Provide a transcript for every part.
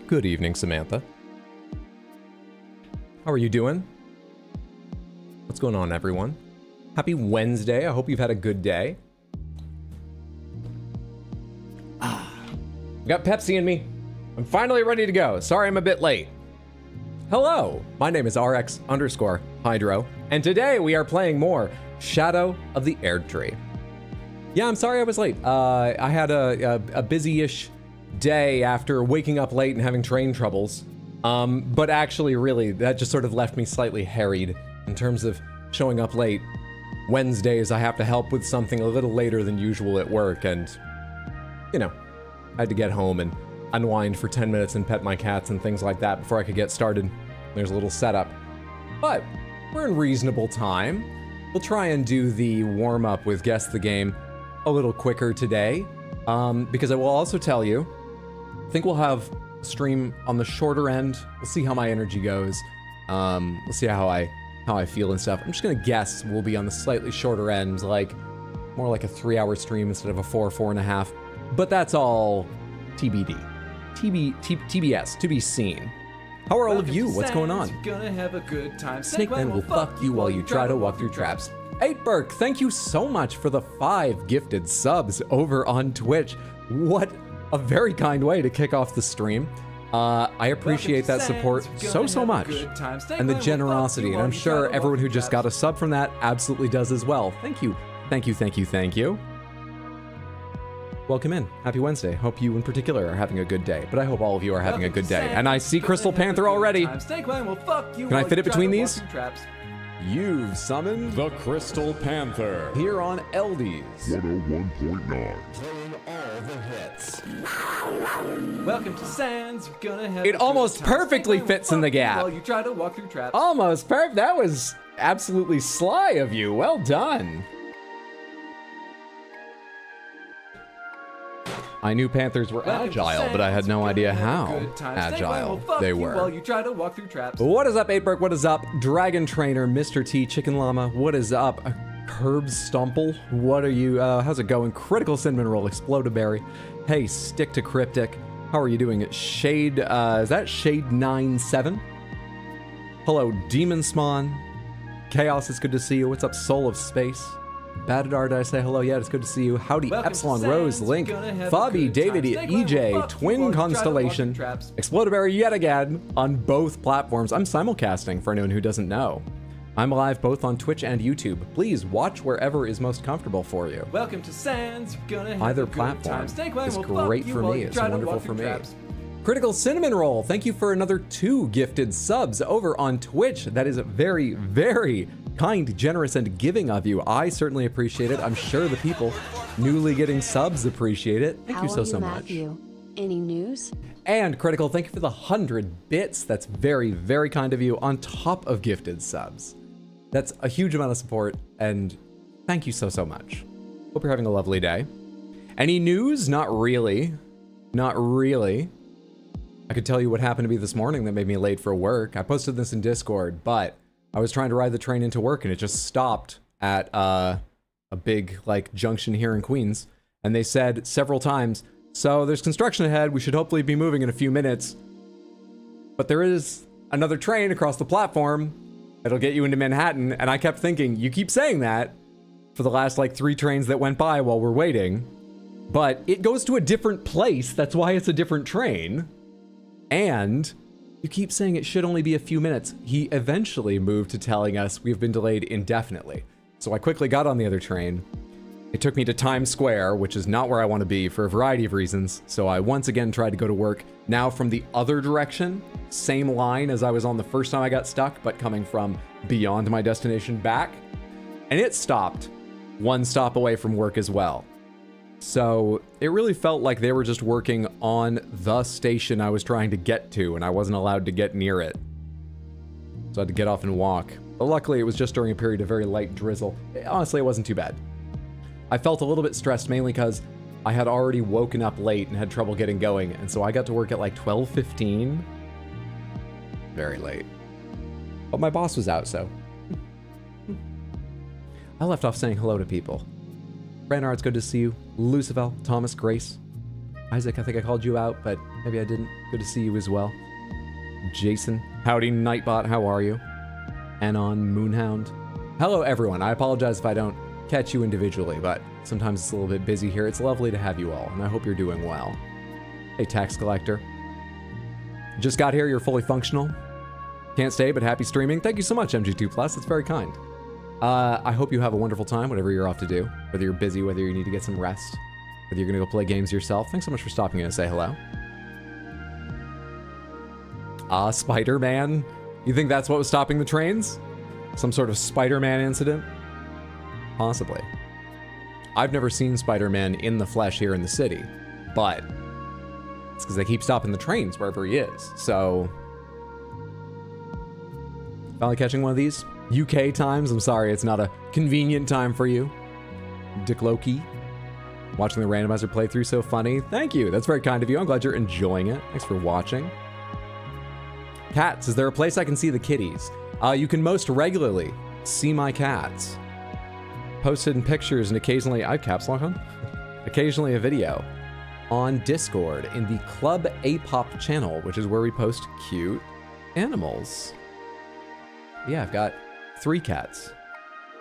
Good evening, Samantha. How are you doing? What's going on, everyone? Happy Wednesday. I hope you've had a good day. Got Pepsi in me. I'm finally ready to go. Sorry I'm a bit late. Hello, my name is RX_Hydro, and today we are playing more Shadow of the Erdtree. Yeah, I'm sorry I was late. I had a busy-ish day after waking up late and having train troubles. But actually, really, that just sort of left me slightly harried in terms of showing up late. Wednesdays, I have to help with something a little later than usual at work, and, you know, I had to get home and unwind for 10 minutes and pet my cats and things like that before I could get started. There's a little setup. But we're in reasonable time. We'll try and do the warm-up with Guess the Game a little quicker today, because I will also tell you, I think we'll have a stream on the shorter end. We'll see how my energy goes. We'll see how I feel and stuff. I'm just gonna guess we'll be on the slightly shorter end, like more like a 3-hour stream instead of a 4.5. But that's all TBD. TBS, to be seen. How are all of you? What's going on? Gonna have a good time. Snake Man will fuck you while you try to walk through traps. 8Burk, thank you so much for the 5 gifted subs over on Twitch. What a very kind way to kick off the stream. I appreciate that support so much. And the generosity, and I'm sure everyone who just got a sub from that absolutely does as well. Thank you. Thank you. Welcome in. Happy Wednesday. Hope you in particular are having a good day, but I hope all of you are having a good day. And I see Crystal Panther already. Can I fit it between these? You've summoned the Crystal Panther here on LD's 101.9. Playing all the hits. Welcome to Sands. You're gonna have It almost perfectly fits in the gap. While you try to walk through traps. Almost perfect. That was absolutely sly of you. Well done. I knew Panthers were agile, but I had no idea how agile they were. While you try to walk through traps. What is up, 8Burk? What is up? Dragon Trainer, Mr. T, Chicken Llama. What is up? Curb Stumple. What are you? How's it going? Critical Cinnamon Roll, Explodaberry. Hey, Stick to Cryptic. How are you doing? Shade, is that Shade 97? Hello, Demon Spawn. Chaos, it's good to see you. What's up, Soul of Space? Badadar, did I say hello? Yeah, it's good to see you. Howdy, Epsilon, Rose, Link, Fabi, David, EJ, Twin Constellation, Explodaberry yet again on both platforms. I'm simulcasting for anyone who doesn't know. I'm live both on Twitch and YouTube. Please watch wherever is most comfortable for you. Welcome to Sands. Either platform is great for me. It's wonderful for me. Critical Cinnamon Roll, thank you for another 2 gifted subs over on Twitch. That is very, very kind, generous, and giving of you. I certainly appreciate it. I'm sure the people newly getting subs appreciate it. Thank you so much. Any news? And Critical, thank you for the 100 bits. That's very, very kind of you on top of gifted subs. That's a huge amount of support, and thank you so much. Hope you're having a lovely day. Any news? Not really. Not really. I could tell you what happened to me this morning that made me late for work. I posted this in Discord, but I was trying to ride the train into work and it just stopped at a big like junction here in Queens. And they said several times, so there's construction ahead. We should hopefully be moving in a few minutes. But there is another train across the platform that'll get you into Manhattan. And I kept thinking, you keep saying that for the last like 3 trains that went by while we're waiting, but it goes to a different place. That's why it's a different train. And you keep saying it should only be a few minutes. He eventually moved to telling us we've been delayed indefinitely. So I quickly got on the other train. It took me to Times Square, which is not where I want to be for a variety of reasons. So I once again tried to go to work, now from the other direction, same line as I was on the first time I got stuck, but coming from beyond my destination back. And it stopped 1 stop away from work as well. So it really felt like they were just working on the station I was trying to get to, and I wasn't allowed to get near it. So I had to get off and walk. But luckily, it was just during a period of very light drizzle. Honestly, it wasn't too bad. I felt a little bit stressed, mainly because I had already woken up late and had trouble getting going, and so I got to work at like 12:15. Very late. But my boss was out, so I left off saying hello to people. Branard, it's good to see you. Lucifer, Thomas, Grace. Isaac, I think I called you out, but maybe I didn't. good to see you as well. Jason, howdy Nightbot, how are you? Anon Moonhound. Hello everyone, I apologize if I don't catch you individually, but sometimes it's a little bit busy here. It's lovely to have you all, and I hope you're doing well. Hey tax collector. Just got here, you're fully functional. Can't stay, but happy streaming. Thank you so much, MG2+, it's very kind. I hope you have a wonderful time, whatever you're off to do. Whether you're busy, whether you need to get some rest, whether you're gonna go play games yourself. Thanks so much for stopping in to say hello. Spider-Man? You think that's what was stopping the trains? Some sort of Spider-Man incident? Possibly. I've never seen Spider-Man in the flesh here in the city, but it's because they keep stopping the trains wherever he is, so... Finally catching one of these? UK times? I'm sorry, it's not a convenient time for you. Dick Loki. Watching the randomizer playthrough, so funny. Thank you, that's very kind of you. I'm glad you're enjoying it. Thanks for watching. Cats, is there a place I can see the kitties? You can most regularly see my cats. Posted in pictures and occasionally, I have caps lock on? Occasionally a video on Discord in the Club Apop channel, which is where we post cute animals. Yeah, I've got 3 cats.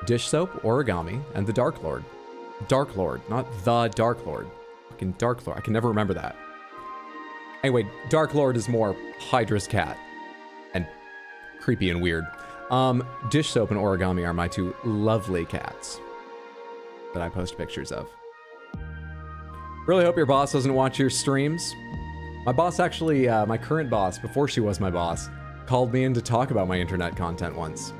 Dish Soap, Origami, and the Dark Lord. Dark Lord, not the Dark Lord. Fucking Dark Lord, I can never remember that. Anyway, Dark Lord is more Hydra's cat. And creepy and weird. Dish Soap and Origami are my 2 lovely cats that I post pictures of. Really hope your boss doesn't watch your streams. My boss actually, my current boss, before she was my boss, called me in to talk about my internet content once.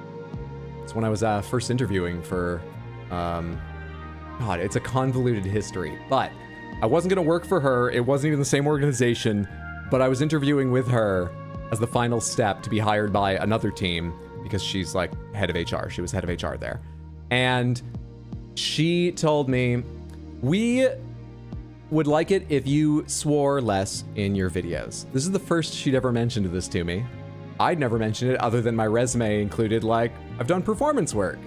It's when I was first interviewing for, God, it's a convoluted history, but I wasn't gonna work for her, it wasn't even the same organization, but I was interviewing with her as the final step to be hired by another team because she's like head of HR. She was head of HR there. And she told me, we would like it if you swore less in your videos. This is the first she'd ever mentioned this to me. I'd never mentioned it other than my resume included like, I've done performance work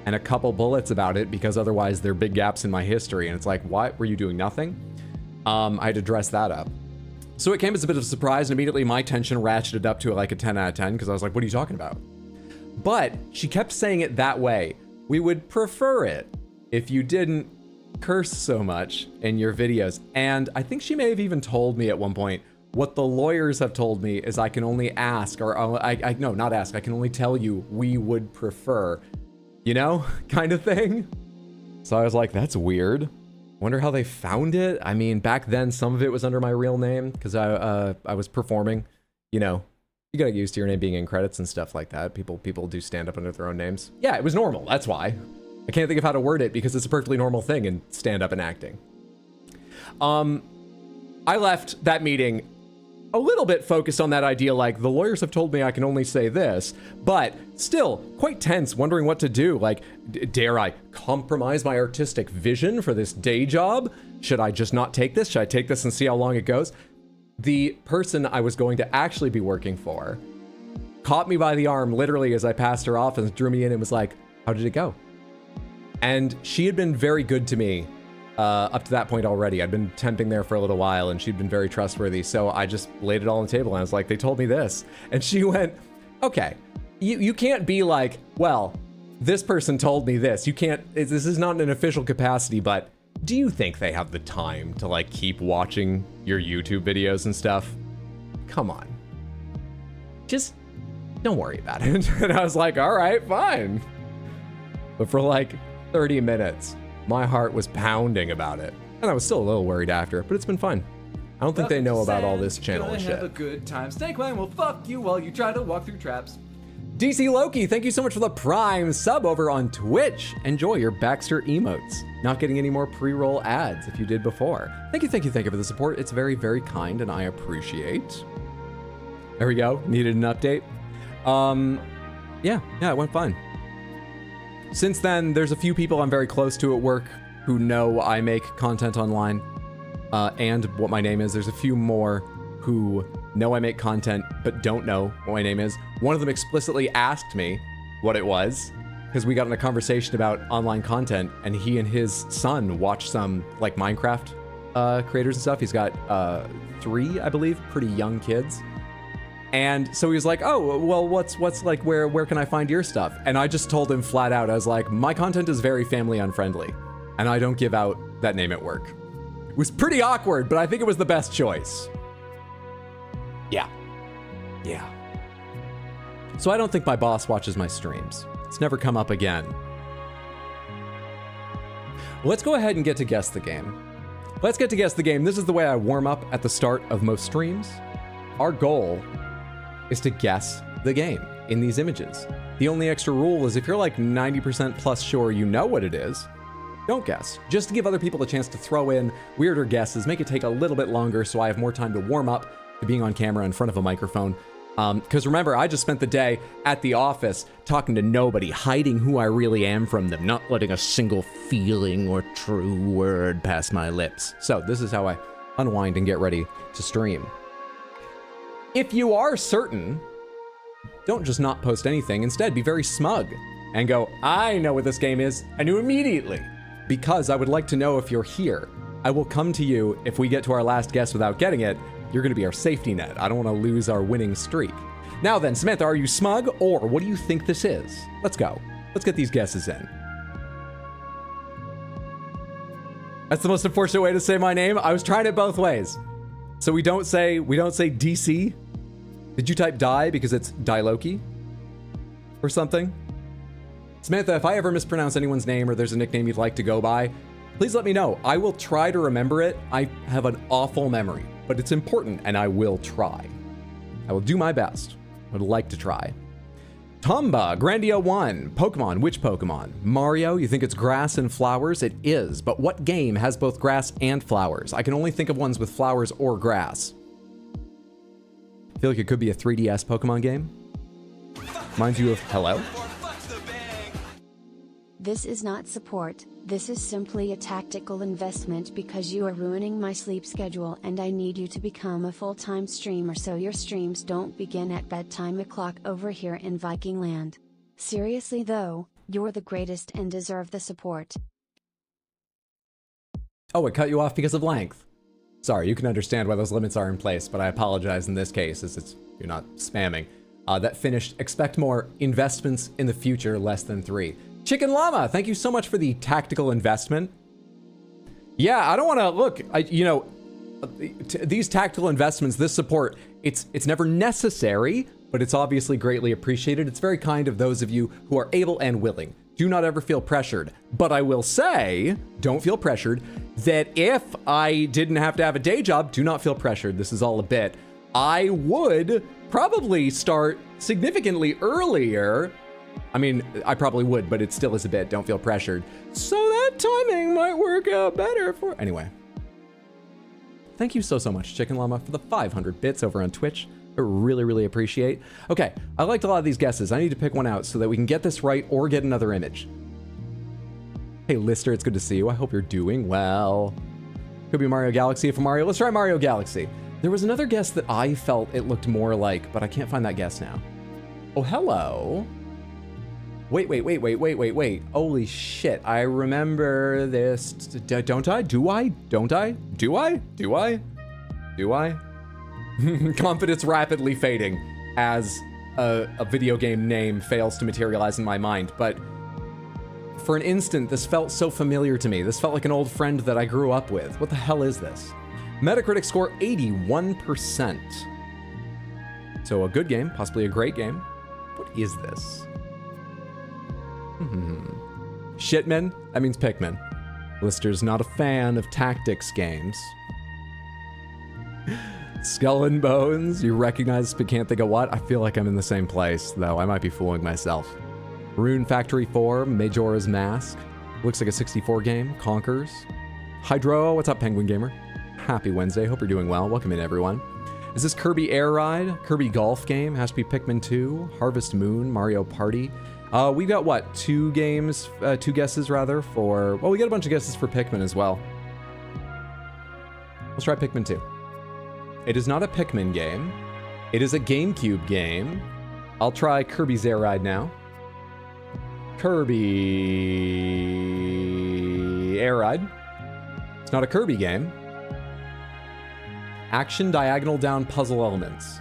and a couple bullets about it because otherwise there are big gaps in my history. And it's like, what, were you doing nothing? I had to dress that up. So it came as a bit of a surprise, and immediately my tension ratcheted up to like a 10 out of 10 because I was like, what are you talking about? But she kept saying it that way. We would prefer it if you didn't curse so much in your videos. And I think she may have even told me at one point, what the lawyers have told me is I can only ask, or no, not ask, I can only tell you we would prefer, you know, kind of thing. So I was like, that's weird. Wonder how they found it. I mean, back then, some of it was under my real name because I was performing. You know, you gotta get used to your name being in credits and stuff like that. People do stand up under their own names. Yeah, it was normal. That's why. I can't think of how to word it because it's a perfectly normal thing in stand up and acting. I left that meeting a little bit focused on that idea, like the lawyers have told me I can only say this, but still quite tense, wondering what to do. Like, dare I compromise my artistic vision for this day job? Should I just not take this? Should I take this and see how long it goes? The person I was going to actually be working for caught me by the arm literally as I passed her off and drew me in and was like, how did it go? And she had been very good to me up to that point already. I'd been temping there for a little while and she'd been very trustworthy. So I just laid it all on the table and I was like, they told me this. And she went, okay, you can't be like, well, this person told me this. You can't, this is not an official capacity, but do you think they have the time to like keep watching your YouTube videos and stuff? Come on. Just don't worry about it. And I was like, all right, fine. But for like 30 minutes, my heart was pounding about it. And I was still a little worried after, but it's been fun. I don't think they know about all this channel and shit. Have a good time. Snakemine will fuck you while you try to walk through traps. DC Loki, thank you so much for the Prime sub over on Twitch. Enjoy your Baxter emotes. Not getting any more pre-roll ads if you did before. Thank you for the support. It's very, very kind and I appreciate. There we go. Needed an update. Yeah, it went fine. Since then, there's a few people I'm very close to at work who know I make content online and what my name is. There's a few more who know I make content but don't know what my name is. One of them explicitly asked me what it was because we got in a conversation about online content and he and his son watched some like Minecraft creators and stuff. He's got 3, I believe, pretty young kids. And so he was like, oh, well, what's like, where can I find your stuff? And I just told him flat out, I was like, my content is very family unfriendly, and I don't give out that name at work. It was pretty awkward, but I think it was the best choice. Yeah. So I don't think my boss watches my streams. It's never come up again. Let's go ahead and get to Guess the Game. Let's get to Guess the Game. This is the way I warm up at the start of most streams. Our goal is to guess the game in these images. The only extra rule is if you're like 90% plus sure you know what it is, don't guess. Just to give other people a chance to throw in weirder guesses, make it take a little bit longer so I have more time to warm up to being on camera in front of a microphone. Because remember, I just spent the day at the office talking to nobody, hiding who I really am from them, not letting a single feeling or true word pass my lips. So this is how I unwind and get ready to stream. If you are certain, don't just not post anything. Instead, be very smug and go, I know what this game is. I knew immediately, because I would like to know if you're here. I will come to you if we get to our last guess without getting it. You're going to be our safety net. I don't want to lose our winning streak. Now then, Samantha, are you smug, or what do you think this is? Let's go. Let's get these guesses in. That's the most unfortunate way to say my name. I was trying it both ways. So we don't say DC. Did you type die because it's Diloki or something? Samantha, if I ever mispronounce anyone's name or there's a nickname you'd like to go by, please let me know. I will try to remember it. I have an awful memory, but it's important and I will try. I will do my best. I would like to try. Tomba, Grandia 1, Pokemon, which Pokemon? Mario, you think it's grass and flowers? It is, but what game has both grass and flowers? I can only think of ones with flowers or grass. I feel like it could be a 3DS Pokemon game. Reminds you of Hello? This is not support, this is simply a tactical investment because you are ruining my sleep schedule and I need you to become a full-time streamer so your streams don't begin at bedtime o'clock over here in Viking Land. Seriously though, you're the greatest and deserve the support. Oh, it cut you off because of length. Sorry, you can understand why those limits are in place, but I apologize in this case as you're not spamming. That finished, expect more investments in the future, less than 3. Chicken Llama, thank you so much for the tactical investment. Yeah, I don't want to look. These tactical investments, this support, it's never necessary, but it's obviously greatly appreciated. It's very kind of those of you who are able and willing. Do not ever feel pressured. But I will say, don't feel pressured, that if I didn't have to have a day job, do not feel pressured. This is all a bit. I would probably start significantly earlier. I mean, I probably would, but it still is a bit. Don't feel pressured. So that timing might work out better for... Anyway. Thank you so much, Chicken Llama, for the 500 bits over on Twitch. I really, really appreciate. Okay, I liked a lot of these guesses. I need to pick one out so that we can get this right or get another image. Hey, Lister, it's good to see you. I hope you're doing well. Could be Mario Galaxy for Mario. Let's try Mario Galaxy. There was another guess that I felt it looked more like, but I can't find that guess now. Oh, hello. Wait. Holy shit. I remember this. Don't I? Do I? Don't I? Do I? Do I? Do I? Confidence rapidly fading as a video game name fails to materialize in my mind. But for an instant, this felt so familiar to me. This felt like an old friend that I grew up with. What the hell is this? Metacritic score 81%. So a good game, possibly a great game. What is this? Shitman? That means Pikmin. Lister's not a fan of tactics games. Skull and Bones, you recognize but can't think of what? I feel like I'm in the same place, though. I might be fooling myself. Rune Factory 4, Majora's Mask. Looks like a 64 game. Conkers. Hydro, what's up, Penguin Gamer? Happy Wednesday, hope you're doing well. Welcome in, everyone. Is this Kirby Air Ride? Kirby Golf Game? Has to be Pikmin 2. Harvest Moon, Mario Party. We got what? 2 guesses rather for, well, we got a bunch of guesses for Pikmin as well. Let's try Pikmin 2. It is not a Pikmin game. It is a GameCube game. I'll try Kirby's Air Ride now. Kirby Air Ride. It's not a Kirby game. Action diagonal down puzzle elements.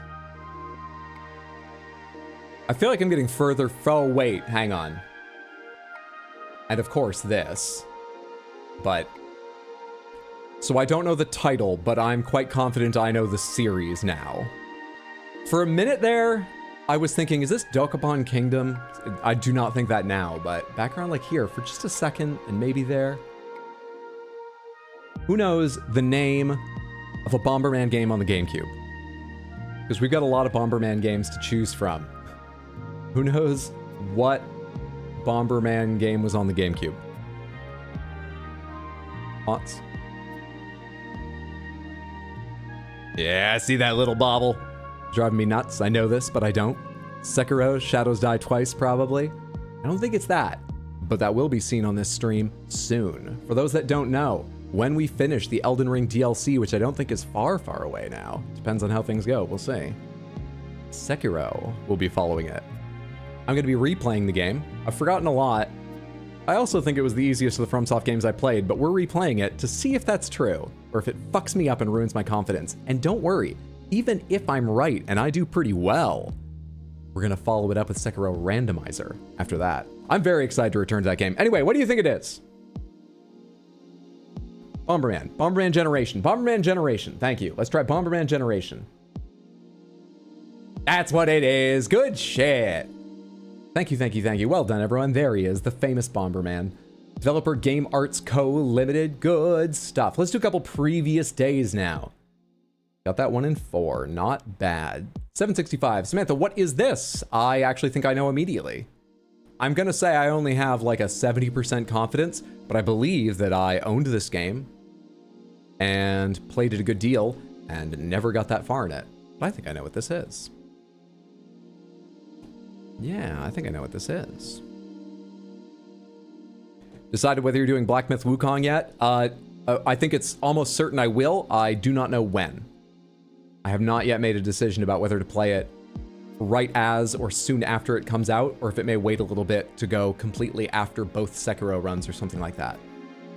I feel like I'm getting further. Oh, wait, hang on. And of course, this. But. So I don't know the title, but I'm quite confident I know the series now. For a minute there, I was thinking, is this Dokapon Kingdom? I do not think that now, but background like here for just a second and maybe there. Who knows the name of a Bomberman game on the GameCube? Because we've got a lot of Bomberman games to choose from. Who knows what Bomberman game was on the GameCube? Thoughts? Yeah, see that little bobble? Driving me nuts. I know this, but I don't. Sekiro, Shadows Die Twice, probably. I don't think it's that, but that will be seen on this stream soon. For those that don't know, when we finish the Elden Ring DLC, which I don't think is far, far away now. Depends on how things go, we'll see. Sekiro will be following it. I'm going to be replaying the game. I've forgotten a lot. I also think it was the easiest of the FromSoft games I played, but we're replaying it to see if that's true, or if it fucks me up and ruins my confidence. And don't worry, even if I'm right and I do pretty well, we're going to follow it up with Sekiro Randomizer after that. I'm very excited to return to that game. Anyway, what do you think it is? Bomberman. Bomberman Generation. Bomberman Generation. Thank you. Let's try Bomberman Generation. That's what it is. Good shit. Thank you, thank you, thank you. Well done, everyone. There he is, the famous Bomberman. Developer Game Arts Co. Limited. Good stuff. Let's do a couple previous days now. Got that 1 in 4. Not bad. 765. Samantha, what is this? I actually think I know immediately. I'm going to say I only have like a 70% confidence, but I believe that I owned this game and played it a good deal and never got that far in it. But I think I know what this is. Yeah, I think I know what this is. Decided whether you're doing Black Myth Wukong yet? I think it's almost certain I will. I do not know when. I have not yet made a decision about whether to play it right as or soon after it comes out, or if it may wait a little bit to go completely after both Sekiro runs or something like that.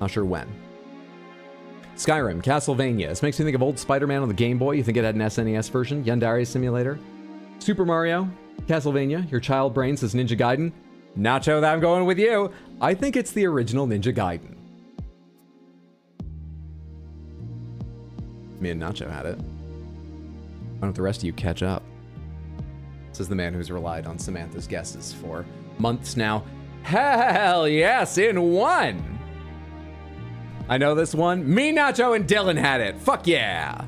Not sure when. Skyrim, Castlevania. This makes me think of old Spider-Man on the Game Boy. You think it had an SNES version? Yandere Simulator. Super Mario, Castlevania. Your child brain says Ninja Gaiden. Nacho, that I'm going with you. I think it's the original Ninja Gaiden. Me and Nacho had it. Why don't the rest of you catch up? Says the man who's relied on Samantha's guesses for months now. Hell yes, in one! I know this one. Me, Nacho, and Dylan had it. Fuck yeah!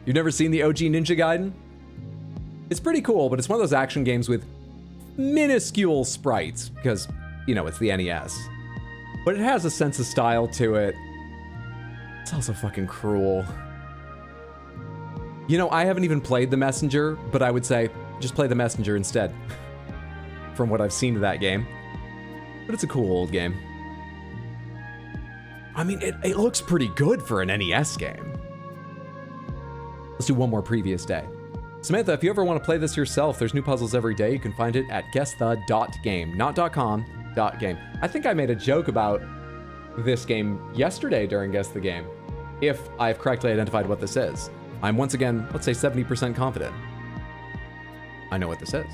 You've never seen the OG Ninja Gaiden? It's pretty cool, but it's one of those action games with minuscule sprites, because, you know, it's the NES. But it has a sense of style to it. It's also fucking cruel. You know, I haven't even played The Messenger, but I would say just play The Messenger instead. From what I've seen of that game. But it's a cool old game. I mean, it looks pretty good for an NES game. Let's do one more previous day. Samantha, if you ever want to play this yourself, there's new puzzles every day. You can find it at guessthe.game, not .com, .game. I think I made a joke about this game yesterday during Guess the Game, if I've correctly identified what this is. I'm once again, let's say 70% confident. I know what this is.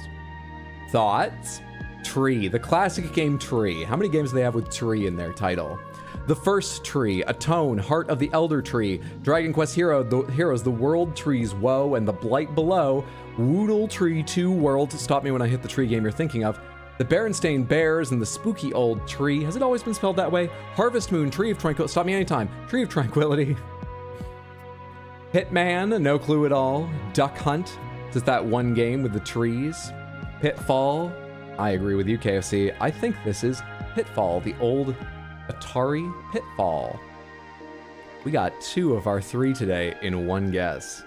Thoughts? Tree, the classic game Tree. How many games do they have with Tree in their title? The First Tree, Atone, Heart of the Elder Tree, Dragon Quest Heroes, The World Trees, Woe, and The Blight Below, Woodle Tree 2 World, stop me when I hit the tree game you're thinking of, The Berenstain Bears, and The Spooky Old Tree. Has it always been spelled that way? Harvest Moon, Tree of Tranquility, stop me anytime, Tree of Tranquility. Hitman, no clue at all. Duck Hunt, just that one game with the trees. Pitfall, I agree with you, KFC. I think this is Pitfall, the old Atari Pitfall. We got 2 of our 3 today in one guess.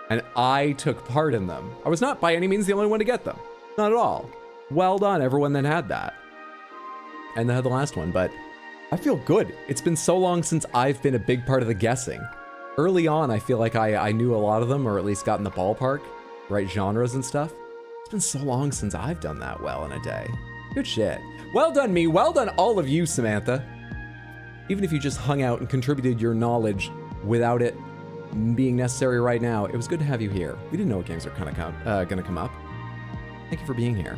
And I took part in them. I was not by any means the only one to get them. Not at all. Well done, everyone that had that. And that had the last one, but I feel good. It's been so long since I've been a big part of the guessing. Early on, I feel like I knew a lot of them, or at least got in the ballpark, right genres and stuff. It's been so long since I've done that well in a day. Good shit. Well done, me. Well done, all of you, Samantha. Even if you just hung out and contributed your knowledge without it being necessary right now. It was good to have you here. We didn't know what games are going to come up. Thank you for being here.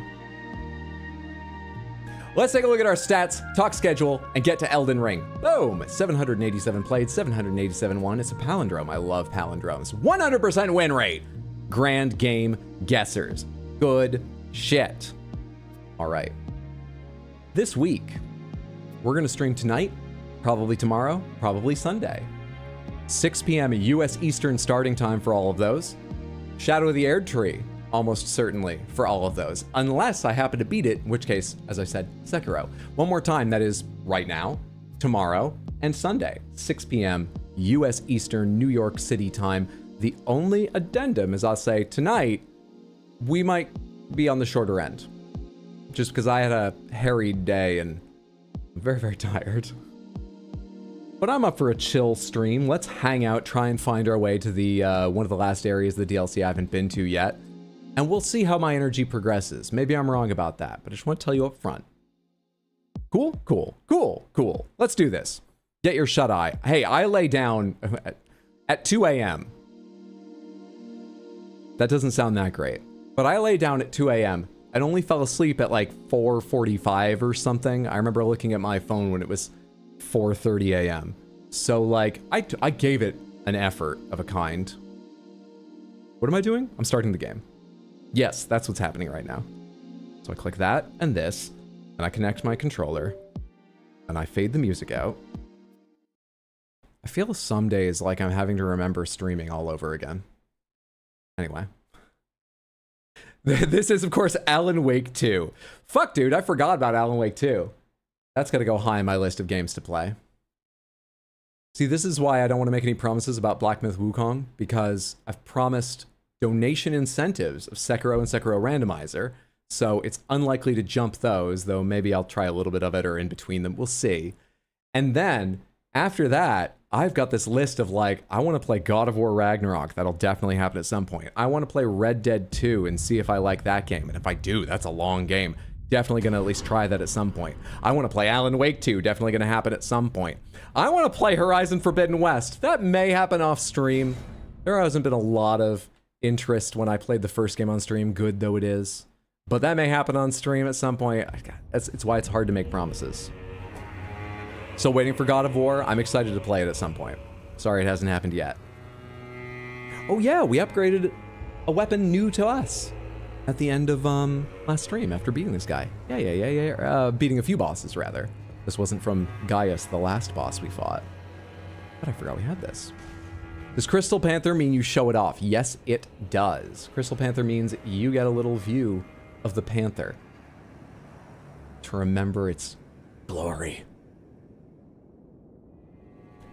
Let's take a look at our stats, talk schedule, and get to Elden Ring. Boom! 787 played, 787 won. It's a palindrome. I love palindromes. 100% win rate. Grand game guessers. Good shit. All right. This week, we're going to stream tonight, probably tomorrow, probably Sunday. 6 p.m. U.S. Eastern starting time for all of those. Shadow of the Erdtree, almost certainly for all of those, unless I happen to beat it, in which case, as I said, Sekiro. One more time, that is right now, tomorrow, and Sunday, 6 p.m. U.S. Eastern, New York City time. The only addendum is I'll say tonight, we might be on the shorter end, just because I had a harried day and I'm very, very tired. But I'm up for a chill stream. Let's hang out, try and find our way to the one of the last areas of the DLC I haven't been to yet. And we'll see how my energy progresses. Maybe I'm wrong about that, but I just want to tell you up front. Cool, cool, cool, cool. Let's do this. Get your shut-eye. Hey, I lay down at 2 a.m. That doesn't sound that great. But I lay down at 2 a.m. and only fell asleep at like 4:45 or something. I remember looking at my phone when it was 4:30 a.m. So like, I gave it an effort of a kind. What am I doing? I'm starting the game. Yes, that's what's happening right now. So I click that and this, and I connect my controller, and I fade the music out. I feel some days like I'm having to remember streaming all over again. Anyway. This is, of course, Alan Wake 2. Fuck, dude, I forgot about Alan Wake 2. That's gotta go high on my list of games to play. See, this is why I don't want to make any promises about Black Myth Wukong, because I've promised donation incentives of Sekiro and Sekiro Randomizer, so it's unlikely to jump those, though maybe I'll try a little bit of it or in between them, we'll see. And then, after that, I've got this list of like, I want to play God of War Ragnarok, that'll definitely happen at some point. I want to play Red Dead 2 and see if I like that game, and if I do, that's a long game. Definitely gonna at least try that at some point. I want to play Alan Wake 2, definitely gonna happen at some point. I want to play Horizon Forbidden West, that may happen off stream. There hasn't been a lot of interest when I played the first game on stream, good though it is. But that may happen on stream at some point. It's why it's hard to make promises. So waiting for God of War, I'm excited to play it at some point. Sorry it hasn't happened yet. Oh yeah, we upgraded a weapon new to us at the end of last stream after beating this guy. Yeah. Beating a few bosses, rather. This wasn't from Gaius, the last boss we fought. But I forgot we had this. Does Crystal Panther mean you show it off? Yes, it does. Crystal Panther means you get a little view of the panther to remember its glory.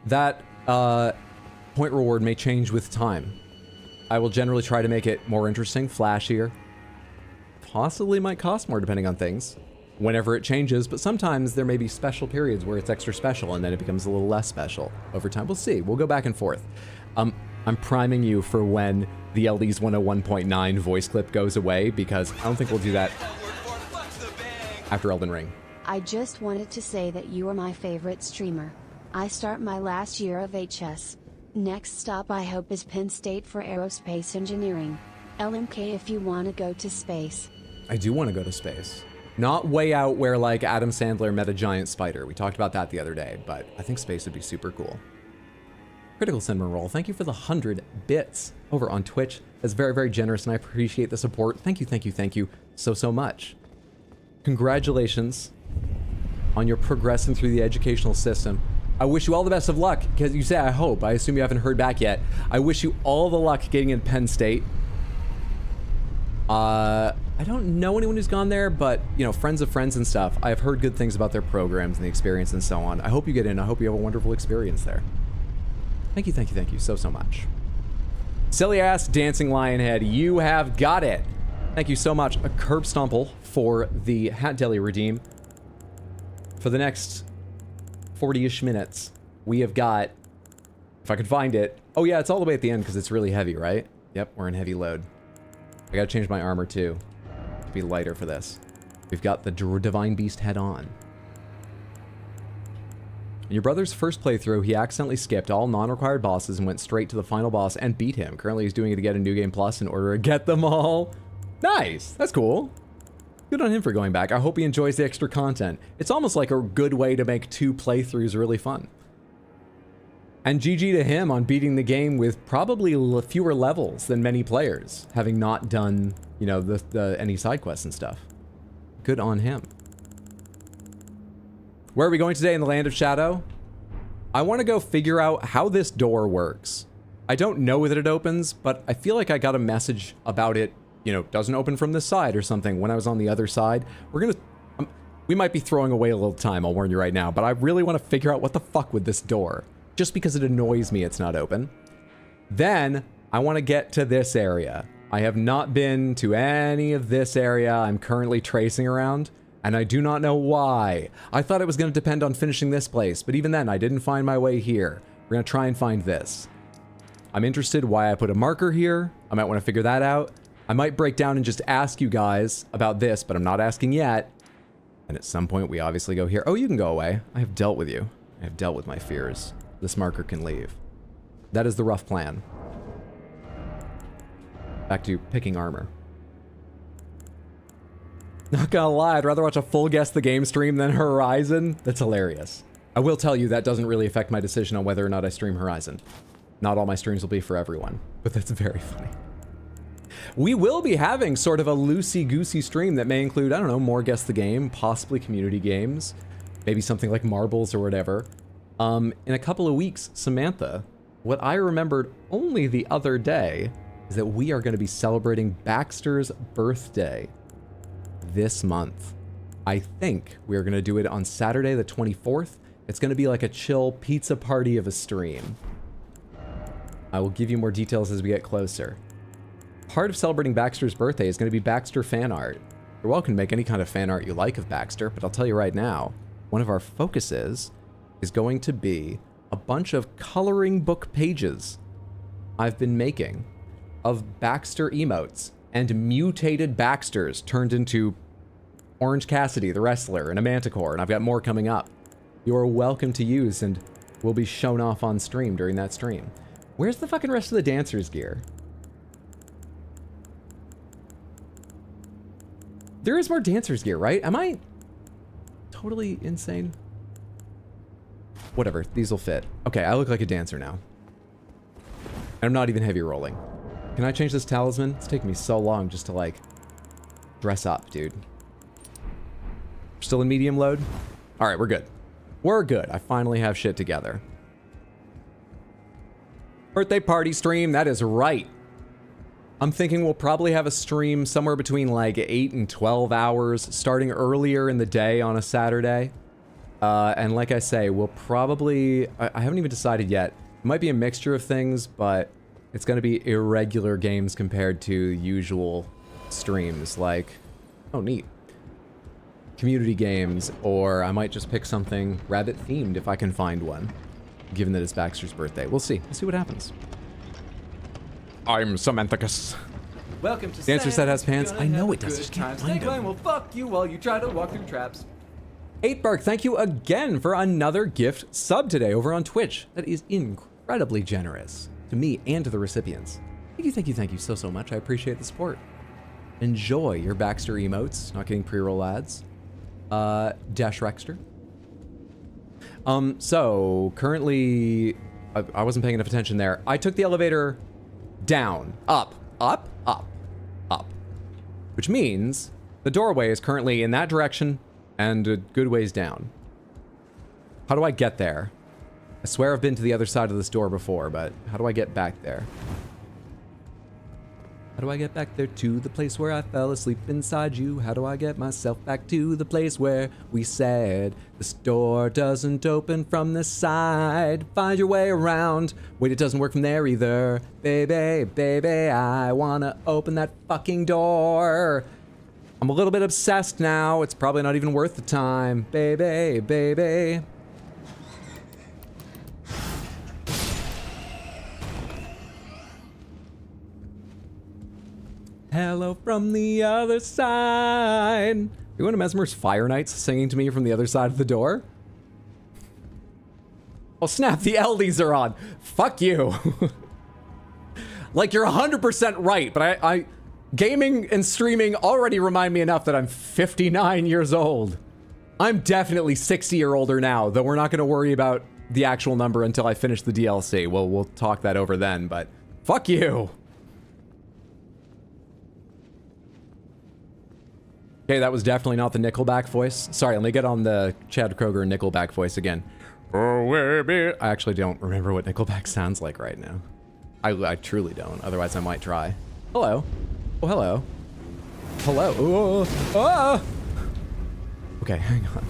That point reward may change with time. I will generally try to make it more interesting, flashier. Possibly might cost more depending on things whenever it changes, but sometimes there may be special periods where it's extra special and then it becomes a little less special over time. We'll see. We'll go back and forth. I'm priming you for when the LD's 101.9 voice clip goes away, because I don't think we'll do that after Elden Ring. I just wanted to say that you are my favorite streamer. I start my last year of HS. Next stop I hope is Penn State for aerospace engineering. LMK if you want to go to space. I do want to go to space. Not way out where like Adam Sandler met a giant spider. We talked about that the other day, but I think space would be super cool. Critical Cinnamon Roll, thank you for the 100 bits over on Twitch. That's very, very generous, and I appreciate the support. Thank you so much. Congratulations on your progressing through the educational system. I wish you all the best of luck, because you say I hope. I assume you haven't heard back yet. I wish you all the luck getting in Penn State. I don't know anyone who's gone there, but, you know, friends of friends and stuff. I've heard good things about their programs and the experience and so on. I hope you get in. I hope you have a wonderful experience there. Thank you so much. Silly ass dancing lionhead, you have got it. Thank you so much. A curb stomple for the Hat Deli redeem. For the next 40-ish minutes, we have got, if I could find it. Oh yeah, it's all the way at the end because it's really heavy, right? Yep, we're in heavy load. I gotta change my armor too to be lighter for this. We've got the Divine Beast head on. In your brother's first playthrough, he accidentally skipped all non-required bosses and went straight to the final boss and beat him. Currently, he's doing it again in New Game Plus in order to get them all. Nice! That's cool. Good on him for going back. I hope he enjoys the extra content. It's almost like a good way to make 2 playthroughs really fun. And GG to him on beating the game with probably fewer levels than many players, having not done, you know, any side quests and stuff. Good on him. Where are we going today in the Land of Shadow? I want to go figure out how this door works. I don't know that it opens, but I feel like I got a message about it, you know, doesn't open from this side or something when I was on the other side. We might be throwing away a little time, I'll warn you right now, but I really want to figure out what the fuck with this door. Just because it annoys me it's not open. Then, I want to get to this area. I have not been to any of this area I'm currently tracing around, and I do not know why. I thought it was going to depend on finishing this place, but even then, I didn't find my way here. We're going to try and find this. I'm interested why I put a marker here. I might want to figure that out. I might break down and just ask you guys about this, but I'm not asking yet. And at some point, we obviously go here. Oh, you can go away. I have dealt with you. I have dealt with my fears. This marker can leave. That is the rough plan. Back to picking armor. Not gonna lie, I'd rather watch a full Guess the Game stream than Horizon. That's hilarious. I will tell you that doesn't really affect my decision on whether or not I stream Horizon. Not all my streams will be for everyone, but that's very funny. We will be having sort of a loosey-goosey stream that may include, I don't know, more Guess the Game, possibly community games, maybe something like Marbles or whatever. In a couple of weeks, Samantha, what I remembered only the other day is that we are going to be celebrating Baxter's birthday this month. I think we're going to do it on Saturday the 24th. It's going to be like a chill pizza party of a stream. I will give you more details as we get closer. Part of celebrating Baxter's birthday is going to be Baxter fan art. You're welcome to make any kind of fan art you like of Baxter, but I'll tell you right now, one of our focuses is going to be a bunch of coloring book pages I've been making of Baxter emotes and mutated Baxters turned into Orange Cassidy, the wrestler, and a Manticore, and I've got more coming up. You are welcome to use and will be shown off on stream during that stream. Where's the fucking rest of the dancer's gear? There is more dancer's gear, right? Am I totally insane? Whatever, these will fit. Okay, I look like a dancer now. And I'm not even heavy rolling. Can I change this talisman? It's taking me so long just to, like, dress up, dude. Still in medium load? Alright, we're good. We're good. I finally have shit together. Birthday party stream, that is right. I'm thinking we'll probably have a stream somewhere between, like, 8 and 12 hours, starting earlier in the day on a Saturday. And like I say, we'll probably... I haven't even decided yet. It might be a mixture of things, but it's going to be irregular games compared to usual streams, like... Oh, neat. Community games, or I might just pick something rabbit-themed if I can find one, given that it's Baxter's birthday. We'll see. We'll see what happens. I'm Samanthicus. Welcome to Dancer set has pants. I know it does. Good Just can't times. find Snake them. will fuck you while you try to walk through traps. 8bark, thank you again for another gift sub today over on Twitch. That is incredibly generous to me and to the recipients. Thank you so much. I appreciate the support. Enjoy your Baxter emotes. Not getting pre-roll ads. Dash Rexter. So currently, I wasn't paying enough attention there. I took the elevator down, up, which means the doorway is currently in that direction and a good ways down. How do I get there? I swear I've been to the other side of this door before, but how do I get back there? How do I get back there to the place where I fell asleep inside you? How do I get myself back to the place where we said this door doesn't open from this side? Find your way around. Wait, it doesn't work from there either. Baby, I wanna open that fucking door. I'm a little bit obsessed now. It's probably not even worth the time. Baby. Hello from the other side. You want to Mesmer's Fire Knights singing to me from the other side of the door? Oh snap, the LDs are on. Fuck you. Like, you're 100% right, but I gaming and streaming already remind me enough that I'm 59 years old. I'm definitely 60 or older now, though we're not going to worry about the actual number until I finish the DLC. We'll talk that over then, but fuck you. Okay, that was definitely not the Nickelback voice. Sorry, let me get on the Chad Kroger Nickelback voice again. I actually don't remember what Nickelback sounds like right now. I truly don't, otherwise I might try. Hello. Oh, hello. Hello. Oh, ah! Okay, hang on.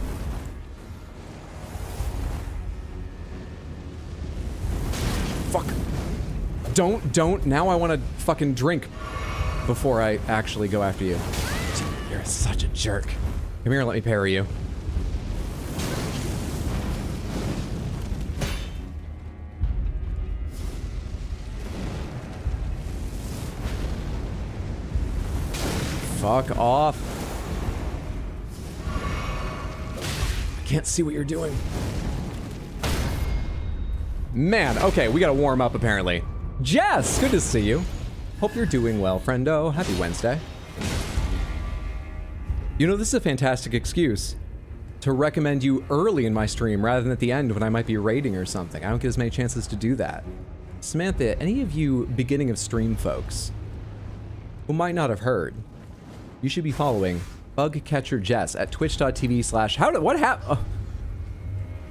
Fuck. Don't. Now I want to fucking drink before I actually go after you. You're such a jerk. Come here and let me parry you. Fuck off. I can't see what you're doing. Man, okay, we gotta warm up apparently. Jess, good to see you. Hope you're doing well, friendo. Happy Wednesday. You know, this is a fantastic excuse to recommend you early in my stream rather than at the end when I might be raiding or something. I don't get as many chances to do that. Samantha, any of you beginning of stream folks who might not have heard, you should be following Bugcatcher Jess at twitch.tv/. What happened?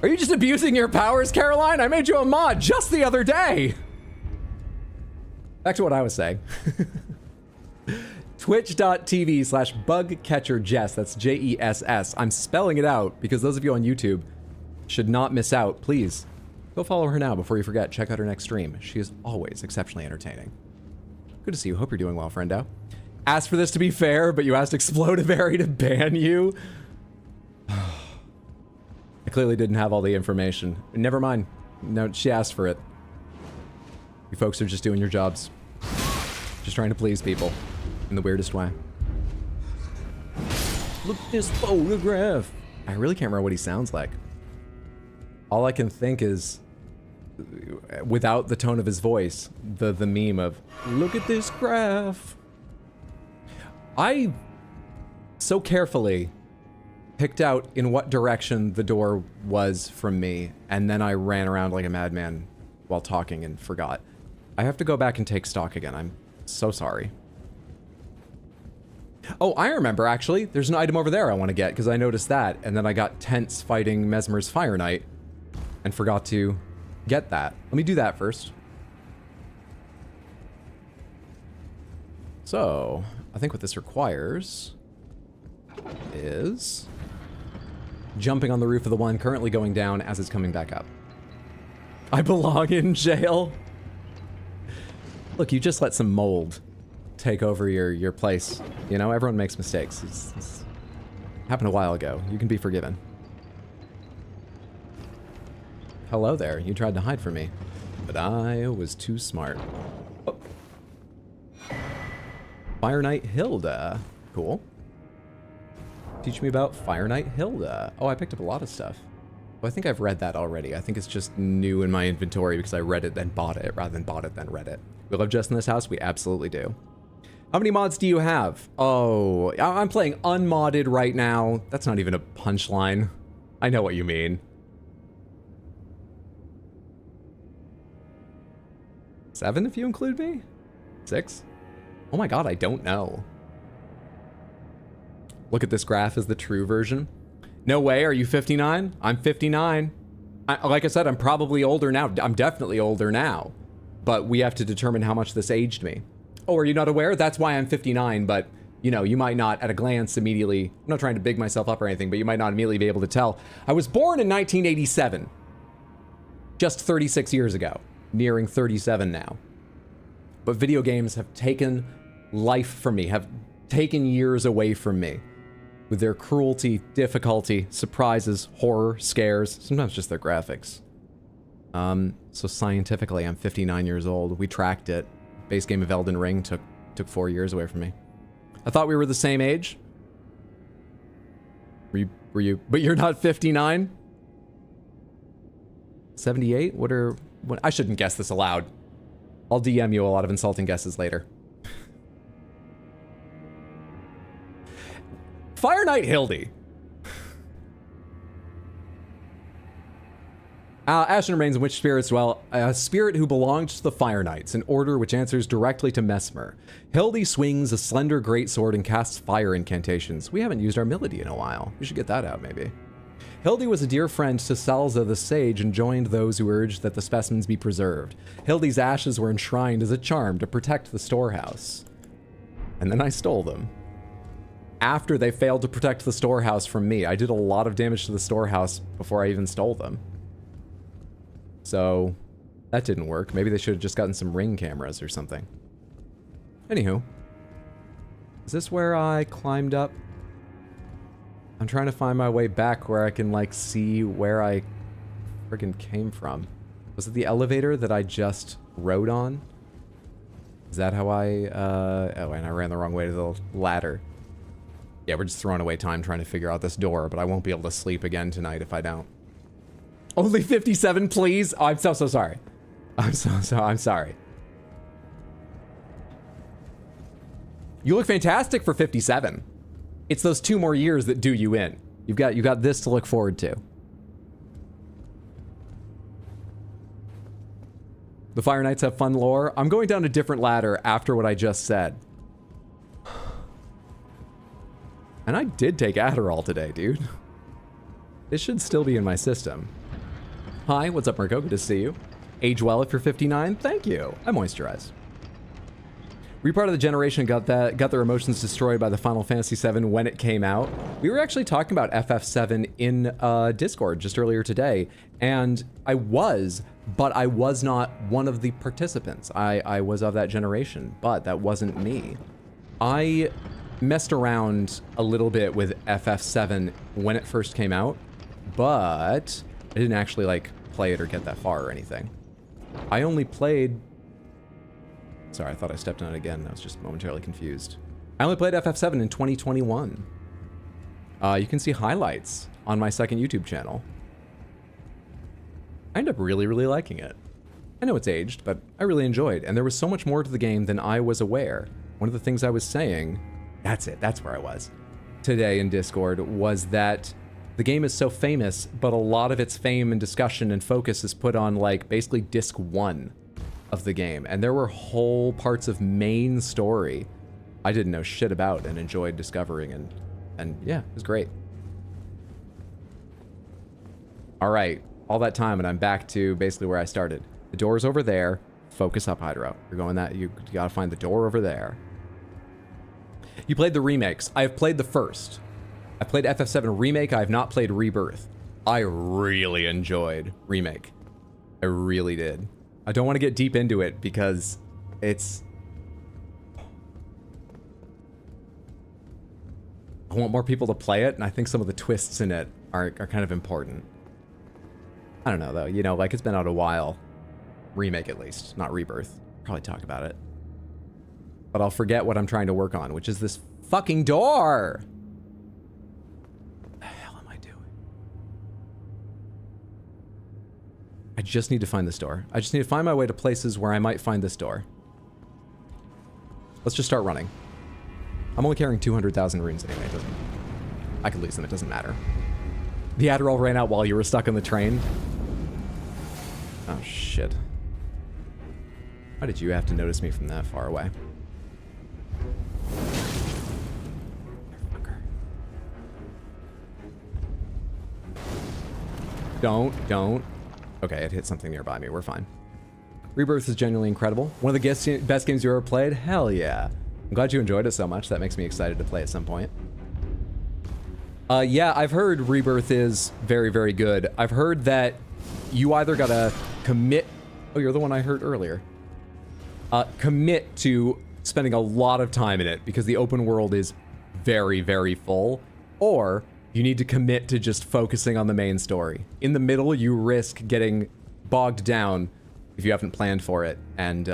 Are you just abusing your powers, Caroline? I made you a mod just the other day. Back to what I was saying. Twitch.tv/bugcatcherjess. That's Jess. I'm spelling it out because those of you on YouTube should not miss out. Please go follow her now before you forget. Check out her next stream. She is always exceptionally entertaining. Good to see you. Hope you're doing well, friendo. Asked for this to be fair, but you asked Explodiberry to ban you. I clearly didn't have all the information. Never mind. No, she asked for it. You folks are just doing your jobs. Just trying to please people in the weirdest way. Look at this photograph. I really can't remember what he sounds like. All I can think is, without the tone of his voice, the meme of, look at this graph. I so carefully picked out in what direction the door was from me, and then I ran around like a madman while talking and forgot. I have to go back and take stock again. I'm so sorry. Oh, I remember, actually. There's an item over there I want to get, because I noticed that, and then I got tense fighting Mesmer's Fire Knight, and forgot to get that. Let me do that first. So, I think what this requires is jumping on the roof of the one currently going down as it's coming back up. I belong in jail. Look, you just let some mold take over your place. You know, everyone makes mistakes. It's happened a while ago. You can be forgiven. Hello there. You tried to hide from me, but I was too smart. Oh. Fire Knight Hilda. Cool. Teach me about Fire Knight Hilda. Oh, I picked up a lot of stuff. Well, I think I've read that already. I think it's just new in my inventory because I read it then bought it rather than bought it then read it. We love Just in this house? We absolutely do. How many mods do you have? Oh, I'm playing unmodded right now. That's not even a punchline. I know what you mean. 7 if you include me? 6? Oh my god, I don't know. Look at this graph as the true version. No way, are you 59? I'm 59. Like I said, I'm probably older now. I'm definitely older now. But we have to determine how much this aged me. Oh, are you not aware? That's why I'm 59, but, you know, you might not at a glance immediately, I'm not trying to big myself up or anything, but you might not immediately be able to tell. I was born in 1987. Just 36 years ago. Nearing 37 now. But video games have taken life from me, have taken years away from me. With their cruelty, difficulty, surprises, horror, scares, sometimes just their graphics. So scientifically, I'm 59 years old. We tracked it. Base game of Elden Ring took 4 years away from me. I thought we were the same age. Were you? But you're not 59? 78? I shouldn't guess this aloud. I'll DM you a lot of insulting guesses later. Fire Knight Hildy. Ashen remains in which spirits dwell? A spirit who belonged to the Fire Knights, an order which answers directly to Mesmer. Hildy swings a slender greatsword and casts fire incantations. We haven't used our melody in a while. We should get that out, maybe. Hildy was a dear friend to Salza the Sage and joined those who urged that the specimens be preserved. Hildy's ashes were enshrined as a charm to protect the storehouse. And then I stole them. After they failed to protect the storehouse from me, I did a lot of damage to the storehouse before I even stole them. So, that didn't work. Maybe they should have just gotten some ring cameras or something. Anywho. Is this where I climbed up? I'm trying to find my way back where I can, like, see where I friggin' came from. Was it the elevator that I just rode on? Is that how oh, and I ran the wrong way to the ladder. Yeah, we're just throwing away time trying to figure out this door, but I won't be able to sleep again tonight if I don't. Only 57, please? Oh, I'm so sorry. I'm sorry. You look fantastic for 57. It's those 2 more years that do you in. You got this to look forward to. The Fire Knights have fun lore. I'm going down a different ladder after what I just said. And I did take Adderall today, dude. This should still be in my system. Hi, what's up, Mirko? Good to see you. Age well if you're 59. Thank you. I moisturize. We part of the generation got their emotions destroyed by the Final Fantasy VII when it came out. We were actually talking about FF7 in Discord just earlier today, and but I was not one of the participants. I was of that generation, but that wasn't me. I messed around a little bit with FF7 when it first came out, but I didn't actually, like, play it or get that far or anything. I only played... Sorry, I thought I stepped on it again. I was just momentarily confused. I only played FF7 in 2021. You can see highlights on my second YouTube channel. I ended up really, really liking it. I know it's aged, but I really enjoyed, and there was so much more to the game than I was aware. One of the things I was saying, that's where I was, today in Discord, was that the game is so famous, but a lot of its fame and discussion and focus is put on, like, basically disc 1 of the game. And there were whole parts of main story I didn't know shit about and enjoyed discovering, and yeah, it was great. All right, all that time, and I'm back to basically where I started. The door's over there. Focus up, Hydro. You're going that, you gotta find the door over there. You played the remakes. I have played the first. I played FF7 Remake. I have not played Rebirth. I really enjoyed Remake. I really did. I don't want to get deep into it because it's... I want more people to play it, and I think some of the twists in it are kind of important. I don't know, though. You know, like, it's been out a while. Remake, at least. Not Rebirth. Probably talk about it. But I'll forget what I'm trying to work on, which is this fucking door! What the hell am I doing? I just need to find this door. I just need to find my way to places where I might find this door. Let's just start running. I'm only carrying 200,000 runes anyway. It doesn't... I could lose them. It doesn't matter. The Adderall ran out while you were stuck on the train. Oh, shit. Why did you have to notice me from that far away? Don't. Okay, it hit something nearby me. We're fine. Rebirth is genuinely incredible. One of the best games you ever played? Hell yeah. I'm glad you enjoyed it so much. That makes me excited to play at some point. Yeah, I've heard Rebirth is very, very good. I've heard that you either gotta commit... Oh, you're the one I heard earlier. Commit to spending a lot of time in it because the open world is very, very full, or you need to commit to just focusing on the main story. In the middle, you risk getting bogged down if you haven't planned for it and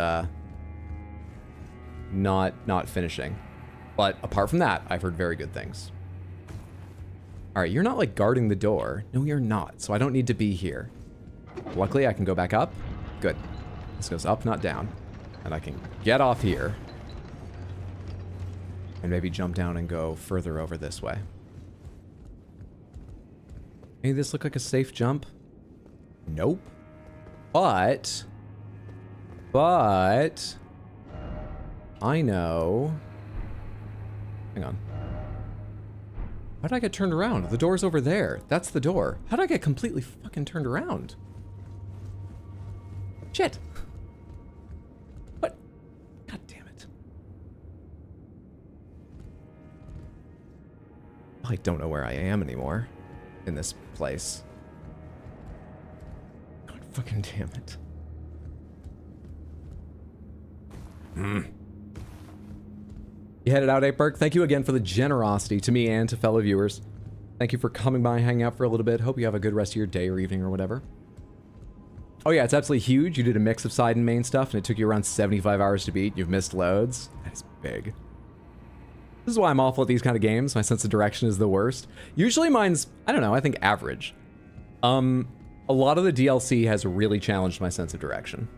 not finishing. But apart from that, I've heard very good things. All right, you're not like guarding the door. No, you're not. So I don't need to be here. Luckily, I can go back up. Good. This goes up, not down. And I can get off here. And maybe jump down and go further over this way. Any of this look like a safe jump? Nope. But I know. Hang on. How did I get turned around? The door's over there. That's the door. How did I get completely fucking turned around? Shit. What? God damn it. I don't know where I am anymore in this place. God fucking damn it. You headed out, Apeberg. Thank you again for the generosity to me and to fellow viewers. Thank you for coming by and hanging out for a little bit. Hope you have a good rest of your day or evening or whatever. Oh yeah, it's absolutely huge. You did a mix of side and main stuff, and it took you around 75 hours to beat. You've missed loads. That is big. This is why I'm awful at these kind of games. My sense of direction is the worst. Usually mine's, I don't know, I think average. A lot of the DLC has really challenged my sense of direction.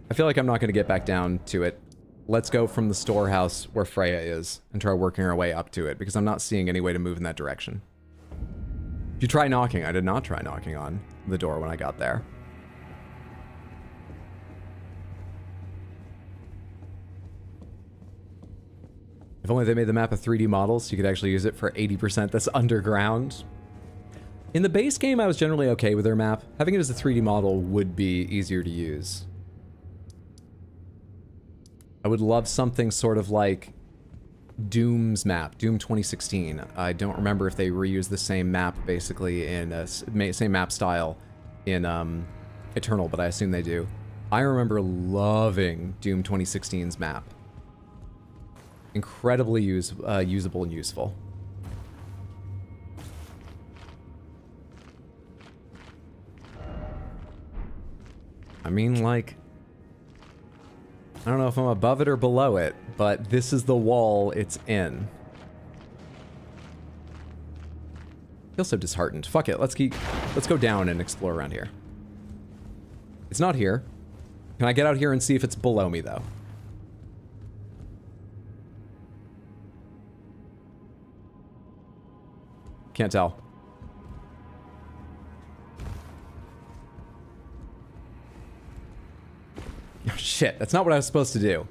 I feel like I'm not going to get back down to it. Let's go from the storehouse where Freya is and try working our way up to it, because I'm not seeing any way to move in that direction. If you try knocking, I did not try knocking on the door when I got there. If only they made the map a 3D model so you could actually use it for 80% that's underground. In the base game, I was generally okay with their map. Having it as a 3D model would be easier to use. I would love something sort of like Doom's map, Doom 2016. I don't remember if they reused the same map basically in same map style in Eternal, but I assume they do. I remember loving Doom 2016's map. Incredibly usable and useful. I mean, like, I don't know if I'm above it or below it, but this is the wall it's in. I feel so disheartened. Fuck it, let's go down and explore around here. It's not here. Can I get out here and see if it's below me, though? Can't tell. Oh, shit, that's not what I was supposed to do.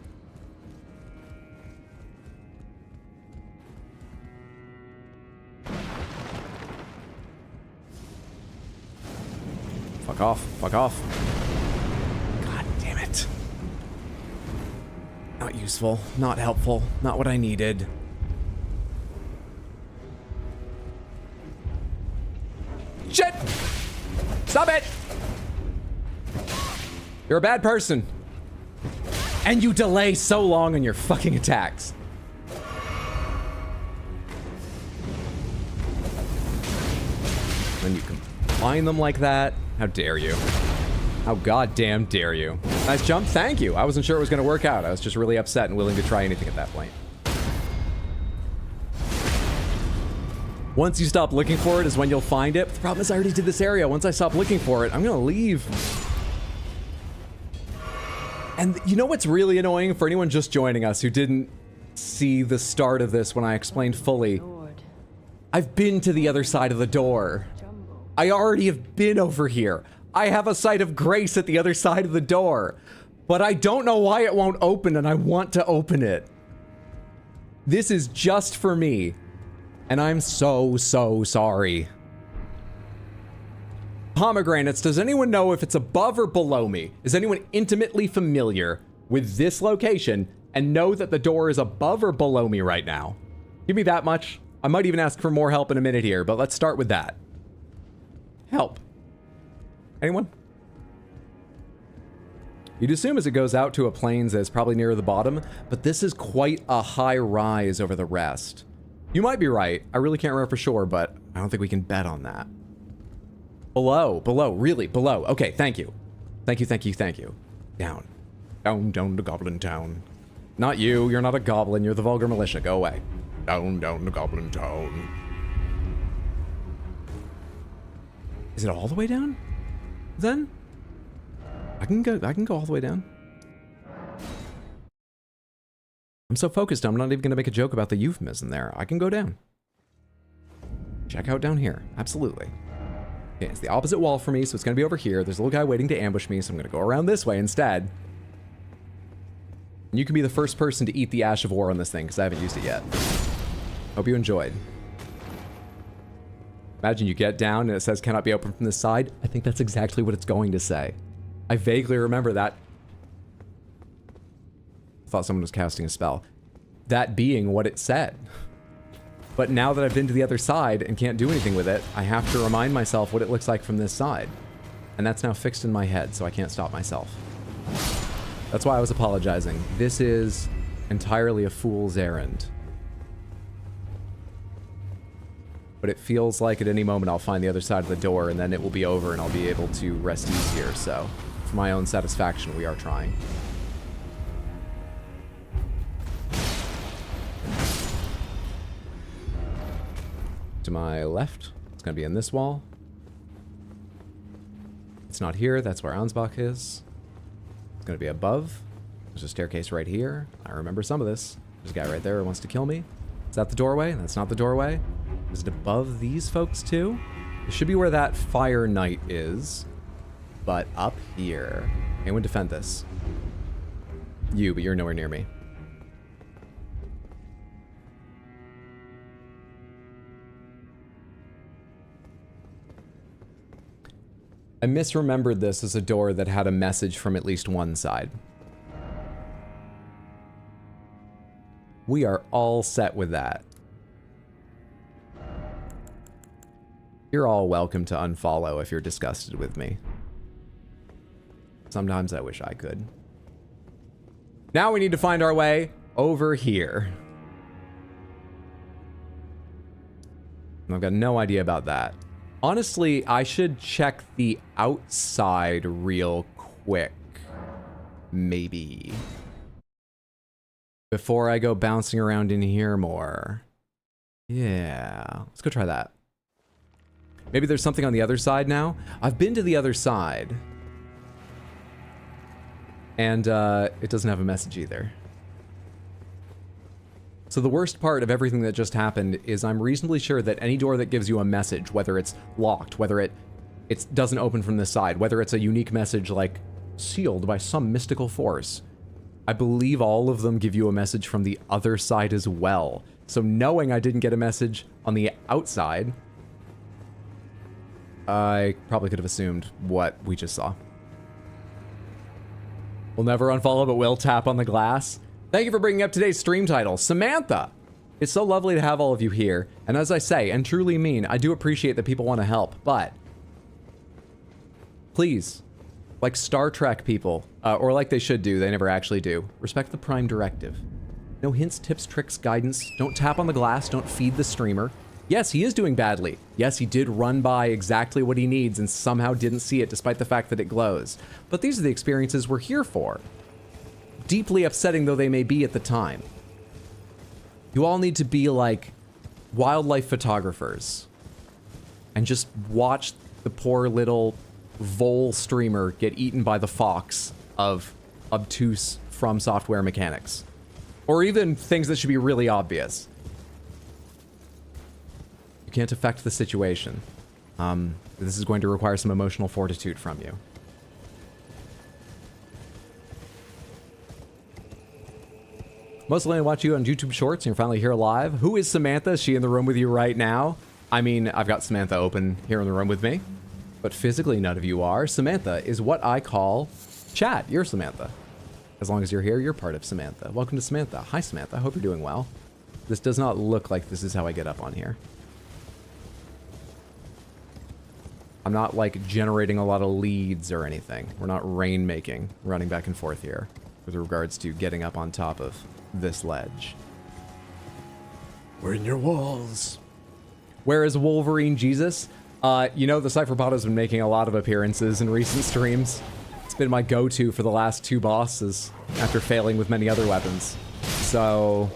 Fuck off, fuck off. God damn it. Not useful, not helpful, not what I needed. Shit! Stop it! You're a bad person. And you delay so long on your fucking attacks. When you combine them like that, how dare you? How goddamn dare you? Nice jump, thank you. I wasn't sure it was gonna work out. I was just really upset and willing to try anything at that point. Once you stop looking for it is when you'll find it. The problem is I already did this area. Once I stop looking for it, I'm gonna leave. And you know what's really annoying for anyone just joining us who didn't see the start of this when I explained fully? I've been to the other side of the door. I already have been over here. I have a site of grace at the other side of the door, but I don't know why it won't open and I want to open it. This is just for me, and I'm so sorry. Pomegranates, does anyone know if it's above or below me? Is anyone intimately familiar with this location and know that the door is above or below me right now? Give me that much. I might even ask for more help in a minute here, but let's start with that. Help. Anyone? You'd assume as it goes out to a plains that it's probably near the bottom, but this is quite a high rise over the rest. You might be right. I really can't remember for sure, but I don't think we can bet on that. Below, really, below. Okay, thank you. Thank you. Down. Down to Goblin Town. Not you, you're not a goblin, you're the vulgar militia, go away. Down to Goblin Town. Is it all the way down? Then? I can go all the way down. I'm so focused, I'm not even gonna make a joke about the euphemism there. I can go down. Check out down here. Absolutely. Okay, it's the opposite wall for me, so it's gonna be over here. There's a little guy waiting to ambush me, so I'm gonna go around this way instead. And you can be the first person to eat the Ash of War on this thing, because I haven't used it yet. Hope you enjoyed. Imagine you get down and it says cannot be opened from this side. I think that's exactly what it's going to say. I vaguely remember that. I thought someone was casting a spell. That being what it said. But now that I've been to the other side and can't do anything with it, I have to remind myself what it looks like from this side. And that's now fixed in my head, so I can't stop myself. That's why I was apologizing. This is entirely a fool's errand. But it feels like at any moment I'll find the other side of the door and then it will be over and I'll be able to rest easier, so for my own satisfaction, we are trying. To my left, it's going to be in this wall. It's not here, that's where Ansbach is. It's going to be above. There's a staircase right here. I remember some of this. There's a guy right there who wants to kill me. Is that the doorway? That's not the doorway. Is it above these folks too? It should be where that fire knight is. But up here. Anyone defend this? You, but you're nowhere near me. I misremembered this as a door that had a message from at least one side. We are all set with that. You're all welcome to unfollow if you're disgusted with me. Sometimes I wish I could. Now we need to find our way over here. I've got no idea about that. Honestly, I should check the outside real quick. Maybe. Before I go bouncing around in here more. Yeah, let's go try that. Maybe there's something on the other side now. I've been to the other side. And it doesn't have a message either. So the worst part of everything that just happened is I'm reasonably sure that any door that gives you a message, whether it's locked, whether it doesn't open from this side, whether it's a unique message like sealed by some mystical force, I believe all of them give you a message from the other side as well. So knowing I didn't get a message on the outside, I probably could have assumed what we just saw. We'll never unfollow, but we'll tap on the glass. Thank you for bringing up today's stream title, Samantha. It's so lovely to have all of you here. And as I say, and truly mean, I do appreciate that people want to help, but please, like Star Trek people, or like they should do, they never actually do, respect the Prime Directive. No hints, tips, tricks, guidance. Don't tap on the glass. Don't feed the streamer. Yes, he is doing badly. Yes, he did run by exactly what he needs and somehow didn't see it despite the fact that it glows. But these are the experiences we're here for. Deeply upsetting though they may be at the time. You all need to be like wildlife photographers and just watch the poor little vole streamer get eaten by the fox of obtuse From Software mechanics. Or even things that should be really obvious. You can't affect the situation. This is going to require some emotional fortitude from you. Mostly I watch you on YouTube Shorts and you're finally here live. Who is Samantha? Is she in the room with you right now? I mean, I've got Samantha open here in the room with me, but physically none of you are. Samantha is what I call chat. You're Samantha. As long as you're here, you're part of Samantha. Welcome to Samantha. Hi, Samantha. I hope you're doing well. This does not look like this is how I get up on here. I'm not like generating a lot of leads or anything. We're not rainmaking, running back and forth here with regards to getting up on top of this ledge. We're in your walls. Where is Wolverine Jesus? You know, the Cypherbot has been making a lot of appearances in recent streams. It's been my go-to for the last two bosses after failing with many other weapons. So,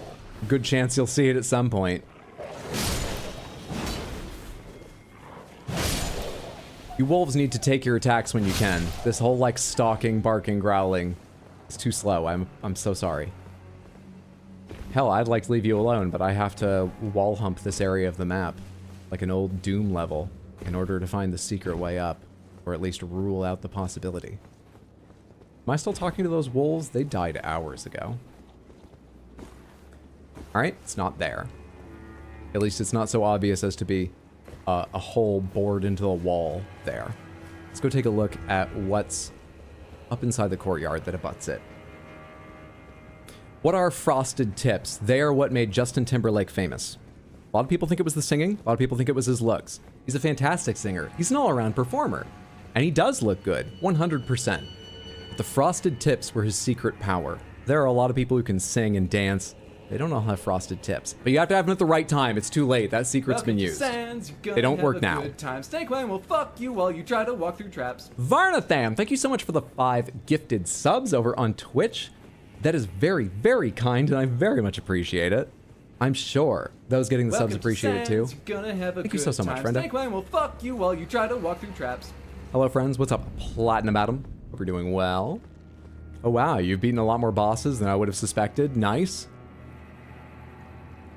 good chance you'll see it at some point. You wolves need to take your attacks when you can. This whole, like, stalking, barking, growling is too slow. I'm so sorry. Hell, I'd like to leave you alone, but I have to wall hump this area of the map, like an old Doom level, in order to find the secret way up, or at least rule out the possibility. Am I still talking to those wolves? They died hours ago. Alright, it's not there. At least it's not so obvious as to be a hole bored into the wall there. Let's go take a look at what's up inside the courtyard that abuts it. What are frosted tips? They are what made Justin Timberlake famous. A lot of people think it was the singing. A lot of people think it was his looks. He's a fantastic singer. He's an all-around performer. And he does look good, 100%. But the frosted tips were his secret power. There are a lot of people who can sing and dance. They don't all have frosted tips. But you have to have them at the right time. It's too late. That secret's been used. They don't work now. Snakewang will fuck you while you try to walk through traps. Varnatham, thank you so much for the 5 gifted subs over on Twitch. That is very, very kind, and I very much appreciate it. I'm sure those getting the subs appreciate it too. Thank you so much, friend. Snakewang will fuck you while you try to walk through traps. Hello, friends. What's up, Platinum Adam? Hope you're doing well. Oh, wow. You've beaten a lot more bosses than I would have suspected. Nice.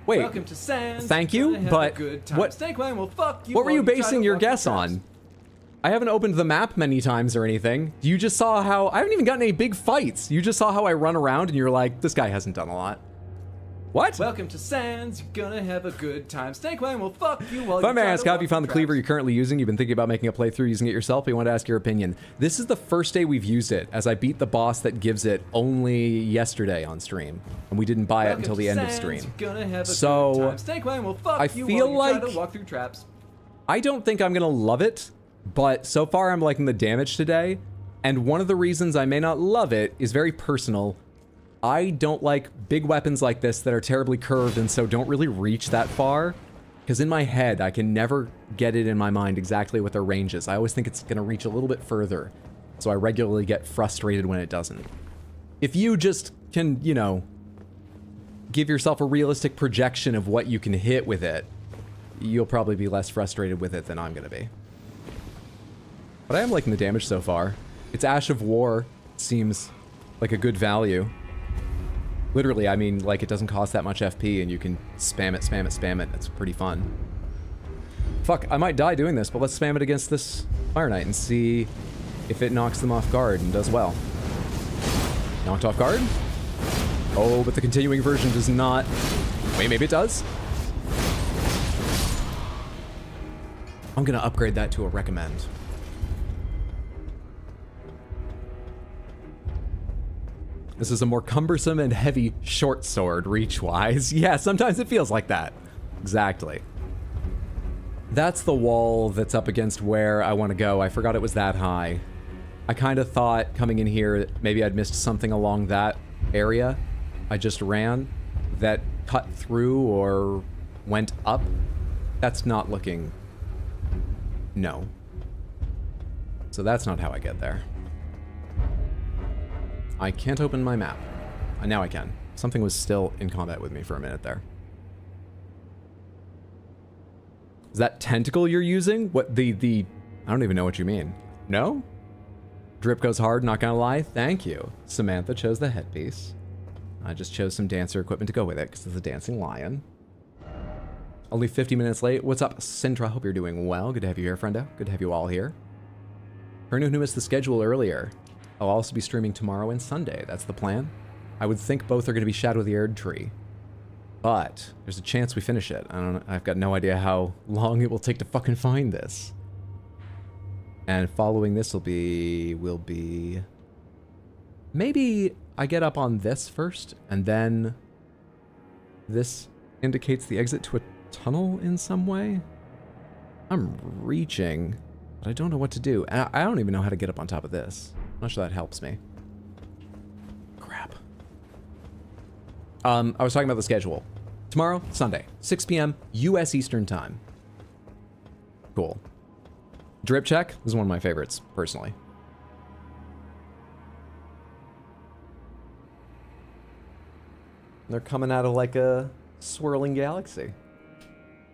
Wait, Welcome to Sands. Thank you, but what were you basing your guess on? I haven't opened the map many times or anything. You just saw how, I haven't even gotten any big fights. You just saw how I run around and you're like, this guy hasn't done a lot. What? Welcome to Sands, you're gonna have a good time. Snakewang will fuck you while if I may ask, how have you found the cleaver you're currently using? You've been thinking about making a playthrough using it yourself, but you want to ask your opinion. This is the first day we've used it, as I beat the boss that gives it only yesterday on stream. And we didn't buy it until the end of stream. So, I feel like I don't think I'm gonna love it, but so far I'm liking the damage today. And one of the reasons I may not love it is very personal. I don't like big weapons like this that are terribly curved and so don't really reach that far. Because in my head, I can never get it in my mind exactly what their range is. I always think it's going to reach a little bit further. So I regularly get frustrated when it doesn't. If you just can, you know, give yourself a realistic projection of what you can hit with it, you'll probably be less frustrated with it than I'm going to be. But I am liking the damage so far. Its Ash of War seems like a good value. Literally, I mean, like, it doesn't cost that much FP, and you can spam it, spam it, spam it. It's pretty fun. Fuck, I might die doing this, but let's spam it against this Fire Knight and see if it knocks them off guard and does well. Knocked off guard? Oh, but the continuing version does not. Wait, maybe it does? I'm gonna upgrade that to a recommend. This is a more cumbersome and heavy short sword, reach-wise. Yeah, sometimes it feels like that. Exactly. That's the wall that's up against where I want to go. I forgot it was that high. I kind of thought coming in here, maybe I'd missed something along that area I just ran that cut through or went up. That's not looking... No. So that's not how I get there. I can't open my map. Now I can. Something was still in combat with me for a minute there. Is that tentacle you're using? What, the... I don't even know what you mean. No? Drip goes hard, not gonna lie. Thank you. Samantha chose the headpiece. I just chose some dancer equipment to go with it, because it's a dancing lion. Only 50 minutes late. What's up, Sintra? Hope you're doing well. Good to have you here, friendo. Good to have you all here. For anyone who missed the schedule earlier, I'll also be streaming tomorrow and Sunday. That's the plan. I would think both are going to be Shadow of the Erdtree. But there's a chance we finish it. I don't know. I've got no idea how long it will take to fucking find this. And following this will be... Maybe I get up on this first, and then this indicates the exit to a tunnel in some way? I'm reaching, but I don't know what to do. And I don't even know how to get up on top of this. I'm not sure that helps me. Crap. I was talking about the schedule. Tomorrow, Sunday, 6 p.m. U.S. Eastern Time. Cool. Drip check. This is one of my favorites, personally. They're coming out of like a swirling galaxy.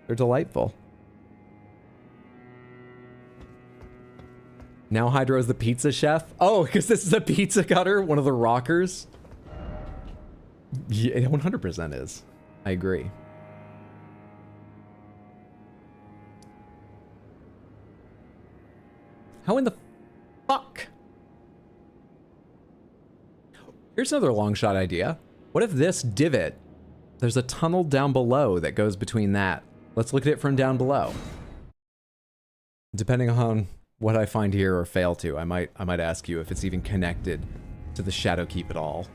They're delightful. Now Hydro's the pizza chef? Oh, because this is a pizza cutter, one of the rockers? Yeah, it 100% is. I agree. How in the fuck? Here's another long shot idea. What if this divot, there's a tunnel down below that goes between that. Let's look at it from down below. Depending on what I find here or fail to, I might ask you if it's even connected to the Shadowkeep at all.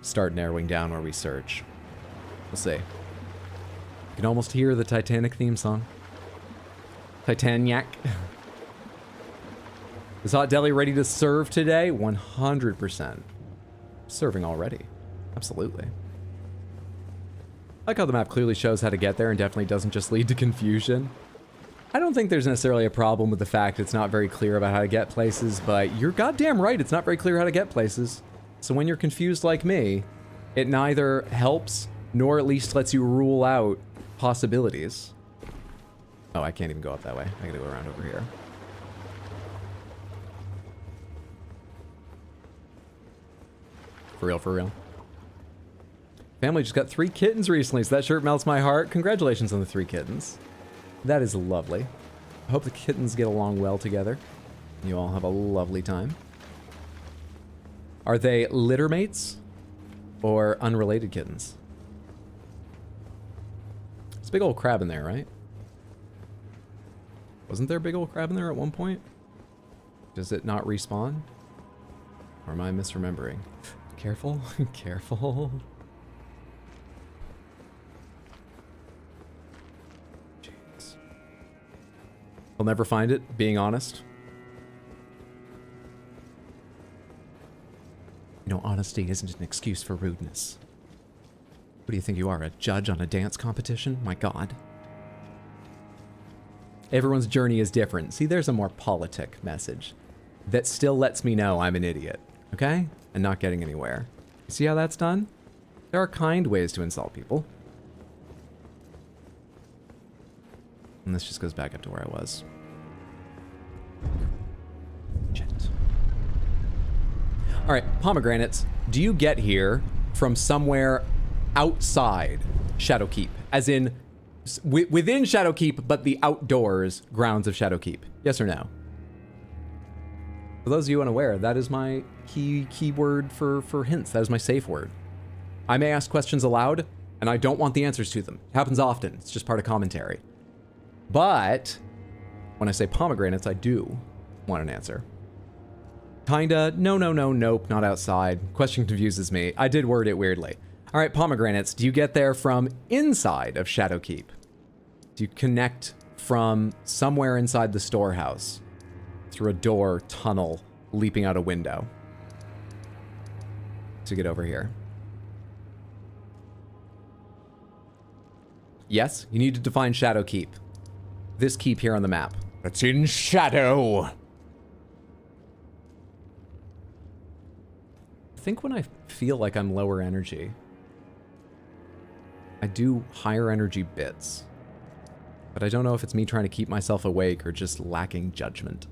Start narrowing down where we search. We'll see. You can almost hear the Titanic theme song. Titaniac. Is Hot Deli ready to serve today? 100%. Serving already. Absolutely. I like how the map clearly shows how to get there and definitely doesn't just lead to confusion. I don't think there's necessarily a problem with the fact it's not very clear about how to get places, but you're goddamn right, it's not very clear how to get places. So when you're confused like me, it neither helps nor at least lets you rule out possibilities. Oh, I can't even go up that way. I gotta go around over here. For real, for real. Family just got 3 kittens recently, so that shirt melts my heart. Congratulations on the 3 kittens. That is lovely. I hope the kittens get along well together. You all have a lovely time. Are they litter mates or unrelated kittens? There's a big old crab in there, right? Wasn't there a big old crab in there at one point? Does it not respawn? Or am I misremembering? Careful, careful. Jeez. I'll never find it, being honest. You know, honesty isn't an excuse for rudeness. What do you think you are, a judge on a dance competition? My God. Everyone's journey is different. See, there's a more politic message that still lets me know I'm an idiot, okay? And not getting anywhere. You see how that's done? There are kind ways to insult people. And this just goes back up to where I was. Shit. Alright, pomegranates. Do you get here from somewhere outside Shadowkeep? As in, within Shadowkeep, but the outdoors grounds of Shadowkeep? Yes or no? For those of you unaware, that is my keyword for hints. That is my safe word. I may ask questions aloud, and I don't want the answers to them. It happens often. It's just part of commentary. But when I say pomegranates, I do want an answer. Kinda, no, nope, not outside. Question confuses me. I did word it weirdly. All right, pomegranates, do you get there from inside of Shadowkeep? Do you connect from somewhere inside the storehouse? Through a door, tunnel, leaping out a window. To get over here. Yes, you need to define Shadowkeep. This keep here on the map. It's in shadow! I think when I feel like I'm lower energy, I do higher energy bits. But I don't know if it's me trying to keep myself awake or just lacking judgment.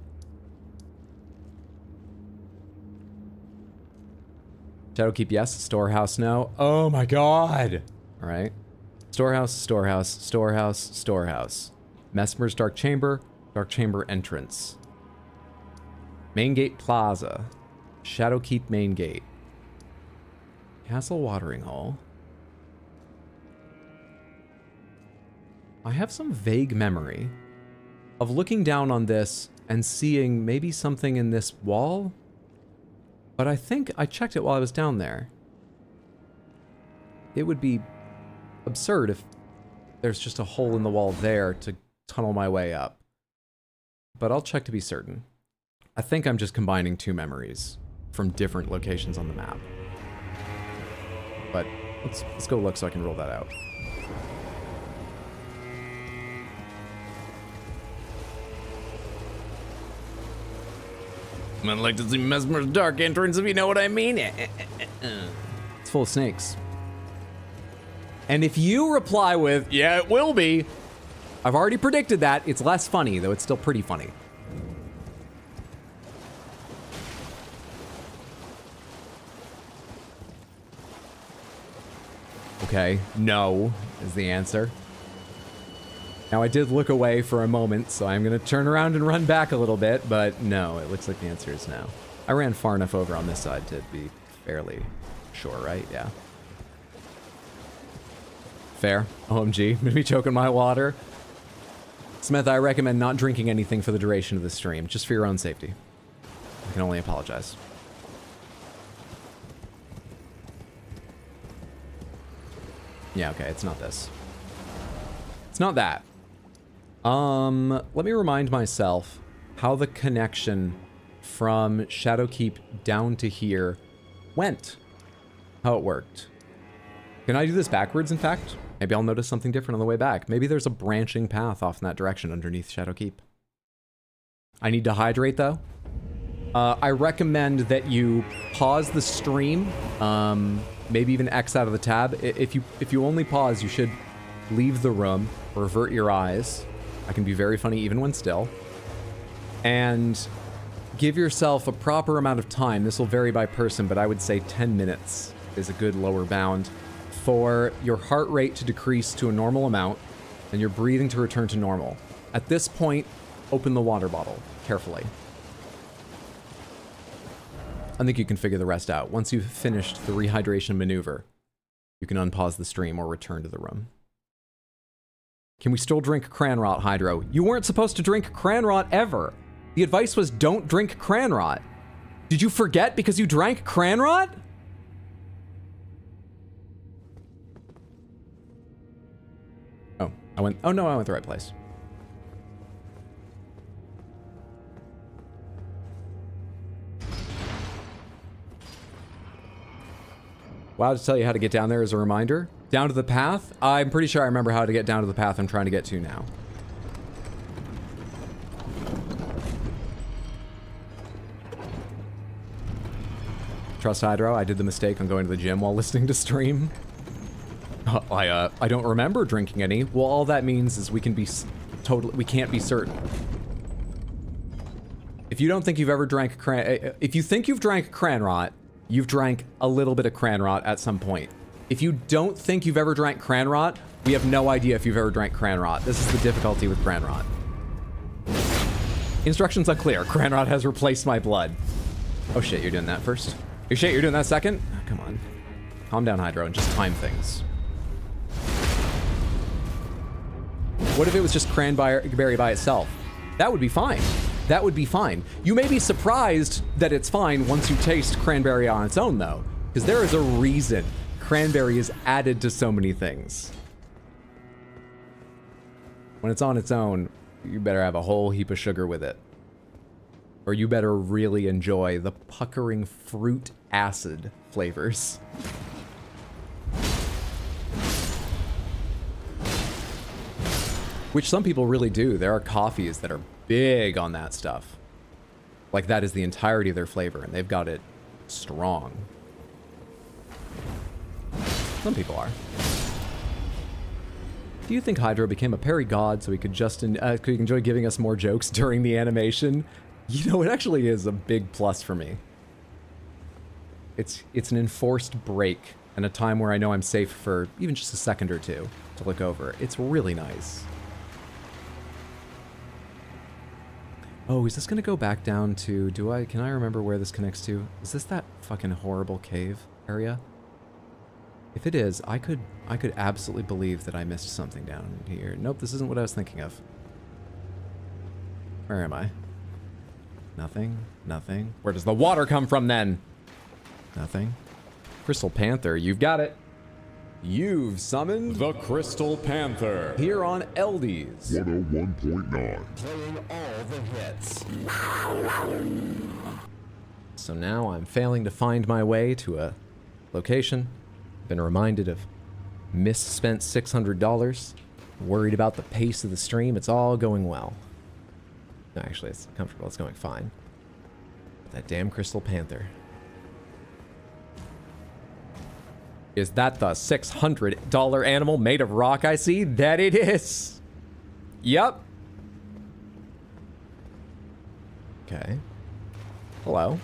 Shadowkeep, yes. Storehouse, no. Oh my God! Alright. Storehouse, storehouse, storehouse, storehouse. Mesmer's Dark Chamber entrance. Main Gate Plaza. Shadowkeep Main Gate. Castle Watering Hole. I have some vague memory of looking down on this and seeing maybe something in this wall. But I think I checked it while I was down there. It would be absurd if there's just a hole in the wall there to tunnel my way up. But I'll check to be certain. I think I'm just combining 2 memories from different locations on the map. But let's go look so I can rule that out. I'd like to see Mesmer's Dark entrance, if you know what I mean. It's full of snakes. And if you reply with, yeah, it will be, I've already predicted that. It's less funny, though it's still pretty funny. Okay, no is the answer. Now, I did look away for a moment, so I'm going to turn around and run back a little bit, but no, it looks like the answer is no. I ran far enough over on this side to be fairly sure, right? Yeah. Fair. OMG, I'm going to be choking my water. Smith, I recommend not drinking anything for the duration of the stream, just for your own safety. I can only apologize. Yeah, okay, it's not this. It's not that. Let me remind myself how the connection from Shadowkeep down to here went. How it worked. Can I do this backwards, in fact? Maybe I'll notice something different on the way back. Maybe there's a branching path off in that direction underneath Shadowkeep. I need to hydrate, though. I recommend that you pause the stream, maybe even X out of the tab. If you only pause, you should leave the room, revert your eyes. I can be very funny even when still. And give yourself a proper amount of time. This will vary by person, but I would say 10 minutes is a good lower bound for your heart rate to decrease to a normal amount and your breathing to return to normal. At this point, open the water bottle carefully. I think you can figure the rest out. Once you've finished the rehydration maneuver, you can unpause the stream or return to the room. Can we still drink Cranrot, Hydro? You weren't supposed to drink Cranrot ever. The advice was don't drink Cranrot. Did you forget because you drank Cranrot? Oh no, I went the right place. Wow, to tell you how to get down there as a reminder. Down to the path? I'm pretty sure I remember how to get down to the path I'm trying to get to now. Trust Hydro, I did the mistake on going to the gym while listening to stream. I don't remember drinking any. Well, all that means is we can't be certain. If you don't think you've ever drank if you think you've drank Cranrot, you've drank a little bit of Cranrot at some point. If you don't think you've ever drank Cranrot, we have no idea if you've ever drank Cranrot. This is the difficulty with Cranrot. Instructions unclear. Cranrot has replaced my blood. Oh shit, you're doing that first? Oh shit, you're doing that second? Oh, come on. Calm down, Hydro, and just time things. What if it was just cranberry by itself? That would be fine. That would be fine. You may be surprised that it's fine once you taste cranberry on its own, though, because there is a reason cranberry is added to so many things. When it's on its own, you better have a whole heap of sugar with it. Or you better really enjoy the puckering fruit acid flavors. Which some people really do. There are coffees that are big on that stuff. Like that is the entirety of their flavor, and they've got it strong. Some people are. Do you think Hydro became a parry god so he could just could enjoy giving us more jokes during the animation? You know, it actually is a big plus for me. It's an enforced break and a time where I know I'm safe for even just a second or two to look over. It's really nice. Oh, is this gonna go back down to, can I remember where this connects to? Is this that fucking horrible cave area? If it is, I could absolutely believe that I missed something down here. Nope, this isn't what I was thinking of. Where am I? Nothing, nothing. Where does the water come from then? Nothing. Crystal Panther, you've got it. You've summoned the Crystal Panther here on Eldies. 101.9. Playing all the hits. So now I'm failing to find my way to a location. Been reminded of misspent $600. Worried about the pace of the stream. It's all going well. No, actually, it's comfortable. It's going fine. That damn Crystal Panther. Is that the $600 animal made of rock I see? That it is. Yep. Okay. Hello.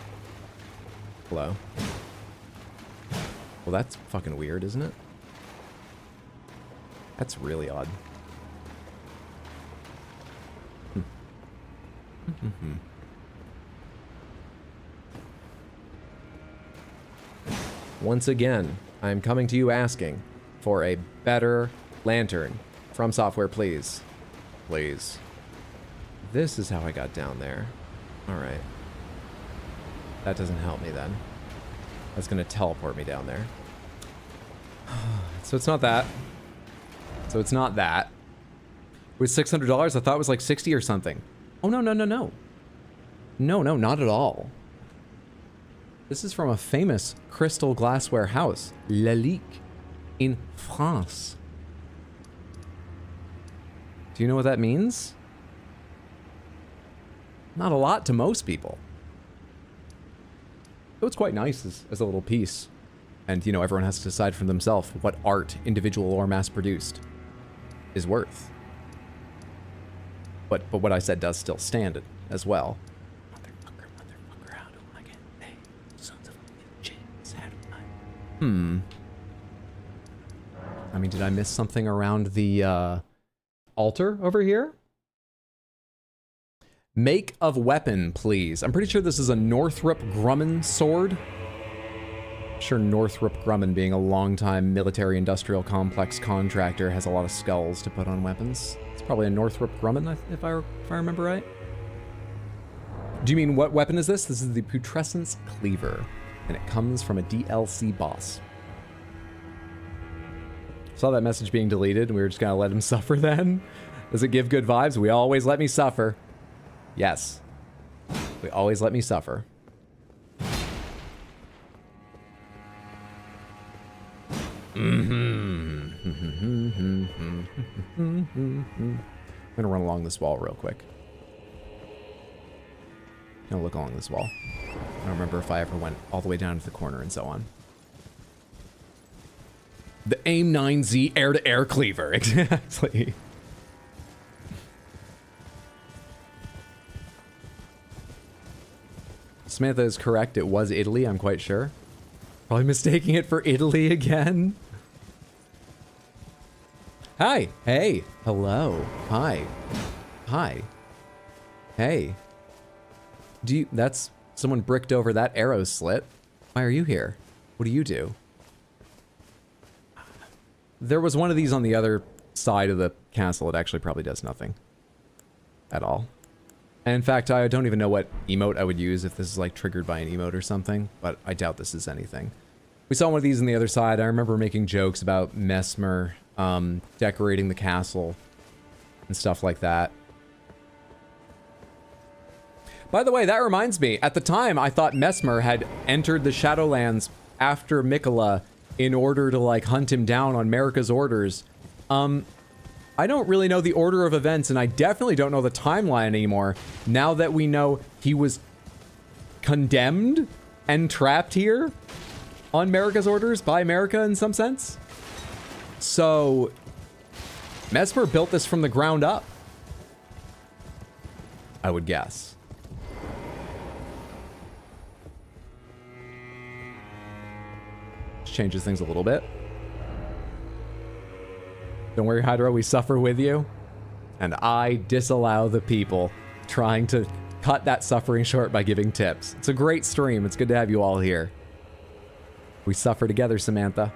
Hello. Well, that's fucking weird, isn't it? That's really odd. Once again, I'm coming to you asking for a better lantern. From Software, please. Please. This is how I got down there. Alright. That doesn't help me then. That's gonna teleport me down there. So it's not that. So it's not that. It was $600? I thought it was like 60 or something. Oh, no, no, no, no. No, no, not at all. This is from a famous crystal glassware house, Lalique, in France. Do you know what that means? Not a lot to most people. So it's quite nice as a little piece. And, you know, everyone has to decide for themselves what art, individual or mass-produced, is worth. But what I said does still stand as well. Motherfucker, how do I get paid? Sons of bitches, how do I... I mean, did I miss something around the, altar over here? Make of weapon, please. I'm pretty sure this is a Northrop Grumman sword. I'm sure Northrop Grumman, being a longtime military-industrial complex contractor, has a lot of skulls to put on weapons. It's probably a Northrop Grumman, if I remember right. Do you mean what weapon is this? This is the Putrescence Cleaver, and it comes from a DLC boss. Saw that message being deleted, and we were just gonna let him suffer then? Does it give good vibes? We always let me suffer. Yes. We always let me suffer. I'm gonna run along this wall real quick. Gonna look along this wall. I don't remember if I ever went all the way down to the corner and so on. The AIM 9Z air-to-air cleaver, exactly. Samantha is correct, it was Italy, I'm quite sure. Probably mistaking it for Italy again. Hi. Hey. Hello. Hi. Hi. Hey. That's someone bricked over that arrow slit. Why are you here? What do you do? There was one of these on the other side of the castle. It actually probably does nothing. At all. And in fact, I don't even know what emote I would use if this is like triggered by an emote or something, but I doubt this is anything. We saw one of these on the other side. I remember making jokes about Mesmer decorating the castle and stuff like that. By the way, that reminds me, at the time I thought Mesmer had entered the Shadowlands after Mikola in order to like hunt him down on Marika's orders. I don't really know the order of events, and I definitely don't know the timeline anymore now that we know he was condemned and trapped here on Marika's orders by Marika in some sense. So Mesmer built this from the ground up, I would guess. Changes things a little bit. Don't worry, Hydra, we suffer with you. And I disallow the people trying to cut that suffering short by giving tips. It's a great stream. It's good to have you all here. We suffer together, Samantha.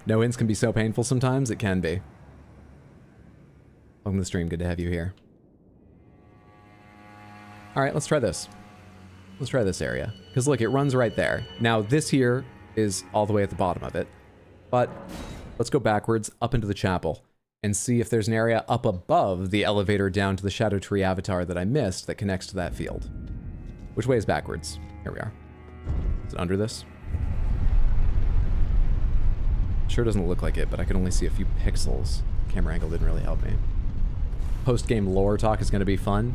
No hints can be so painful sometimes. It can be. Welcome to the stream. Good to have you here. All right, let's try this. Let's try this area. Because look, it runs right there. Now, this here is all the way at the bottom of it. But let's go backwards up into the chapel and see if there's an area up above the elevator down to the Shadow Tree avatar that I missed that connects to that field. Which way is backwards? Here we are. Is it under this? Sure doesn't look like it, but I can only see a few pixels. Camera angle didn't really help me. Post-game lore talk is going to be fun.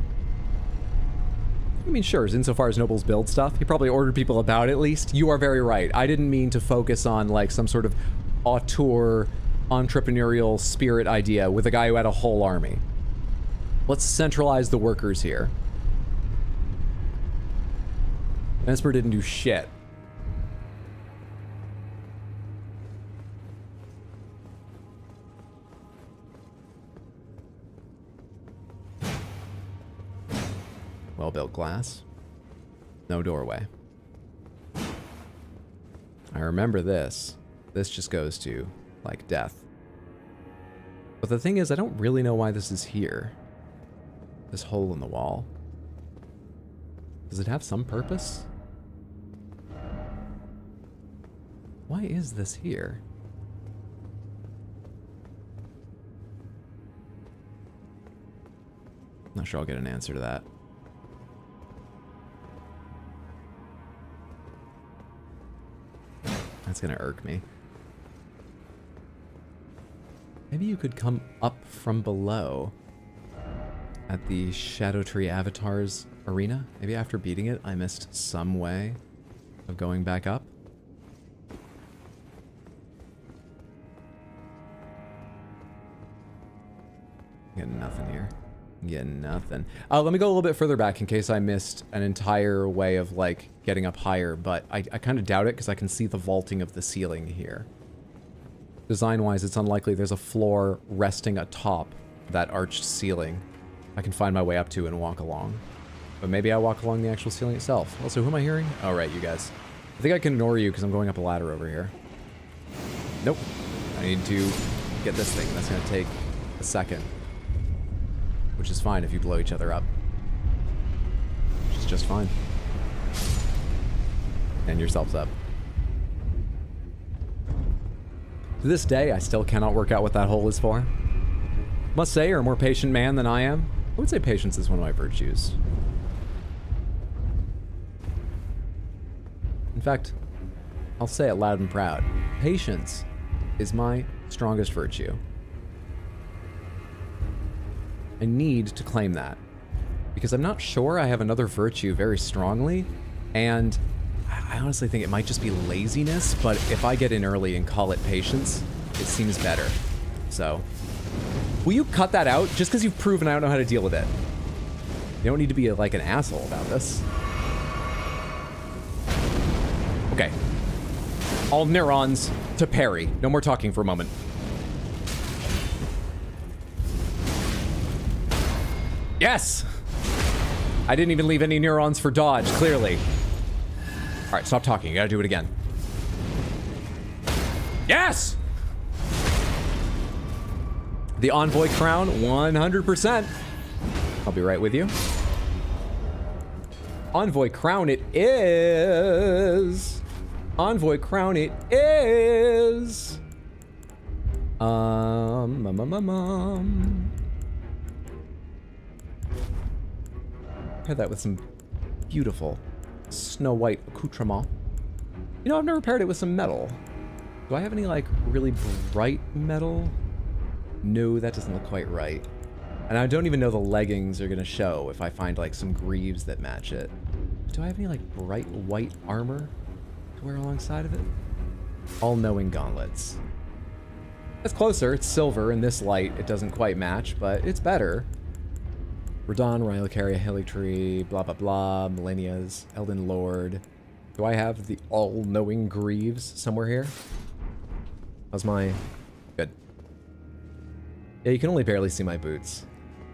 I mean, sure, insofar as Noble's build stuff, he probably ordered people about at least. You are very right. I didn't mean to focus on like some sort of auteur entrepreneurial spirit idea with a guy who had a whole army. Let's centralize the workers here. Mesmer didn't do shit. Well-built glass. No doorway. I remember this. This just goes to, like, death. But the thing is, I don't really know why this is here. This hole in the wall. Does it have some purpose? Why is this here? Not sure I'll get an answer to that. That's gonna irk me. Maybe you could come up from below at the Shadow Tree Avatars arena. Maybe after beating it, I missed some way of going back up. Getting nothing here. Getting nothing. Let me go a little bit further back in case I missed an entire way of, like, getting up higher, but I kind of doubt it because I can see the vaulting of the ceiling here. Design-wise, it's unlikely there's a floor resting atop that arched ceiling I can find my way up to and walk along. But maybe I walk along the actual ceiling itself. Also, who am I hearing? Oh, right, you guys. I think I can ignore you because I'm going up a ladder over here. Nope. I need to get this thing. That's going to take a second. Which is fine if you blow each other up. Which is just fine. And yourselves up. To this day, I still cannot work out what that hole is for. Must say, you're a more patient man than I am. I would say patience is one of my virtues. In fact, I'll say it loud and proud. Patience is my strongest virtue. I need to claim that. Because I'm not sure I have another virtue very strongly, and I honestly think it might just be laziness, but if I get in early and call it patience, it seems better. So, will you cut that out? Just because you've proven I don't know how to deal with it. You don't need to be like an asshole about this. Okay. All neurons to parry. No more talking for a moment. Yes! I didn't even leave any neurons for dodge, clearly. All right, stop talking. You gotta do it again. Yes! The Envoy Crown, 100%. I'll be right with you. Envoy Crown it is. Envoy Crown it is. Pair that with some beautiful snow white accoutrement. You know, I've never paired it with some metal. Do I have any, like, really bright metal? No, that doesn't look quite right. And I don't even know the leggings are gonna show if I find, like, some greaves that match it. Do I have any, like, bright white armor to wear alongside of it? All-knowing gauntlets. That's closer. It's silver. In this light, it doesn't quite match, but it's better. Radon, Rhylocaria, Helictree, blah blah blah, Millennias, Elden Lord. Do I have the all-knowing greaves somewhere here? How's my... Good. Yeah, you can only barely see my boots.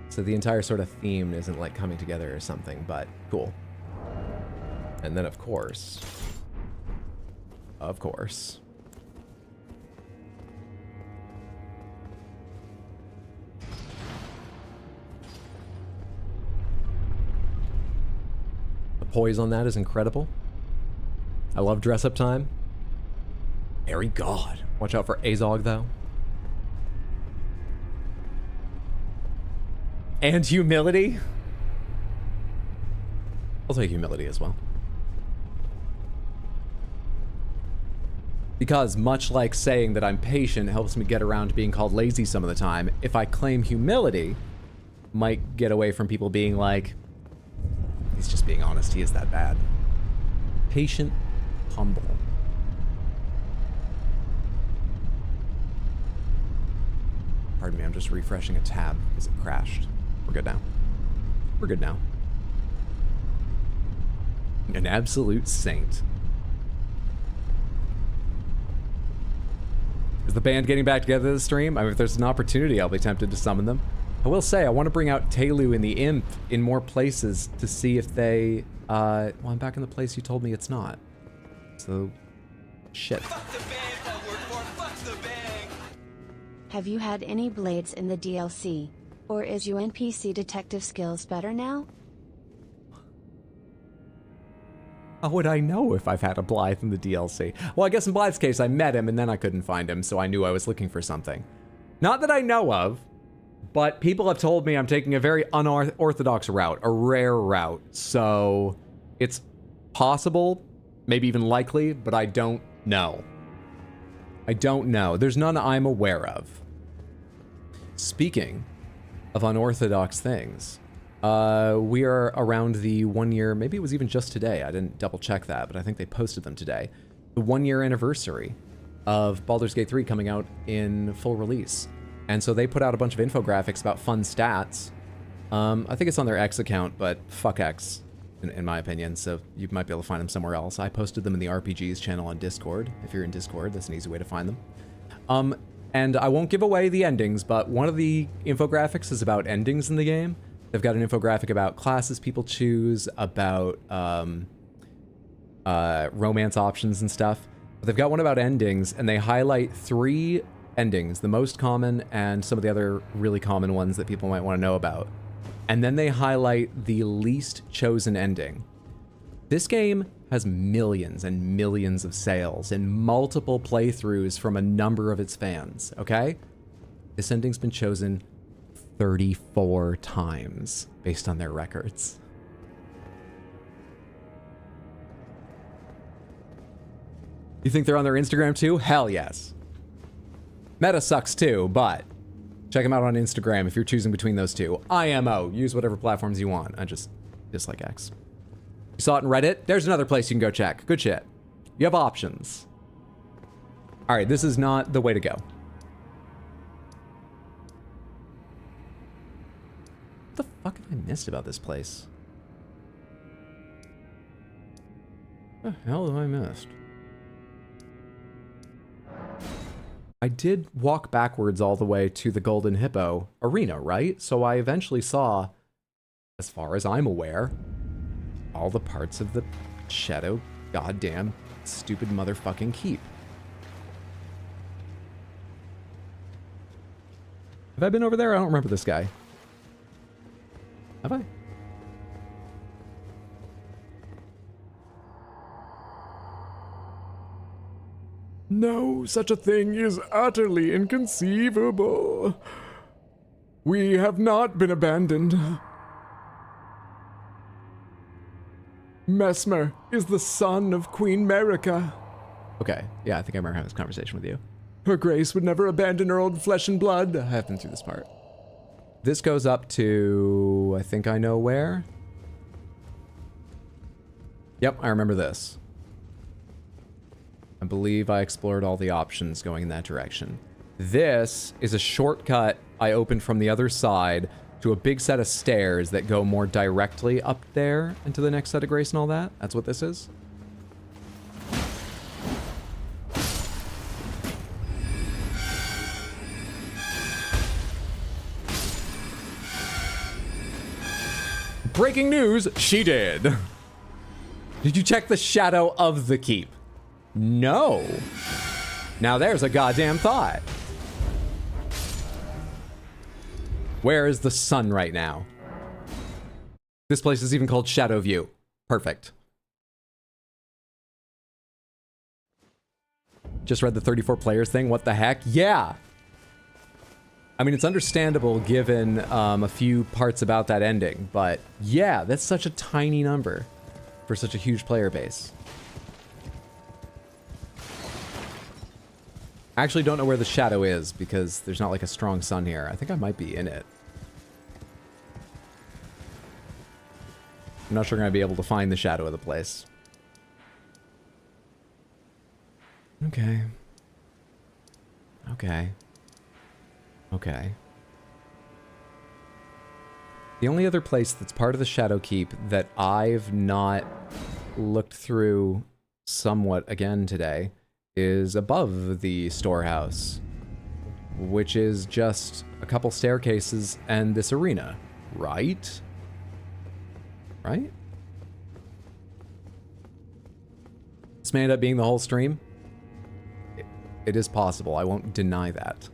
So the entire sort of theme isn't like coming together or something, but cool. And then of course... poise on that is incredible. I love dress up time. Very God. Watch out for Azog though. And humility. I'll take humility as well. Because much like saying that I'm patient helps me get around to being called lazy some of the time, if I claim humility, might get away from people being like, he's just being honest, he is that bad. Patient, humble. Pardon me, I'm just refreshing a tab because it crashed. We're good now. We're good now. An absolute saint. Is the band getting back together this stream? I mean, if there's an opportunity, I'll be tempted to summon them. I will say, I want to bring out Telu and the Imp in more places to see if they, well, I'm back in the place you told me it's not. So, shit. Fuck the bank I work for, fuck the bank! Have you had any blades in the DLC? Or is your NPC detective skills better now? How would I know if I've had a Blythe in the DLC? Well, I guess in Blythe's case, I met him and then I couldn't find him, so I knew I was looking for something. Not that I know of, but people have told me I'm taking a very unorthodox route, a rare route, so it's possible, maybe even likely, but I don't know. I don't know. There's none I'm aware of. Speaking of unorthodox things, we are around the 1 year, maybe it was even just today, I didn't double check that, but I think they posted them today. The 1 year anniversary of Baldur's Gate 3 coming out in full release. And so they put out a bunch of infographics about fun stats. I think it's on their X account, but fuck X, in my opinion, so you might be able to find them somewhere else. I posted them in the RPGs channel on Discord. If you're in Discord, that's an easy way to find them. And I won't give away the endings, but one of the infographics is about endings in the game. They've got an infographic about classes people choose, about romance options and stuff. But they've got one about endings, and they highlight 3 endings, the most common and some of the other really common ones that people might want to know about. And then they highlight the least chosen ending. This game has millions and millions of sales and multiple playthroughs from a number of its fans, okay? This ending's been chosen 34 times based on their records. You think they're on their Instagram too? Hell yes. Meta sucks too, but check them out on Instagram if you're choosing between those two. IMO, use whatever platforms you want. I just dislike X. You saw it in Reddit? There's another place you can go check. Good shit. You have options. All right, this is not the way to go. What the fuck have I missed about this place? What the hell have I missed? I did walk backwards all the way to the Golden Hippo arena, right? So I eventually saw, as far as I'm aware, all the parts of the Shadow goddamn stupid motherfucking keep. Have I been over there? I don't remember this guy. Have I? No, such a thing is utterly inconceivable. We have not been abandoned. Mesmer is the son of Queen Merica. Okay, yeah, I think I remember having this conversation with you. Her grace would never abandon her own flesh and blood. I have been through this part. This goes up to, I think I know where. Yep, I remember this. I believe I explored all the options going in that direction. This is a shortcut I opened from the other side to a big set of stairs that go more directly up there into the next set of grace and all that. That's what this is. Breaking news, she did. Did you check the shadow of the keep? No. Now there's a goddamn thought. Where is the sun right now? This place is even called Shadow View. Perfect. Just read the 34 players thing. What the heck? Yeah. I mean, it's understandable given a few parts about that ending, but yeah, that's such a tiny number for such a huge player base. I actually don't know where the shadow is because there's not like a strong sun here. I think I might be in it. I'm not sure I'm going to be able to find the shadow of the place. Okay. Okay. Okay. The only other place that's part of the Shadow Keep that I've not looked through somewhat again today is above the storehouse. which is just a couple staircases and this arena, right? Right? This may end up being the whole stream. It is possible. I won't deny that.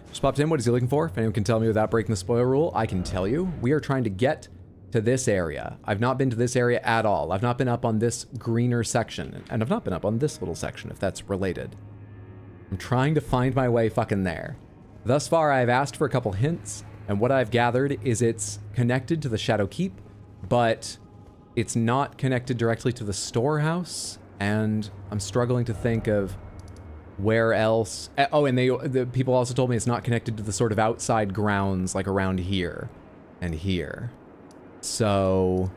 Just popped in. What is he looking for? If anyone can tell me without breaking the spoiler rule, I can tell you. We are trying to get to this area. I've not been to this area at all. I've not been up on this greener section, and I've not been up on this little section, if that's related. I'm trying to find my way fucking there. Thus far, I've asked for a couple hints, and what I've gathered is it's connected to the Shadow Keep, but it's not connected directly to the storehouse, and I'm struggling to think of where else. Oh, and the people also told me it's not connected to the sort of outside grounds, like around here and here. So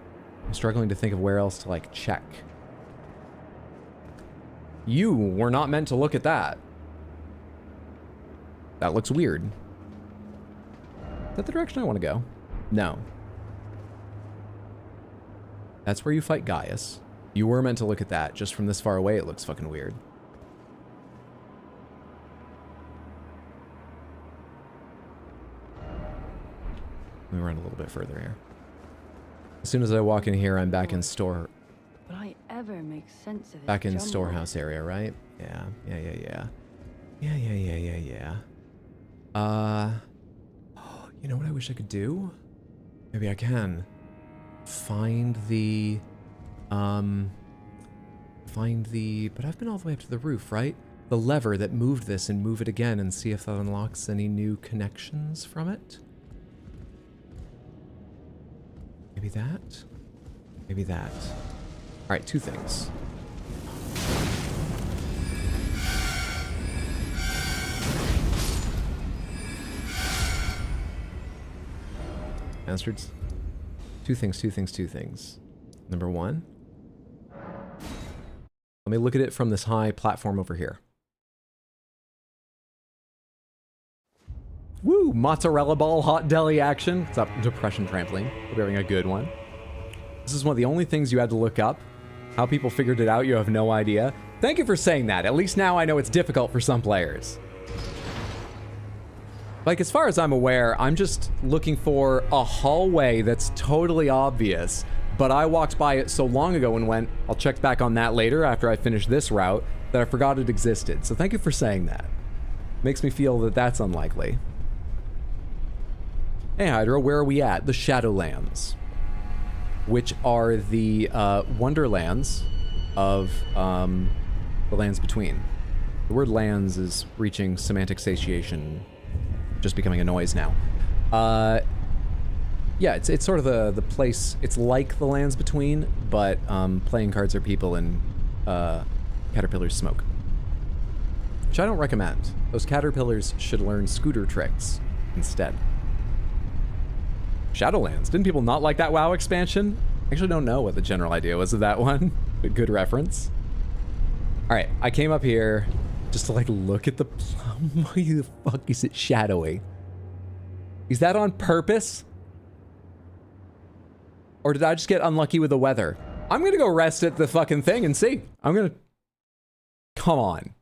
I'm struggling to think of where else to, like, check. You were not meant to look at that. That looks weird. Is that the direction I want to go? No. That's where you fight Gaius. You were meant to look at that. Just from this far away, it looks fucking weird. Let me run a little bit further here. As soon as I walk in here, I'm back in store. Will I ever make sense of this Back in jumble? storehouse area, right? Yeah. You know what I wish I could do? Maybe I can. Find the, but I've been all the way up to the roof, right? The lever that moved this and move it again and see if that unlocks any new connections from it. Maybe that? Maybe that. All right, two things. Bastards. Two things. Number one. Let me look at it from this high platform over here. Woo! Mozzarella ball hot deli action. What's up, Depression Trampoline? Hope you're having a good one. This is one of the only things you had to look up. How people figured it out, you have no idea. Thank you for saying that. At least now I know it's difficult for some players. Like, as far as I'm aware, I'm just looking for a hallway that's totally obvious, but I walked by it so long ago and went, I'll check back on that later after I finish this route, that I forgot it existed. So thank you for saying that. Makes me feel that that's unlikely. Hey Hydra, where are we at? The Shadowlands, which are the wonderlands of the lands between. The word lands is reaching semantic satiation, just becoming a noise now. Yeah, it's sort of the place, it's like the lands between, but playing cards are people and caterpillars smoke. Which I don't recommend. Those caterpillars should learn scooter tricks instead. Shadowlands. Didn't people not like that WoW expansion? I actually don't know what the general idea was of that one. But good reference. Alright, I came up here just to, like, look at the... Why the fuck is it shadowy? Is that on purpose? Or did I just get unlucky with the weather? I'm gonna go rest at the fucking thing and see. I'm gonna... Come on.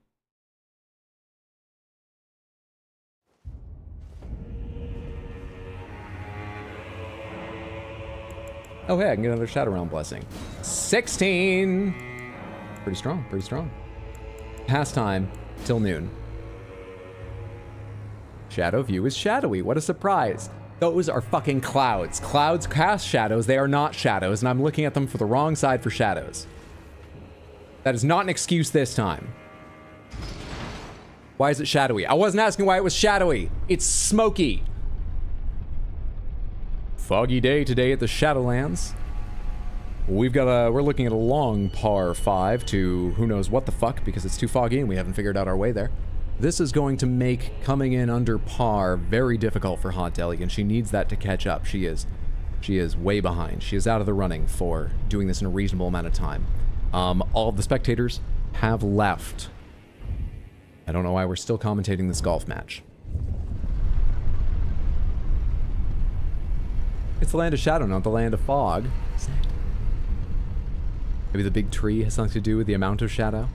Oh, hey, I can get another Shadow Realm Blessing. 16! Pretty strong, pretty strong. Pastime till noon. Shadow view is shadowy. What a surprise. Those are fucking clouds. Clouds cast shadows. They are not shadows, and I'm looking at them for the wrong side for shadows. That is not an excuse this time. Why is it shadowy? I wasn't asking why it was shadowy. It's smoky. Foggy day today at the Shadowlands. We're looking at a long par 5 to who knows what the fuck, because it's too foggy and we haven't figured out our way there. This is going to make coming in under par very difficult for Hot Deli, and she needs that to catch up. She is way behind. She is out of the running for doing this in a reasonable amount of time. All of the spectators have left. I don't know why we're still commentating this golf match. It's the land of shadow, not the land of fog. Maybe the big tree has something to do with the amount of shadow?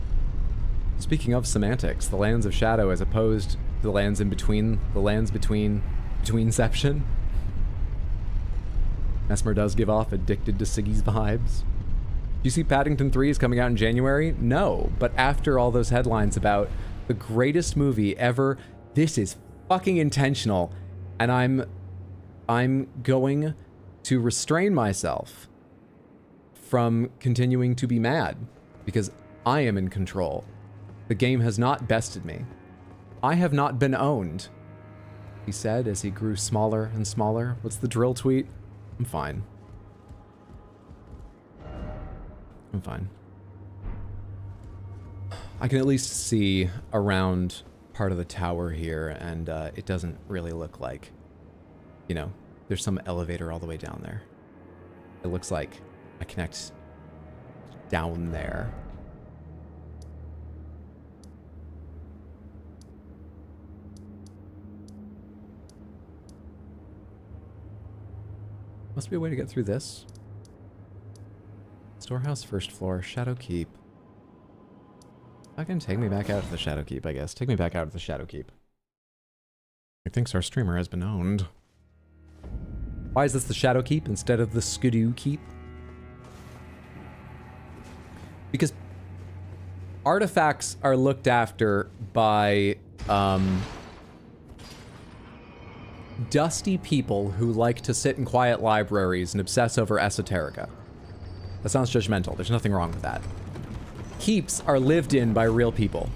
Speaking of semantics, the lands of shadow as opposed The lands in between, the lands betweenception. Mesmer does give off Addicted to Siggy's vibes. Do you see Paddington 3 is coming out in January? No, but after all those headlines about the greatest movie ever, this is fucking intentional, and I'm going to restrain myself from continuing to be mad because I am in control. The game has not bested me. I have not been owned, he said as he grew smaller and smaller. What's the drill tweet? I'm fine. I'm fine. I can at least see around part of the tower here, and it doesn't really look like, you know, there's some elevator all the way down there. It looks like I connect down there. Must be a way to get through this. Storehouse, first floor, Shadow Keep. Fucking take me back out of the Shadow Keep, I guess. Take me back out of the Shadow Keep. He thinks our streamer has been owned. Why is this the Shadow Keep instead of the Skidoo Keep? Because artifacts are looked after by dusty people who like to sit in quiet libraries and obsess over esoterica. That sounds judgmental. There's nothing wrong with that. Keeps are lived in by real people,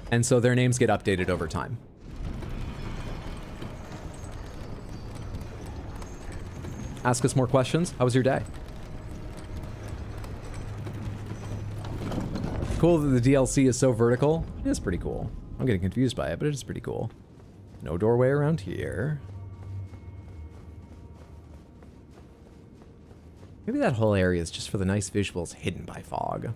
and so their names get updated over time. Ask us more questions. How was your day? Cool that the DLC is so vertical. It is pretty cool. I'm getting confused by it, but it is pretty cool. No doorway around here. Maybe that whole area is just for the nice visuals hidden by fog.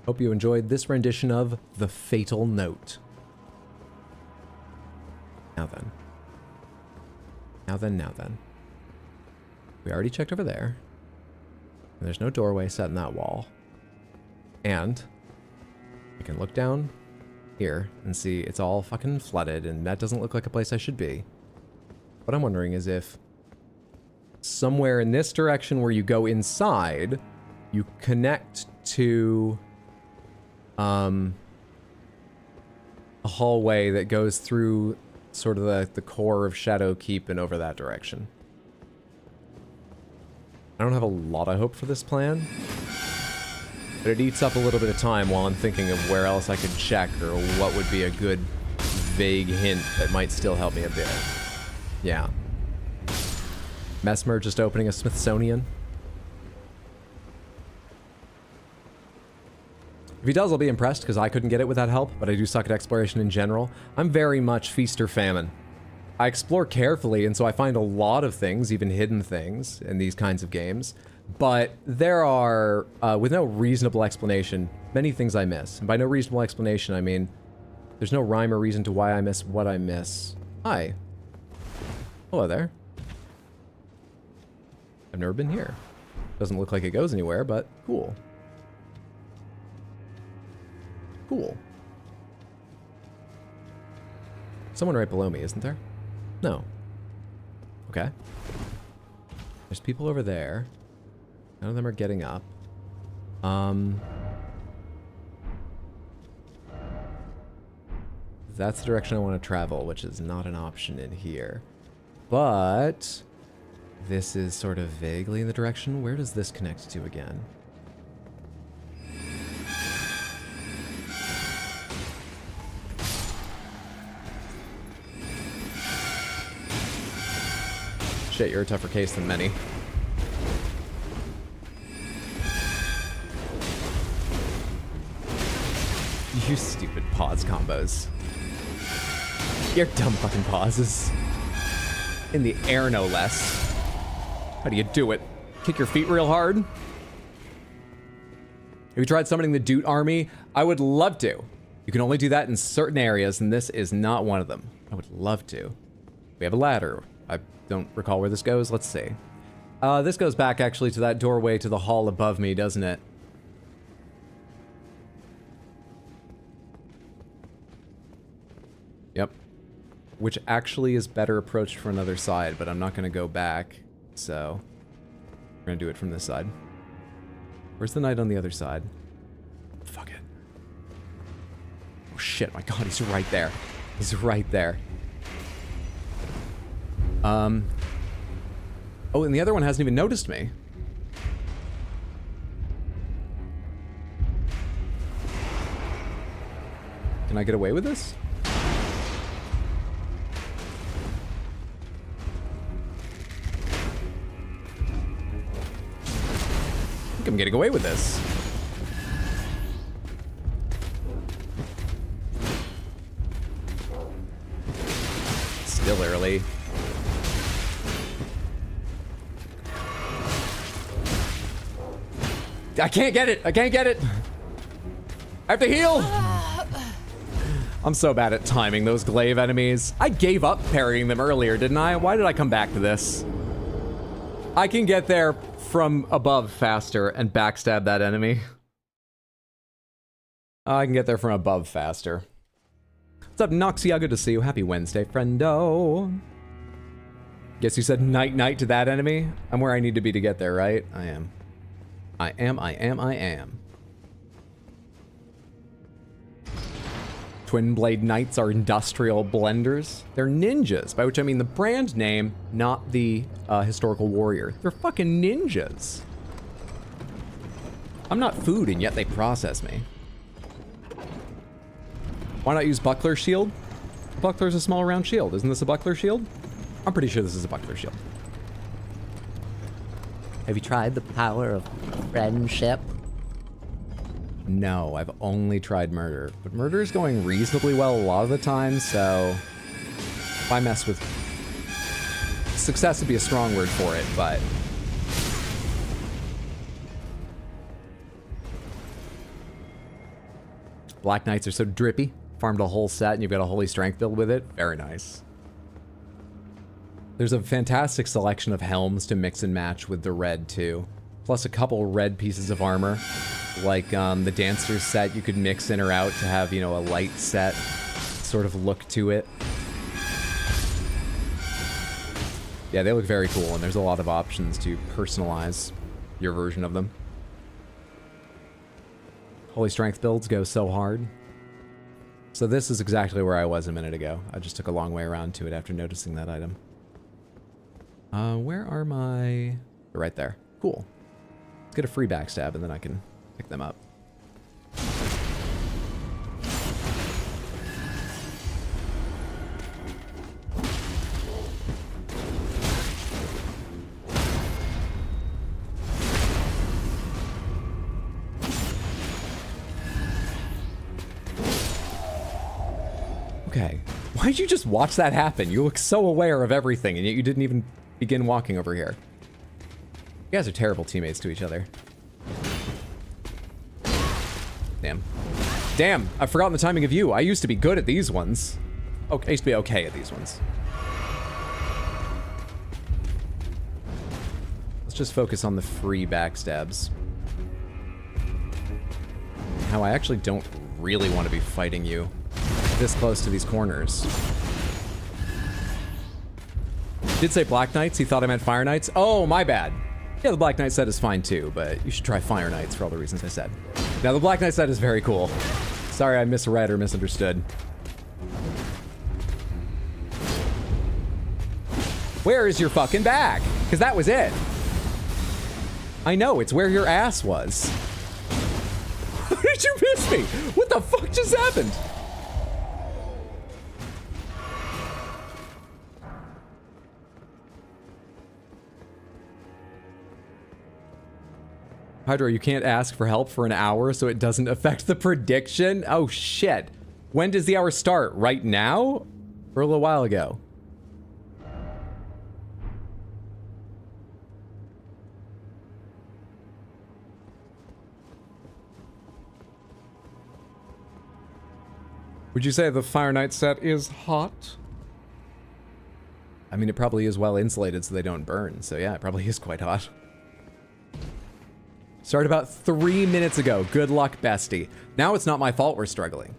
Hope you enjoyed this rendition of The Fatal Note. Now then. Now then, now then. We already checked over there. And there's no doorway set in that wall. And I can look down here and see it's all fucking flooded, and that doesn't look like a place I should be. What I'm wondering is if somewhere in this direction where you go inside, you connect to a hallway that goes through sort of the core of Shadow Keep and over that direction. I don't have a lot of hope for this plan, but it eats up a little bit of time while I'm thinking of where else I could check or what would be a good vague hint that might still help me a bit. Yeah. Mesmer just opening a Smithsonian. If he does, I'll be impressed, because I couldn't get it without help, but I do suck at exploration in general. I'm very much feast or famine. I explore carefully, and so I find a lot of things, even hidden things, in these kinds of games. But there are, with no reasonable explanation, many things I miss. And by no reasonable explanation, I mean, there's no rhyme or reason to why I miss what I miss. Hi. Hello there. I've never been here. Doesn't look like it goes anywhere, but cool. Cool. Someone right below me, isn't there? No. Okay. There's people over there. None of them are getting up. That's the direction I want to travel, which is not an option in here. But this is sort of vaguely in the direction. Where does this connect to again? Shit, you're a tougher case than many. You stupid pause combos. Your dumb fucking pauses. In the air, no less. How do you do it? Kick your feet real hard? Have you tried summoning the Doot army? I would love to. You can only do that in certain areas, and this is not one of them. I would love to. We have a ladder. I don't recall where this goes. Let's see. This goes back actually to that doorway to the hall above me, doesn't it? Yep. Which actually is better approached for another side, but I'm not going to go back, so we're going to do it from this side. Where's the knight on the other side? Fuck it. Oh shit, my god, he's right there. He's right there. Oh, and the other one hasn't even noticed me. Can I get away with this? I think I'm getting away with this. Still early. I can't get it! I can't get it! I have to heal! I'm so bad at timing those glaive enemies. I gave up parrying them earlier, didn't I? Why did I come back to this? I can get there from above faster and backstab that enemy. I can get there from above faster. What's up, Noxia? Good to see you. Happy Wednesday, friendo. Guess you said night-night to that enemy? I'm where I need to be to get there, right? I am. I am. Twin Blade Knights are industrial blenders. They're ninjas, by which I mean the brand name, not the historical warrior. They're fucking ninjas. I'm not food, and yet they process me. Why not use Buckler Shield? Buckler's a small round shield. Isn't this a Buckler Shield? I'm pretty sure this is a Buckler Shield. Have you tried the power of friendship? No, I've only tried murder. But murder is going reasonably well a lot of the time, so if I mess with... Success would be a strong word for it, but... Black Knights are so drippy. Farmed a whole set and you've got a Holy Strength build with it. Very nice. There's a fantastic selection of helms to mix and match with the red, too. Plus a couple red pieces of armor. Like the Dancer's set you could mix in or out to have, you know, a light set sort of look to it. Yeah, they look very cool, and there's a lot of options to personalize your version of them. Holy Strength builds go so hard. So this is exactly where I was a minute ago. I just took a long way around to it after noticing that item. Where are my... They're right there. Cool. Let's get a free backstab, and then I can pick them up. Okay. Why'd you just watch that happen? You look so aware of everything, and yet you didn't even begin walking over here. You guys are terrible teammates to each other. Damn. Damn, I've forgotten the timing of you. I used to be good at these ones. Okay, I used to be okay at these ones. Let's just focus on the free backstabs. How I actually don't really want to be fighting you this close to these corners. Did say Black Knights? He thought I meant Fire Knights? Oh, my bad. Yeah, the Black Knight set is fine too, but you should try Fire Knights for all the reasons I said. Now, the Black Knight set is very cool. Sorry I misread or misunderstood. Where is your fucking bag? Because that was it. I know, it's where your ass was. How did you miss me? What the fuck just happened? Hydro, you can't ask for help for an hour so it doesn't affect the prediction? Oh shit. When does the hour start? Right now? Or a little while ago? Would you say the Fire Knight set is hot? I mean, it probably is well insulated so they don't burn. So yeah, it probably is quite hot. Started about 3 minutes ago. Good luck, bestie. Now it's not my fault we're struggling.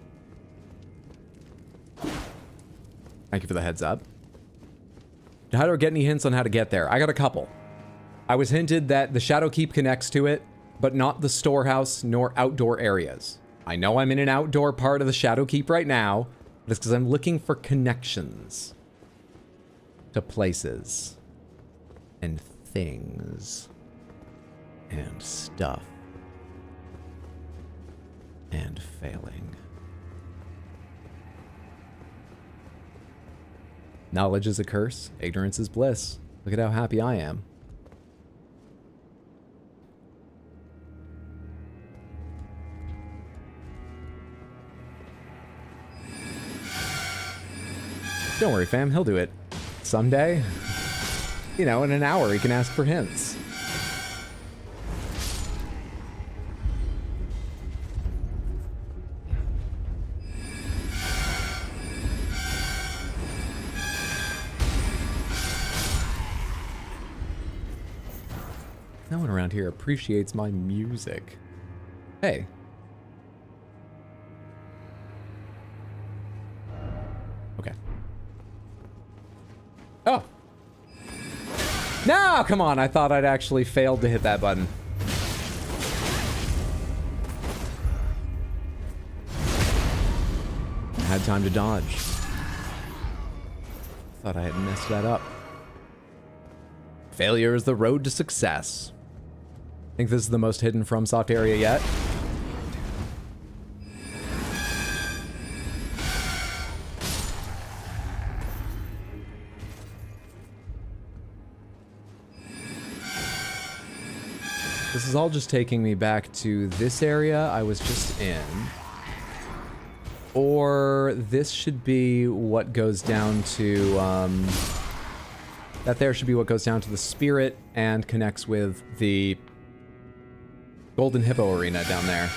Thank you for the heads up. How do I get any hints on how to get there? I got a couple. I was hinted that the Shadow Keep connects to it, but not the storehouse nor outdoor areas. I know I'm in an outdoor part of the Shadow Keep right now, but it's because I'm looking for connections to places and things and stuff and failing. Knowledge is a curse, ignorance is bliss. Look at how happy I am. Don't worry, fam, he'll do it. Someday, you know, in an hour he can ask for hints. No one around here appreciates my music. Hey. Okay. Oh. No, come on. I thought I'd actually failed to hit that button. I had time to dodge. Thought I had messed that up. Failure is the road to success. I think this is the most hidden FromSoft area yet. This is all just taking me back to this area I was just in. Or this should be what goes down to, that there should be what goes down to the spirit and connects with the Golden Hippo Arena down there.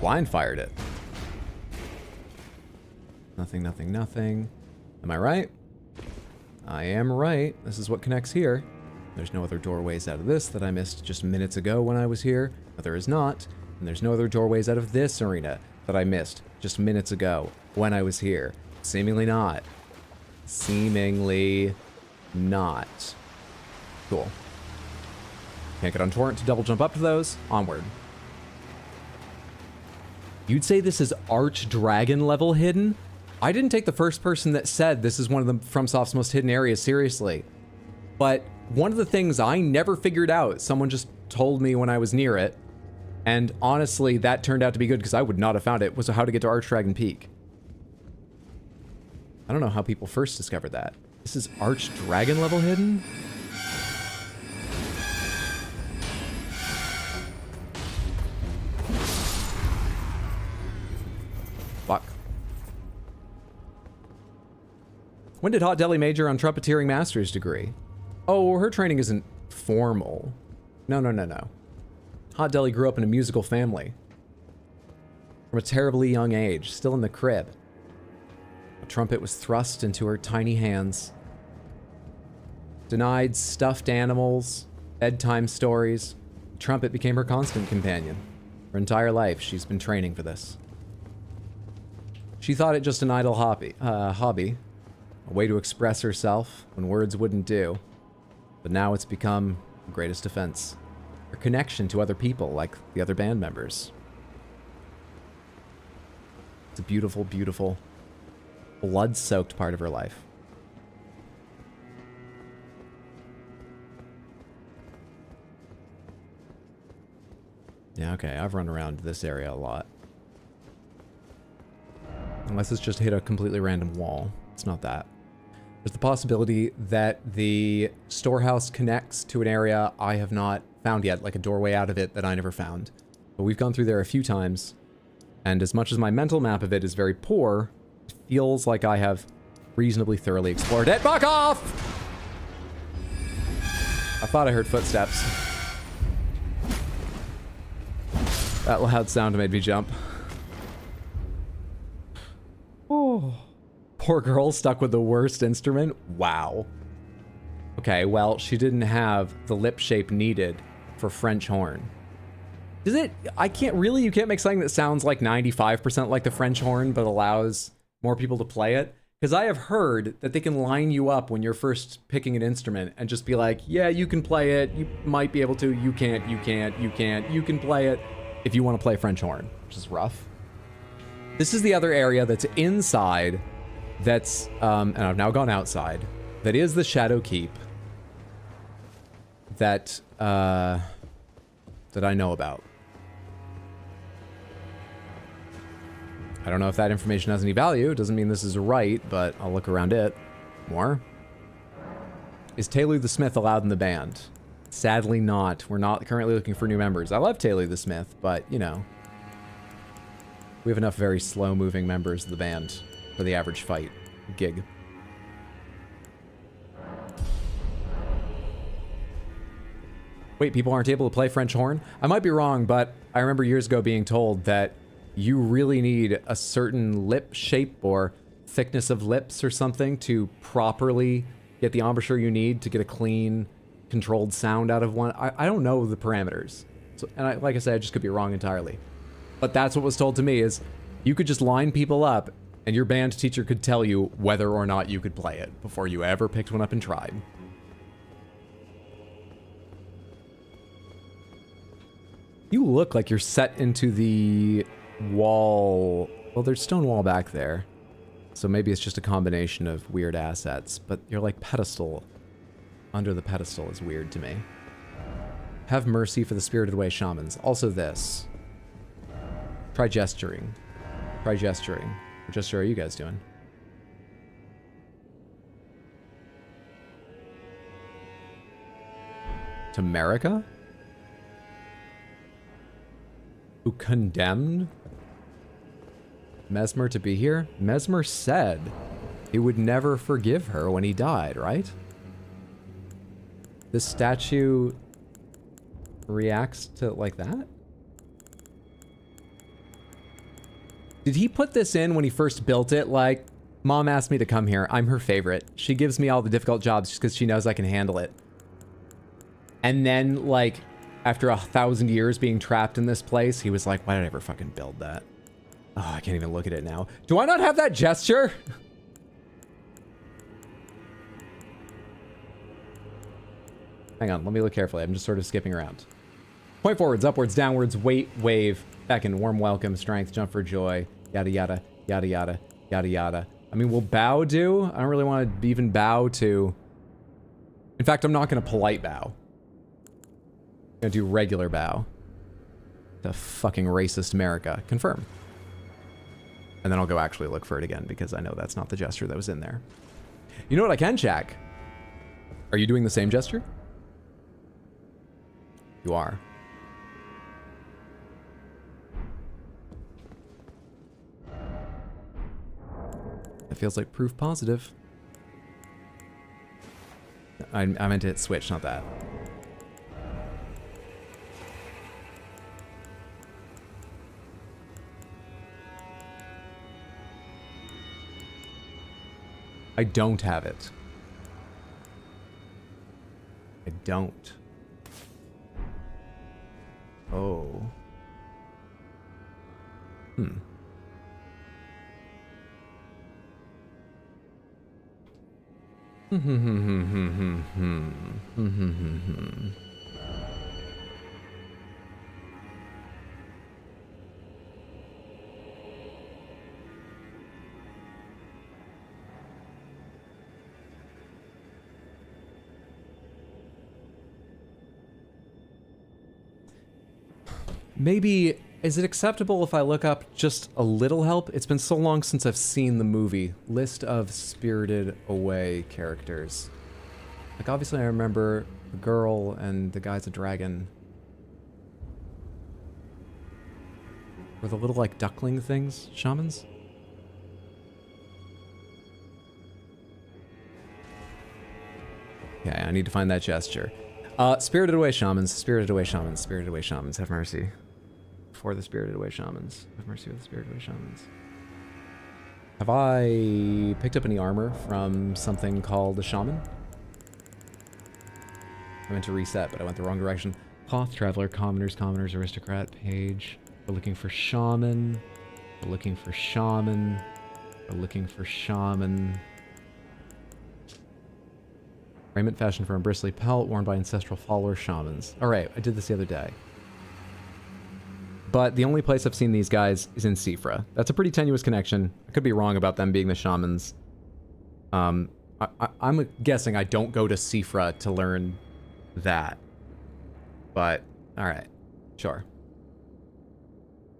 Blind fired it. Nothing, nothing, nothing. Am I right? I am right. This is what connects here. There's no other doorways out of this that I missed just minutes ago when I was here. But there is not. And there's no other doorways out of this arena that I missed just minutes ago when I was here. Seemingly not. Seemingly not. Cool. Can't get on torrent to double jump up to those. Onward. You'd say this is Arch Dragon level hidden? I didn't take the first person that said this is one of the FromSoft's most hidden areas seriously. But one of the things I never figured out, someone just told me when I was near it, and honestly, that turned out to be good because I would not have found it, was how to get to Archdragon Peak. I don't know how people first discovered that. This is Archdragon level hidden? Fuck. When did Hot Deli major on Trumpeteering Master's degree? Oh, her training isn't formal. No. Hot Deli grew up in a musical family. From a terribly young age, still in the crib. A trumpet was thrust into her tiny hands. Denied stuffed animals, bedtime stories. The trumpet became her constant companion. Her entire life, she's been training for this. She thought it just an idle hobby, a way to express herself when words wouldn't do. But now it's become her greatest defense. Her connection to other people, like the other band members. It's a beautiful, beautiful, blood-soaked part of her life. Yeah, okay, I've run around this area a lot. Unless it's just hit a completely random wall. It's not that. There's the possibility that the storehouse connects to an area I have not found yet, like a doorway out of it that I never found. But we've gone through there a few times, And as much as my mental map of it is very poor, it feels like I have reasonably thoroughly explored it. Fuck off! I thought I heard footsteps. That loud sound made me jump. Oh. Poor girl stuck with the worst instrument? Wow. Okay, well, she didn't have the lip shape needed for French horn. Is it? I can't really, you can't make something that sounds like 95% like the French horn, but allows more people to play it? Because I have heard that they can line you up when you're first picking an instrument and just be like, yeah, you can play it, you might be able to, you can't, you can't, you can't, you can play it if you want to play French horn, which is rough. This is the other area that's inside, that's, and I've now gone outside, that is the Shadow Keep that, that I know about. I don't know if that information has any value. It doesn't mean this is right, but I'll look around it more. Is Taylor the Smith allowed in the band? Sadly not. We're not currently looking for new members. I love Taylor the Smith, but, you know, we have enough very slow-moving members of the band for the average fight gig. Wait, people aren't able to play French horn? I might be wrong, but I remember years ago being told that you really need a certain lip shape or thickness of lips or something to properly get the embouchure you need to get a clean, controlled sound out of one. I don't know the parameters. So, and like I said, I just could be wrong entirely. But that's what was told to me, is you could just line people up and your band teacher could tell you whether or not you could play it before you ever picked one up and tried. You look like you're set into the wall. Well, there's stone wall back there. So maybe it's just a combination of weird assets, but you're like pedestal. Under the pedestal is weird to me. Have mercy for the spirited away shamans. Also this. Try gesturing. Try gesturing. What gesture are you guys doing? To America? Who condemned Mesmer to be here? Mesmer said he would never forgive her when he died, right? This statue reacts to like that? Did he put this in when he first built it? Like, Mom asked me to come here. I'm her favorite. She gives me all the difficult jobs just because she knows I can handle it. And then, like, after 1,000 years being trapped in this place, he was like, why did I ever fucking build that? Oh, I can't even look at it now. Do I not have that gesture? Hang on, let me look carefully. I'm just sort of skipping around. Point forwards, upwards, downwards, wait, wave, beckon, warm welcome, strength, jump for joy, yada yada, yada yada, yada yada. I mean, will bow do? I don't really want to even bow to... In fact, I'm not going to polite bow. I'm going to do regular bow. The fucking racist America. Confirm. And then I'll go actually look for it again, because I know that's not the gesture that was in there. You know what I can check? Are you doing the same gesture? You are. That feels like proof positive. I meant to hit switch, not that. I don't have it. I don't. Oh. Maybe, is it acceptable if I look up just a little help? It's been so long since I've seen the movie. List of Spirited Away characters. Like, obviously I remember the girl and the guy's a dragon. Or the little, like, duckling things? Shamans? Okay, I need to find that gesture. Spirited Away Shamans, Spirited Away Shamans, Spirited Away Shamans, have mercy. For the Spirited Away Shamans. Have mercy with the Spirited Away Shamans. Have I picked up any armor from something called a shaman? I meant to reset, but I went the wrong direction. Path Traveler, Commoners, Commoners, Aristocrat, Page. We're looking for Shaman. We're looking for Shaman. We're looking for Shaman. Raiment fashioned from a bristly pelt, worn by ancestral follower shamans. Alright, I did this the other day. But the only place I've seen these guys is in Sifra. That's a pretty tenuous connection. I could be wrong about them being the shamans. I'm guessing I don't go to Sifra to learn that. But, alright. Sure.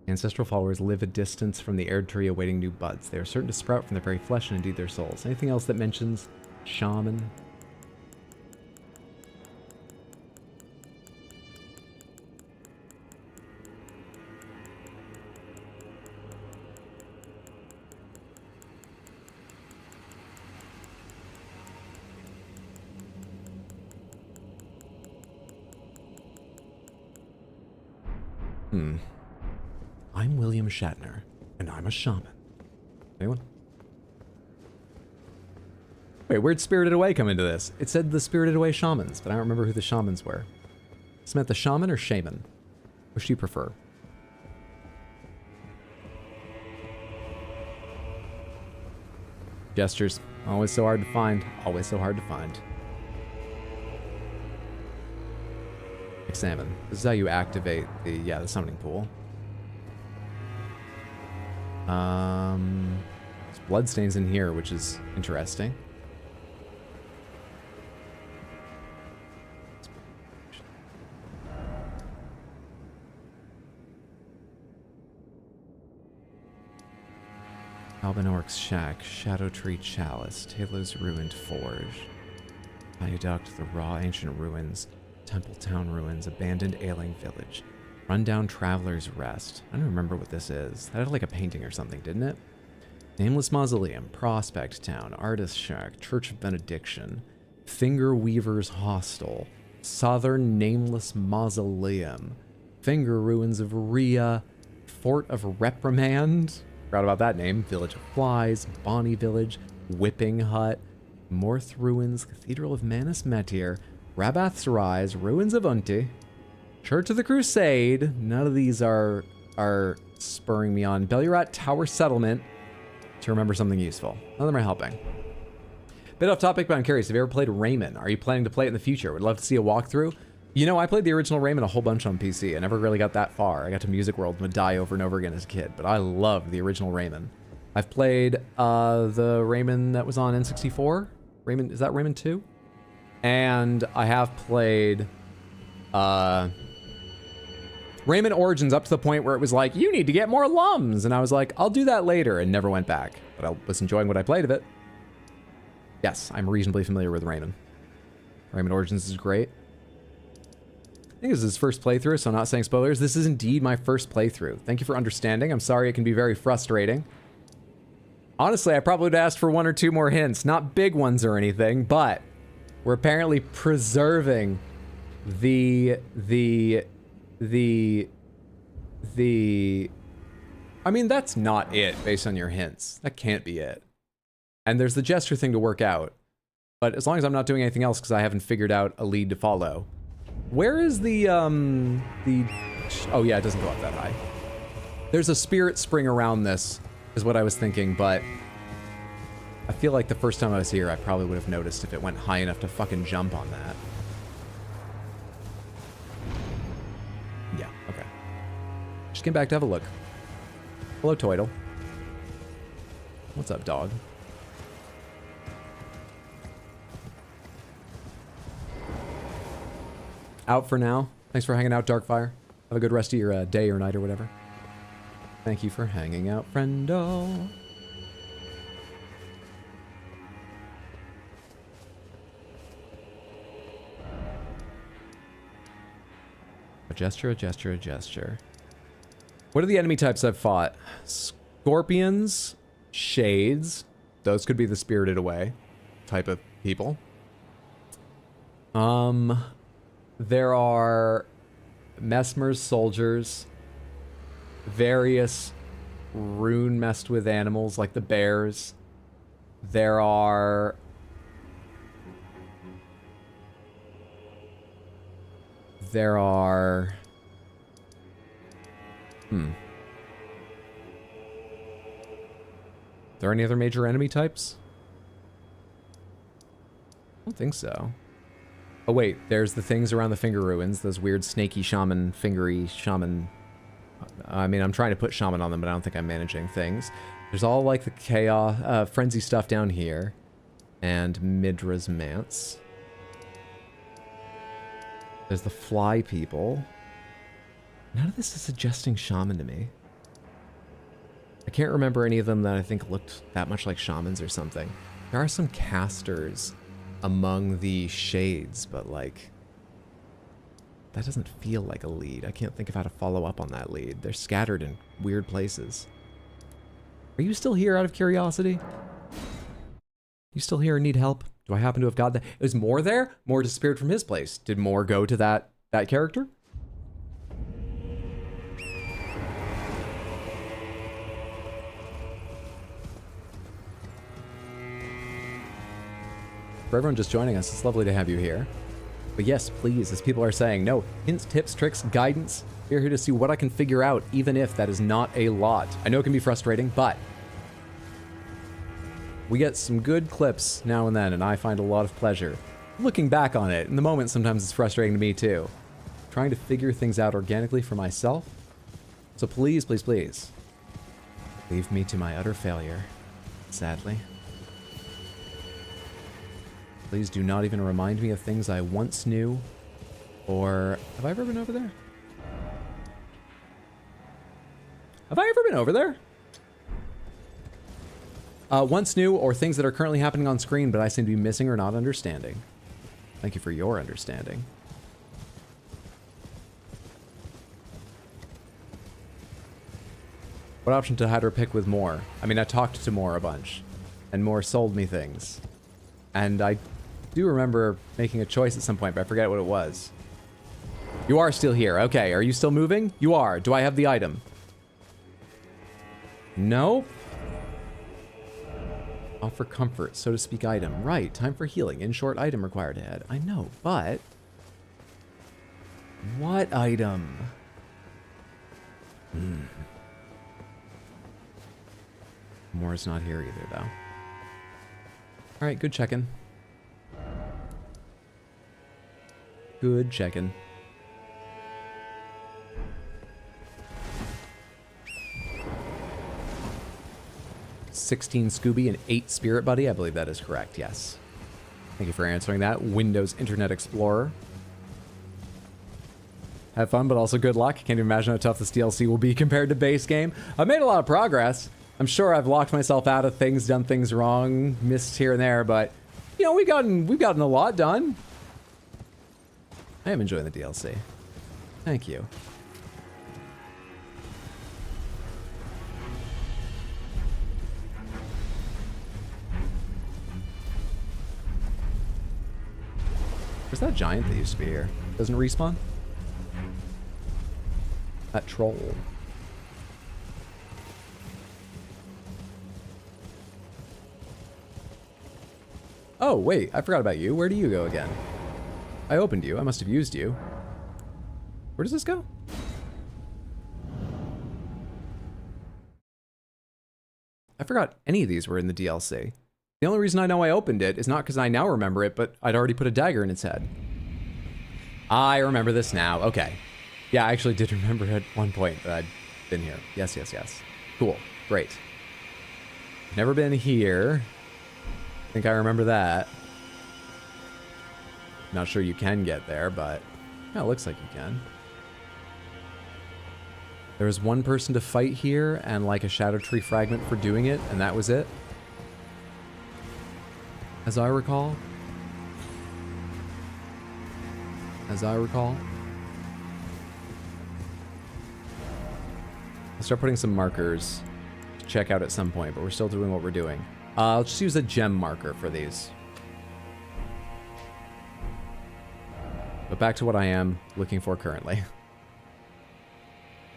Ancestral followers live a distance from the Erd tree awaiting new buds. They are certain to sprout from their very flesh and indeed their souls. Anything else that mentions shaman? I'm William Shatner, and I'm a shaman. Anyone? Wait, where'd Spirited Away come into this? It said the Spirited Away Shamans, but I don't remember who the shamans were. Is it the shaman or shaman? Which do you prefer? Gestures. Always so hard to find. Always so hard to find. Examine. This is how you activate the summoning pool. There's bloodstains in here, which is interesting. Albinorc's Shack, Shadow Tree Chalice, Taylor's Ruined Forge, Viaduct, the Raw Ancient Ruins, Temple Town Ruins, Abandoned Ailing Village, Rundown Traveler's Rest. I don't remember what this is. That had like a painting or something, didn't it? Nameless Mausoleum, Prospect Town, Artist Shack, Church of Benediction, Finger Weaver's Hostel, Southern Nameless Mausoleum, Finger Ruins of Rhea, Fort of Reprimand, forgot about that name, Village of Flies, Bonnie Village, Whipping Hut, Morth Ruins, Cathedral of Manus Metir, Rabath's Rise, Ruins of Unti, Church of the Crusade. None of these are spurring me on. Bellurat Tower Settlement, to remember something useful. None of them are helping. Bit off topic, but I'm curious. Have you ever played Rayman? Are you planning to play it in the future? Would love to see a walkthrough. You know, I played the original Rayman a whole bunch on PC. I never really got that far. I got to Music World and would die over and over again as a kid, but I loved the original Rayman. I've played the Rayman that was on N64. Rayman, is that Rayman 2? And I have played Rayman Origins up to the point where it was like, you need to get more lums. And I was like, I'll do that later, and never went back. But I was enjoying what I played of it. Yes, I'm reasonably familiar with Rayman. Rayman Origins is great. I think this is his first playthrough, so I'm not saying spoilers. This is indeed my first playthrough. Thank you for understanding. I'm sorry it can be very frustrating. Honestly, I probably would have asked for one or two more hints. Not big ones or anything, but we're apparently preserving the I mean, that's not it based on your hints. That can't be it. And there's the gesture thing to work out. But as long as I'm not doing anything else because I haven't figured out a lead to follow. Where is the oh yeah, it doesn't go up that high. There's a spirit spring around this, is what I was thinking, but I feel like the first time I was here, I probably would have noticed if it went high enough to fucking jump on that. Yeah, okay. Just came back to have a look. Hello, Toidle. What's up, dog? Out for now. Thanks for hanging out, Darkfire. Have a good rest of your day or night or whatever. Thank you for hanging out, friendo. A gesture, a gesture, a gesture. What are the enemy types I've fought? Scorpions, shades. Those could be the Spirited Away type of people. There are Messmer's soldiers, various rune messed with animals like the bears. There are Are there any other major enemy types? I don't think so. Oh wait, there's the things around the finger ruins, those weird snaky shaman, fingery shaman. I mean, I'm trying to put shaman on them, but I don't think I'm managing things. There's all like the chaos, frenzy stuff down here. And Midra's Manse. There's the fly people. None of this is suggesting shaman to me. I can't remember any of them that I think looked that much like shamans or something. There are some casters among the shades, but like, that doesn't feel like a lead. I can't think of how to follow up on that lead. They're scattered in weird places. Are you still here out of curiosity? You still here and need help? Do I happen to have got that? Is Moore there? Moore disappeared from his place. Did Moore go to that character? For everyone just joining us, it's lovely to have you here. But yes, please, as people are saying, no, hints, tips, tricks, guidance. We're here to see what I can figure out, even if that is not a lot. I know it can be frustrating, but we get some good clips now and then, and I find a lot of pleasure looking back on it. In the moment, sometimes it's frustrating to me too. Trying to figure things out organically for myself. So please, please, please, leave me to my utter failure, sadly. Please do not even remind me of things I once knew. Or, have I ever been over there? Have I ever been over there? Once knew, or things that are currently happening on screen, but I seem to be missing or not understanding. Thank you for your understanding. What option to Hydra pick with Moore? I mean, I talked to Moore a bunch, and Moore sold me things. And I do remember making a choice at some point, but I forget what it was. You are still here. Okay, are you still moving? You are. Do I have the item? No. Offer comfort, so to speak, item. Right, time for healing. In short, item required to add. I know, but what item? Moore's not here either, though. All right, good checking. Good checking. 16 Scooby and 8 Spirit Buddy. I believe that is correct, yes. Thank you for answering that. Windows Internet Explorer. Have fun, but also good luck. Can't even imagine how tough this DLC will be compared to base game. I've made a lot of progress. I'm sure I've locked myself out of things, done things wrong, missed here and there, but you know, we've gotten a lot done. I am enjoying the DLC. Thank you. Where's that giant that used to be here? Doesn't it respawn? That troll. Oh, wait, I forgot about you. Where do you go again? I opened you. I must have used you. Where does this go? I forgot any of these were in the DLC. The only reason I know I opened it is not because I now remember it, but I'd already put a dagger in its head. I remember this now. Okay. Yeah, I actually did remember at one point that I'd been here. Yes, yes, yes. Cool. Great. Never been here. I think I remember that. Not sure you can get there, but yeah, it looks like you can. There was one person to fight here and like a Shadow Tree fragment for doing it, and that was it. As I recall. As I recall. I'll start putting some markers to check out at some point, but we're still doing what we're doing. I'll just use a gem marker for these. But back to what I am looking for currently.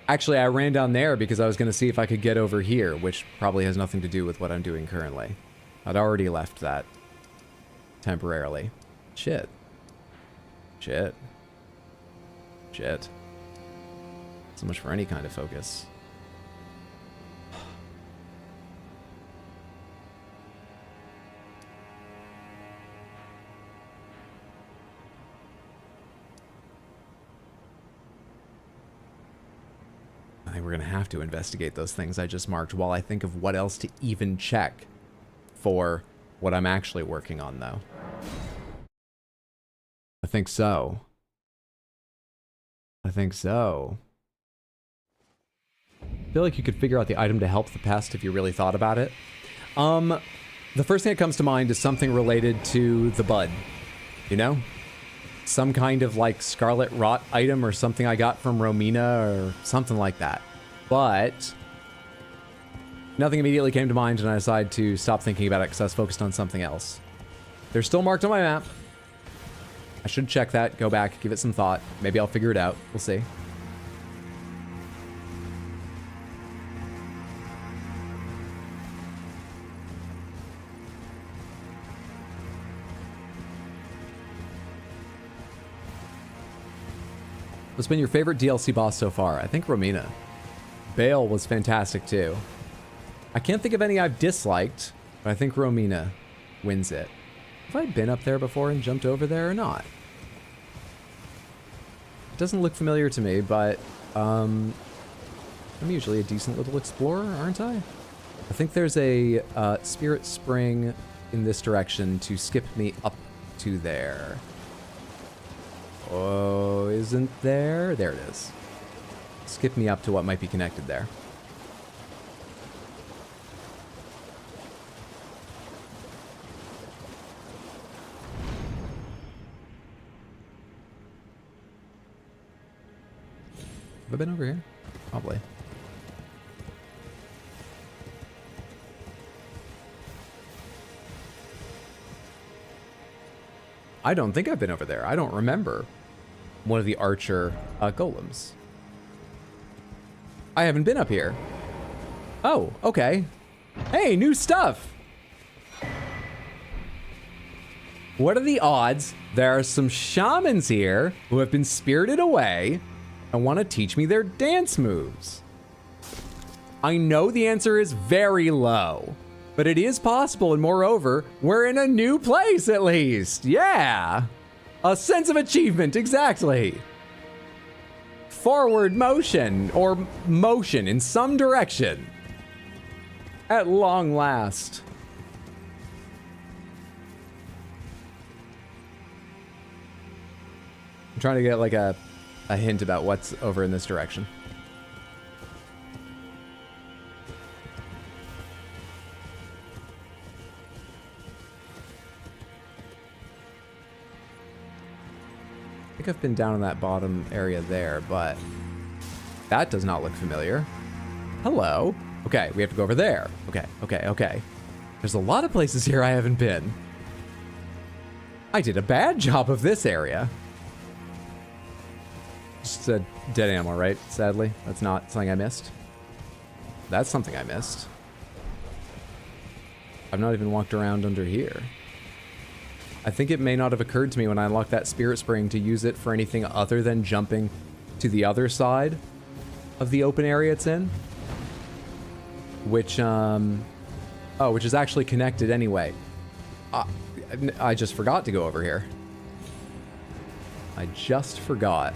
Actually, I ran down there because I was going to see if I could get over here, which probably has nothing to do with what I'm doing currently. I'd already left that temporarily. Shit. Shit. Shit. So much for any kind of focus. I think we're going to have to investigate those things I just marked while I think of what else to even check for what I'm actually working on, though. I think so. I think so. I feel like you could figure out the item to help the pest if you really thought about it. The first thing that comes to mind is something related to the bud. You know? Some kind of like scarlet rot item or something I got from Romina or something like that. But nothing immediately came to mind and I decided to stop thinking about it because I was focused on something else. They're still marked on my map. I should check that, go back, give it some thought. Maybe I'll figure it out. We'll see. What's been your favorite DLC boss so far? I think Romina. Bale was fantastic too. I can't think of any I've disliked, but I think Romina wins it. Have I been up there before and jumped over there or not? It doesn't look familiar to me, but I'm usually a decent little explorer, aren't I? I think there's a spirit spring in this direction to skip me up to there. Oh, isn't there? There it is. Skip me up to what might be connected there. Have I been over here? Probably. I don't think I've been over there. I don't remember one of the archer golems. I haven't been up here. Oh, okay. Hey, new stuff. What are the odds there are some shamans here who have been spirited away and want to teach me their dance moves? I know the answer is very low, but it is possible, and moreover, we're in a new place at least. Yeah. A sense of achievement, exactly. Forward motion, or motion in some direction. At long last. I'm trying to get like a hint about what's over in this direction. I think I've been down in that bottom area there, but that does not look familiar. Hello. Okay, we have to go over there. Okay. There's a lot of places here I haven't been. I did a bad job of this area. Just a dead animal, right? Sadly, that's not something I missed. That's something I missed. I've not even walked around under here. I think it may not have occurred to me when I unlocked that spirit spring to use it for anything other than jumping to the other side of the open area it's in. Which is actually connected anyway. I just forgot to go over here. I just forgot.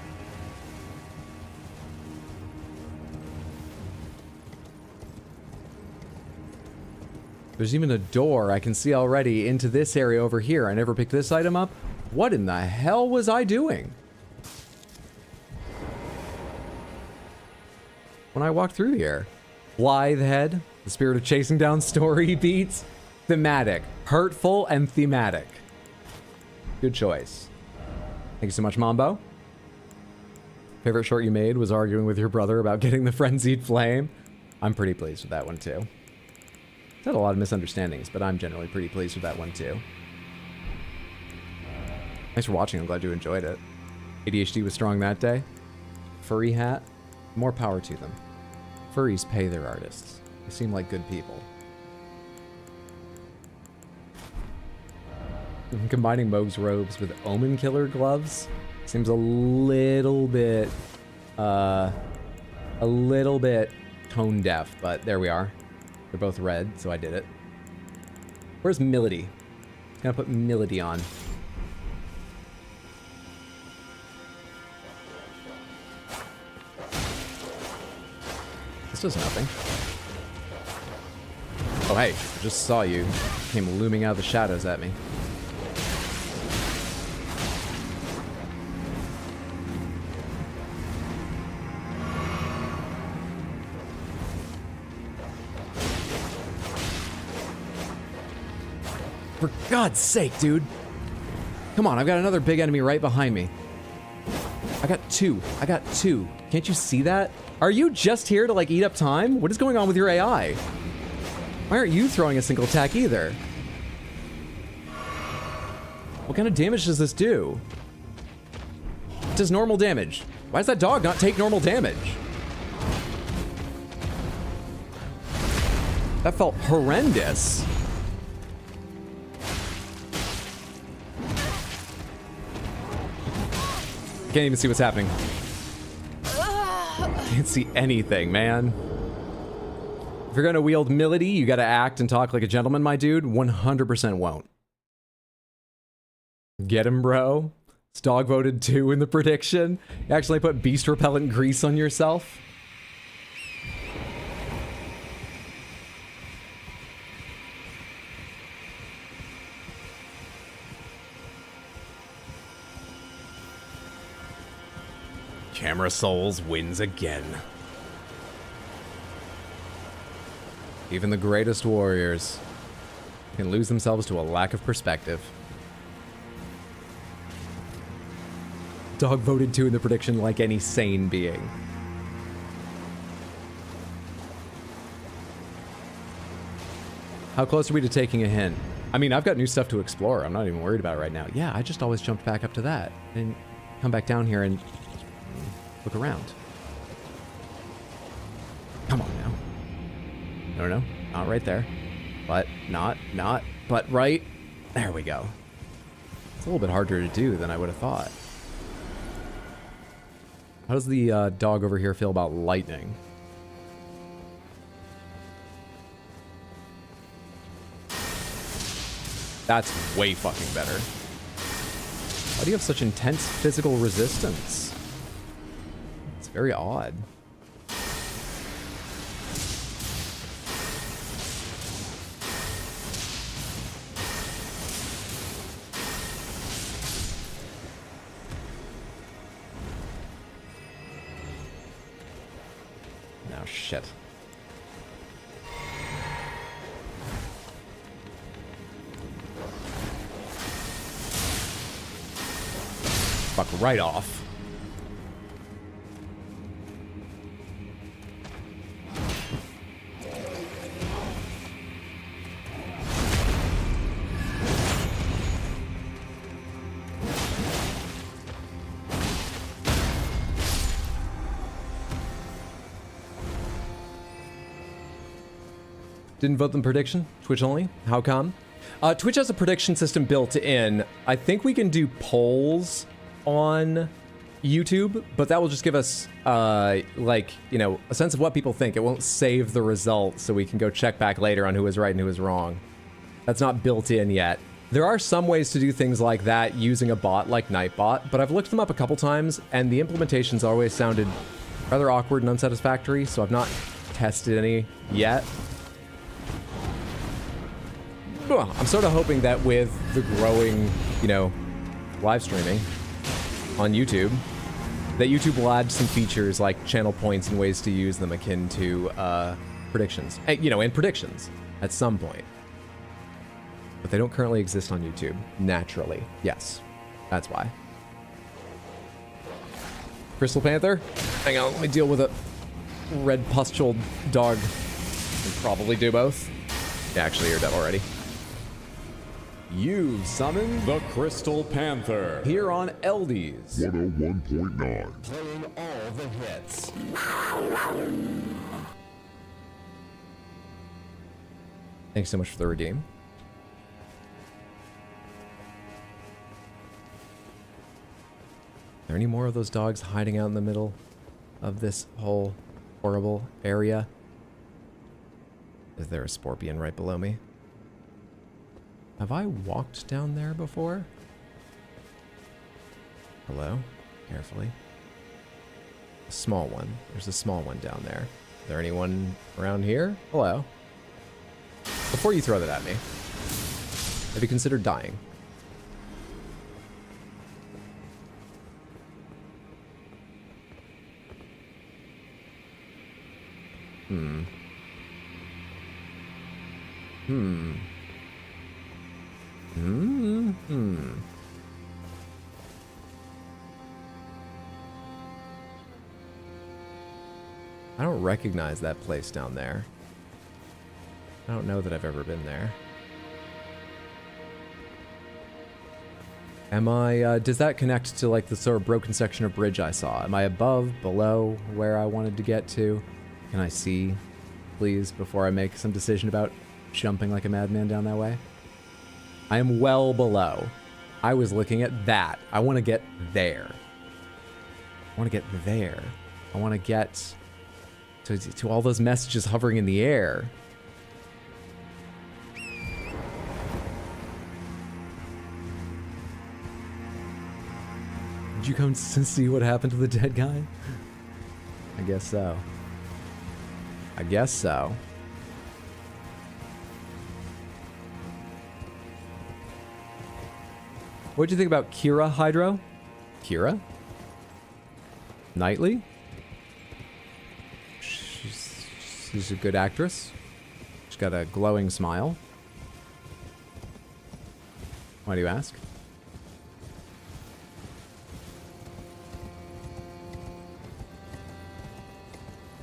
There's even a door I can see already into this area over here. I never picked this item up. What in the hell was I doing when I walked through here? Blithe head, the spirit of chasing down story beats. Thematic, hurtful and thematic. Good choice. Thank you so much, Mambo. Favorite short you made was arguing with your brother about getting the frenzied flame. I'm pretty pleased with that one too. It's had a lot of misunderstandings, but I'm generally pretty pleased with that one too. Thanks for watching. I'm glad you enjoyed it. ADHD was strong that day. Furry hat. More power to them. Furries pay their artists. They seem like good people. Combining Moog's robes with Omen Killer gloves seems a little bit tone deaf, but there we are. They're both red, so I did it. Where's Milady? Gonna put Milady on. This does nothing. Oh hey, I just saw you. Came looming out of the shadows at me. For God's sake, dude. Come on, I've got another big enemy right behind me. I got two. Can't you see that? Are you just here to, like, eat up time? What is going on with your AI? Why aren't you throwing a single attack either? What kind of damage does this do? It does normal damage. Why does that dog not take normal damage? That felt horrendous. Can't even see what's happening. Can't see anything, man. If you're gonna wield Milady, you gotta act and talk like a gentleman, my dude. 100% won't. Get him, bro. This dog voted 2 in the prediction. You actually put beast repellent grease on yourself. Camera Souls wins again. Even the greatest warriors can lose themselves to a lack of perspective. Dog voted 2 in the prediction like any sane being. How close are we to taking a hint? I mean, I've got new stuff to explore. I'm not even worried about it right now. Yeah, I just always jumped back up to that and come back down here and look around. Come on now. No, not right there. But not, but right. There we go. It's a little bit harder to do than I would have thought. How does the dog over here feel about lightning? That's way fucking better. Why do you have such intense physical resistance? It's very odd. Oh, shit. Fuck right off. Didn't vote the prediction? Twitch only? How come? Twitch has a prediction system built in. I think we can do polls on YouTube, but that will just give us, like, you know, a sense of what people think. It won't save the result, so we can go check back later on who was right and who was wrong. That's not built in yet. There are some ways to do things like that using a bot like Nightbot, but I've looked them up a couple times, and the implementations always sounded rather awkward and unsatisfactory, so I've not tested any yet. I'm sort of hoping that with the growing, you know, live streaming on YouTube, that YouTube will add some features like channel points and ways to use them akin to predictions. You know, and predictions at some point. But they don't currently exist on YouTube, naturally. Yes, that's why. Crystal Panther? Hang on, let me deal with a red pustuled dog. Can probably do both. Yeah, actually, you're dead already. You've summoned The Crystal Panther. here on LDs. 101.9. Playing all the hits. Thanks so much for the redeem. Are there any more of those dogs hiding out in the middle of this whole horrible area? Is there a Scorpion right below me? Have I walked down there before? Hello? Carefully. A small one. There's a small one down there. Is there anyone around here? Hello? Before you throw that at me, have you considered dying? I don't recognize that place down there. I don't know that I've ever been there. Am I, does that connect to like the sort of broken section of bridge I saw? Am I above, below, where I wanted to get to? Can I see, please, before I make some decision about jumping like a madman down that way? I am well below. I was looking at that. I want to get there. I want to get there. I want to get to all those messages hovering in the air. Did you come to see what happened to the dead guy? I guess so. I guess so. What'd you think about Kira Hydro? Kira? Knightley? She's a good actress. She's got a glowing smile. Why do you ask?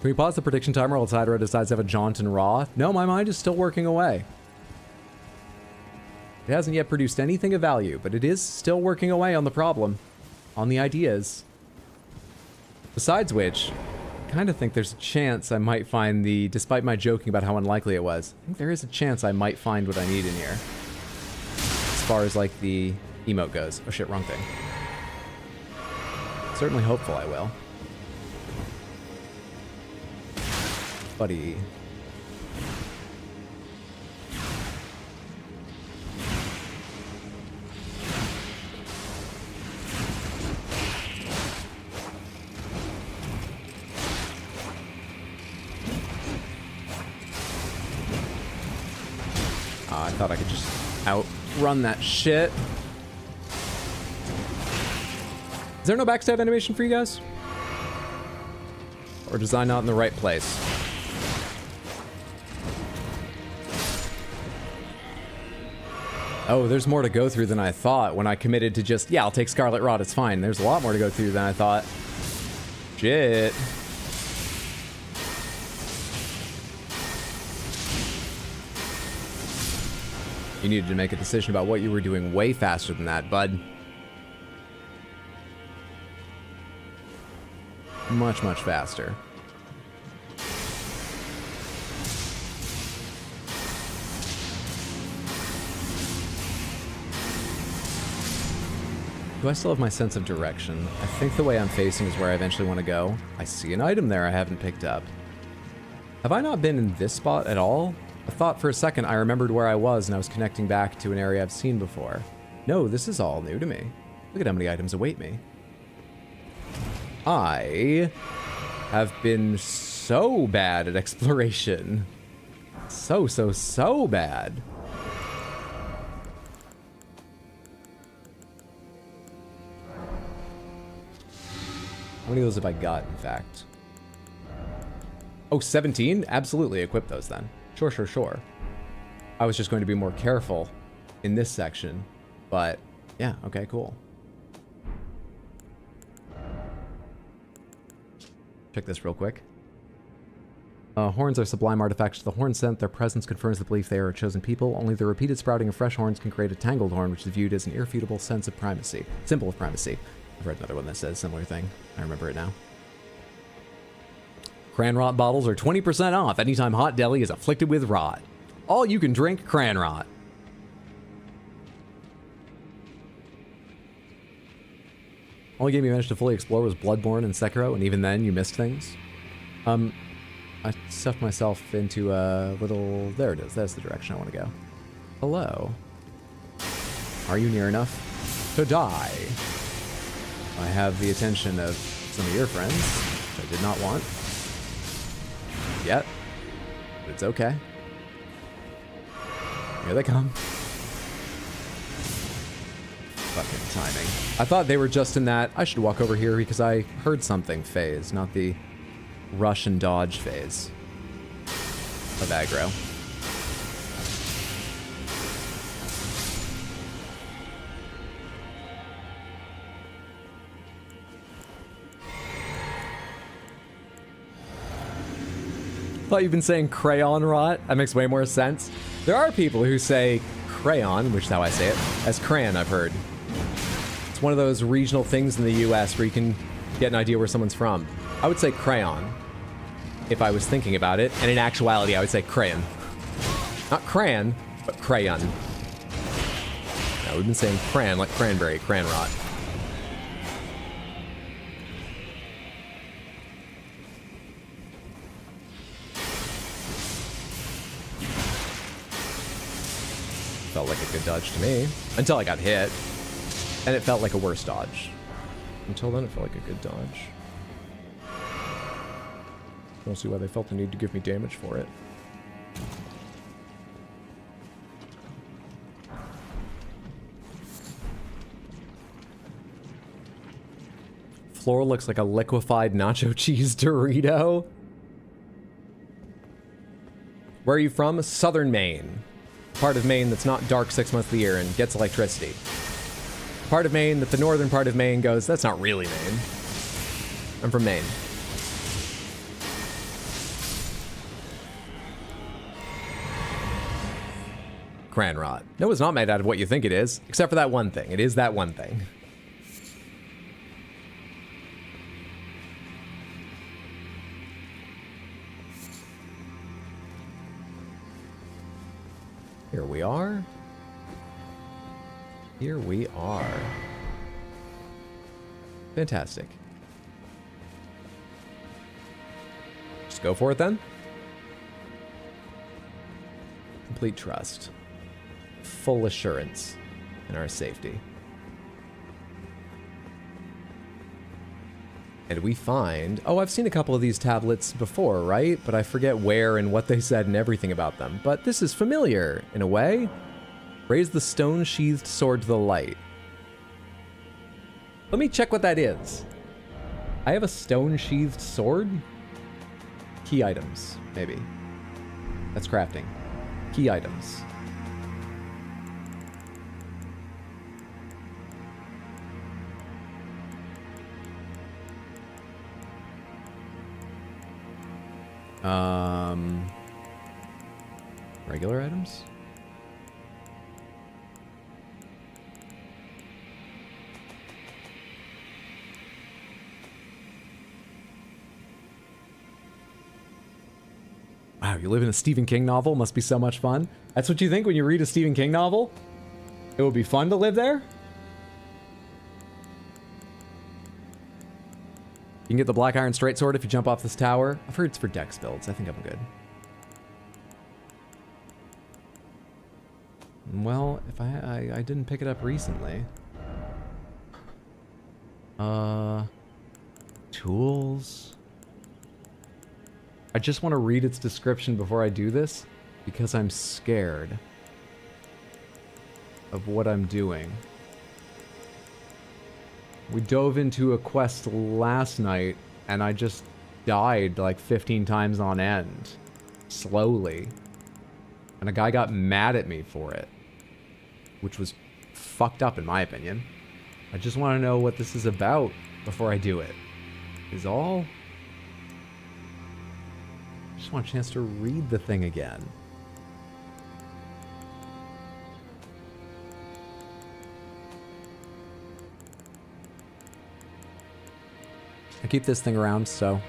Can we pause the prediction timer while Hydra decides to have a jaunt and raw? No, my mind is still working away. It hasn't yet produced anything of value, but it is still working away on the problem, on the ideas. Besides which, I kind of think there's a chance I might find the, despite my joking about how unlikely it was, I think there is a chance I might find what I need in here. As far as like the emote goes. Oh shit, wrong thing. Certainly hopeful I will. Buddy. I thought I could just outrun that shit. Is there no backstab animation for you guys? Or was I not in the right place? Oh, there's more to go through than I thought when I committed to just, yeah, I'll take Scarlet Rod, it's fine. There's a lot more to go through than I thought. Shit. You needed to make a decision about what you were doing way faster than that, bud. Much, much faster. Do I still have my sense of direction? I think the way I'm facing is where I eventually want to go. I see an item there I haven't picked up. Have I not been in this spot at all? I thought for a second I remembered where I was and I was connecting back to an area I've seen before. No, this is all new to me. Look at how many items await me. I have been so bad at exploration. So bad. How many of those have I got, in fact? Oh, 17? Absolutely equip those then. Sure. I was just going to be more careful in this section, but yeah, okay, cool. Check this real quick. Horns are sublime artifacts to the horn scent. Their presence confirms the belief they are a chosen people. Only the repeated sprouting of fresh horns can create a tangled horn, which is viewed as an irrefutable sense of primacy. Symbol of primacy. I've read another one that says a similar thing. I remember it now. Cran rot bottles are 20% off anytime Hot Deli is afflicted with rot. All you can drink cran rot. Only game you managed to fully explore was Bloodborne and Sekiro, and even then you missed things. I stuffed myself into a little... There it is. That's the direction I want to go. Hello. Are you near enough to die? I have the attention of some of your friends, which I did not want. Yet. But it's okay. Here they come. Fucking timing. I thought they were just in that... I should walk over here because I heard something phase, not the... rush and dodge phase of aggro. Thought you've been saying crayon rot. That makes way more sense. There are people who say crayon, which is how I say it, as crayon, I've heard. It's one of those regional things in the US where you can get an idea where someone's from. I would say crayon if I was thinking about it, and in actuality I would say crayon. Not crayon, but crayon. Now we've been saying cran like cranberry, cran rot. Felt like a good dodge to me, until I got hit, and it felt like a worse dodge. Until then it felt like a good dodge. I don't see why they felt the need to give me damage for it. Floor looks like a liquefied nacho cheese Dorito. Where are you from? Southern Maine. Part of Maine that's not dark 6 months of the year and gets electricity. Part of Maine that the northern part of Maine goes, that's not really Maine. I'm from Maine. Cran rot. No, it's not made out of what you think it is, except for that one thing. It is that one thing. Here we are. Here we are. Fantastic. Just go for it then. Complete trust. Full assurance in our safety. And we find... Oh, I've seen a couple of these tablets before, right? But I forget where and what they said and everything about them. But this is familiar, in a way. Raise the stone-sheathed sword to the light. Let me check what that is. I have a stone-sheathed sword? Key items, maybe. That's crafting. Key items. Regular items? Wow, you live in a Stephen King novel? Must be so much fun. That's what you think when you read a Stephen King novel? It would be fun to live there? You can get the Black Iron Straight Sword if you jump off this tower. I've heard it's for dex builds. I think I'm good. Well, if I didn't pick it up recently. Tools. I just want to read its description before I do this because I'm scared of what I'm doing. We dove into a quest last night and I just died like 15 times on end. Slowly. And a guy got mad at me for it. Which was fucked up in my opinion. I just want to know what this is about before I do it. Is all. just want a chance to read the thing again. I keep this thing around, so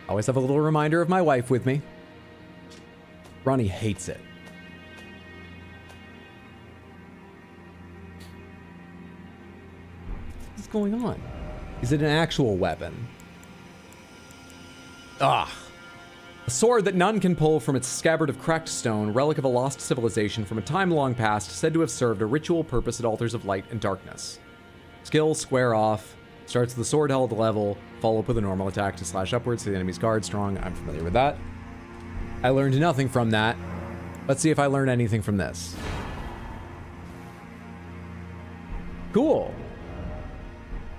I always have a little reminder of my wife with me. Ronnie hates it. What's going on? Is it an actual weapon? Ah. A sword that none can pull from its scabbard of cracked stone, relic of a lost civilization from a time long past, said to have served a ritual purpose at altars of light and darkness. Skill, square off. Starts with the sword held level, follow up with a normal attack to slash upwards to the enemy's guard strong. I'm familiar with that. I learned nothing from that. Let's see if I learn anything from this. Cool.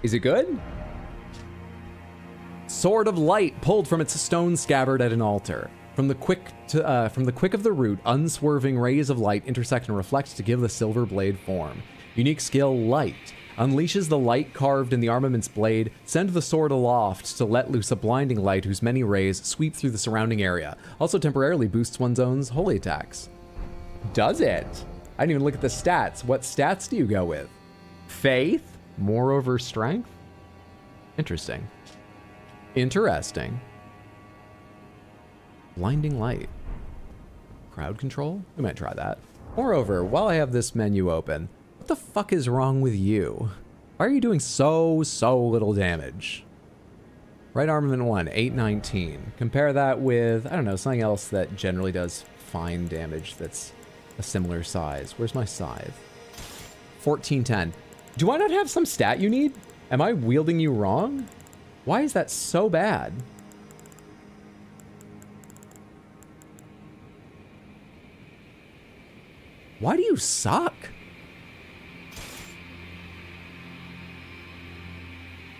Is it good? Sword of light pulled from its stone scabbard at an altar. From the quick of the root, unswerving rays of light intersect and reflect to give the silver blade form. Unique skill, light. Unleashes the light carved in the armament's blade, send the sword aloft to let loose a blinding light whose many rays sweep through the surrounding area. Also temporarily boosts one's own holy attacks. Does it? I didn't even look at the stats. What stats do you go with? Faith? More over strength? Interesting. Interesting. Blinding light. Crowd control? We might try that. Moreover, while I have this menu open, what the fuck is wrong with you? Why are you doing so little damage? Right armament 1, 819. Compare that with, I don't know, something else that generally does fine damage that's a similar size. Where's my scythe? 1410. Do I not have some stat you need? Am I wielding you wrong? Why is that so bad? Why do you suck?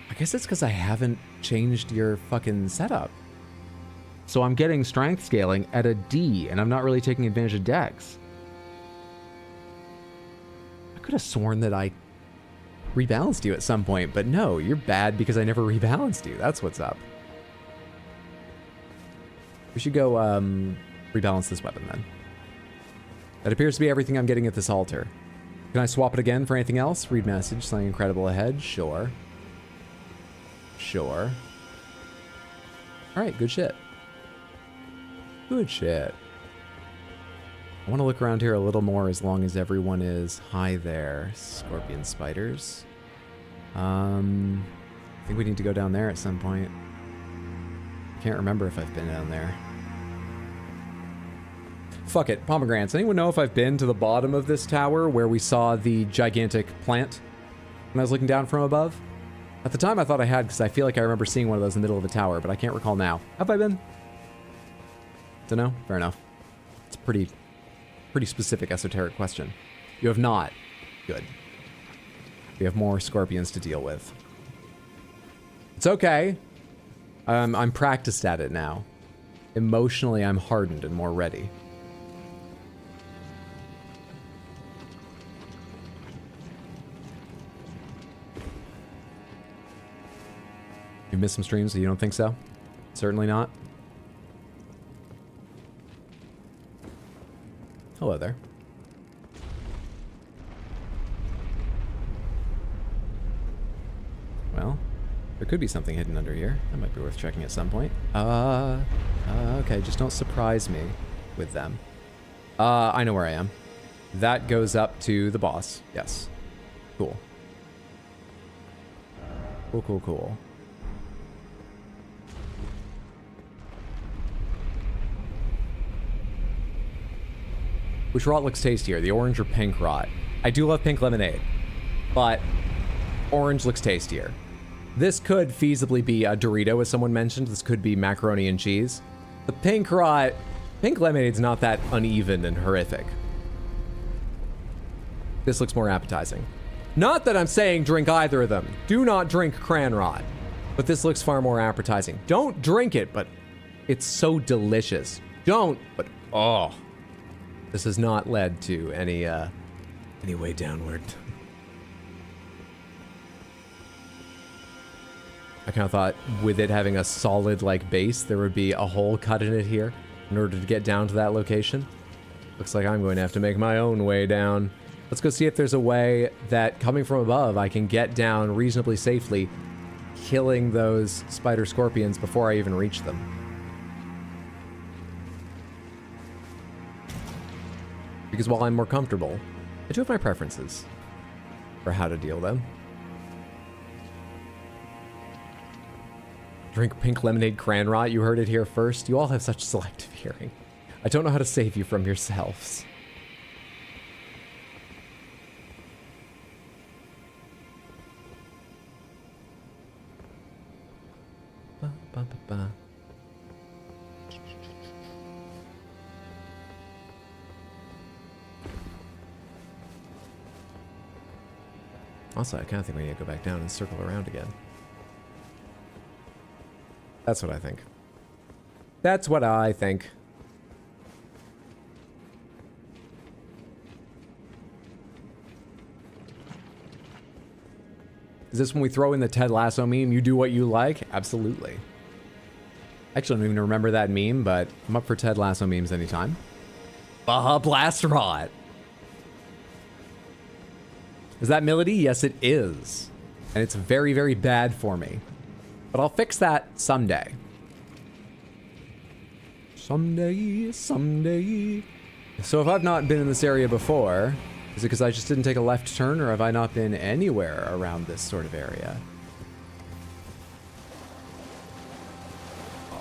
I guess it's because I haven't changed your fucking setup. So I'm getting strength scaling at a D, and I'm not really taking advantage of dex. I could have sworn that I rebalanced you at some point, but no, you're bad because I never rebalanced you. That's what's up. We should go rebalance this weapon then. That appears to be everything I'm getting at this altar. Can I swap it again for anything else? Read message, something incredible ahead. Sure. Sure. Alright, good shit. Good shit. I want to look around here a little more as long as everyone is hi there. Scorpion spiders. I think we need to go down there at some point. Can't remember if I've been down there. Fuck it, pomegranates. Anyone know if I've been to the bottom of this tower where we saw the gigantic plant when I was looking down from above? At the time I thought I had because I feel like I remember seeing one of those in the middle of the tower, but I can't recall now. Have I been? Dunno? Fair enough. It's a pretty specific esoteric question. You have not. Good. We have more scorpions to deal with. It's okay. I'm practiced at it now. Emotionally, I'm hardened and more ready. You missed some streams, so you don't think so? Certainly not. Hello there. Well, there could be something hidden under here. That might be worth checking at some point. Okay, just don't surprise me with them. I know where I am. That goes up to the boss. Yes. Cool. Cool. Which rot looks tastier, the orange or pink rot? I do love pink lemonade, but orange looks tastier. This could feasibly be a Dorito, as someone mentioned. This could be macaroni and cheese. The pink rot, pink lemonade's not that uneven and horrific. This looks more appetizing. Not that I'm saying drink either of them. Do not drink cran rot. But this looks far more appetizing. Don't drink it, but it's so delicious. Don't, but oh. This has not led to any way downward. I kind of thought with it having a solid, like, base, there would be a hole cut in it here in order to get down to that location. Looks like I'm going to have to make my own way down. Let's go see if there's a way that, coming from above, I can get down reasonably safely, killing those spider scorpions before I even reach them. Because while I'm more comfortable, I do have my preferences for how to deal them. Drink pink lemonade cran rot, you heard it here first. You all have such selective hearing. I don't know how to save you from yourselves. Ba, ba, ba, ba. Also, I kind of think we need to go back down and circle around again. That's what I think. That's what I think. Is this when we throw in the Ted Lasso meme, you do what you like? Absolutely. Actually, I don't even remember that meme, but I'm up for Ted Lasso memes anytime. Baja Blast Rot. Is that Melody? Yes, it is. And it's very, very bad for me. But I'll fix that someday. Someday, someday. So if I've not been in this area before, is it because I just didn't take a left turn, or have I not been anywhere around this sort of area?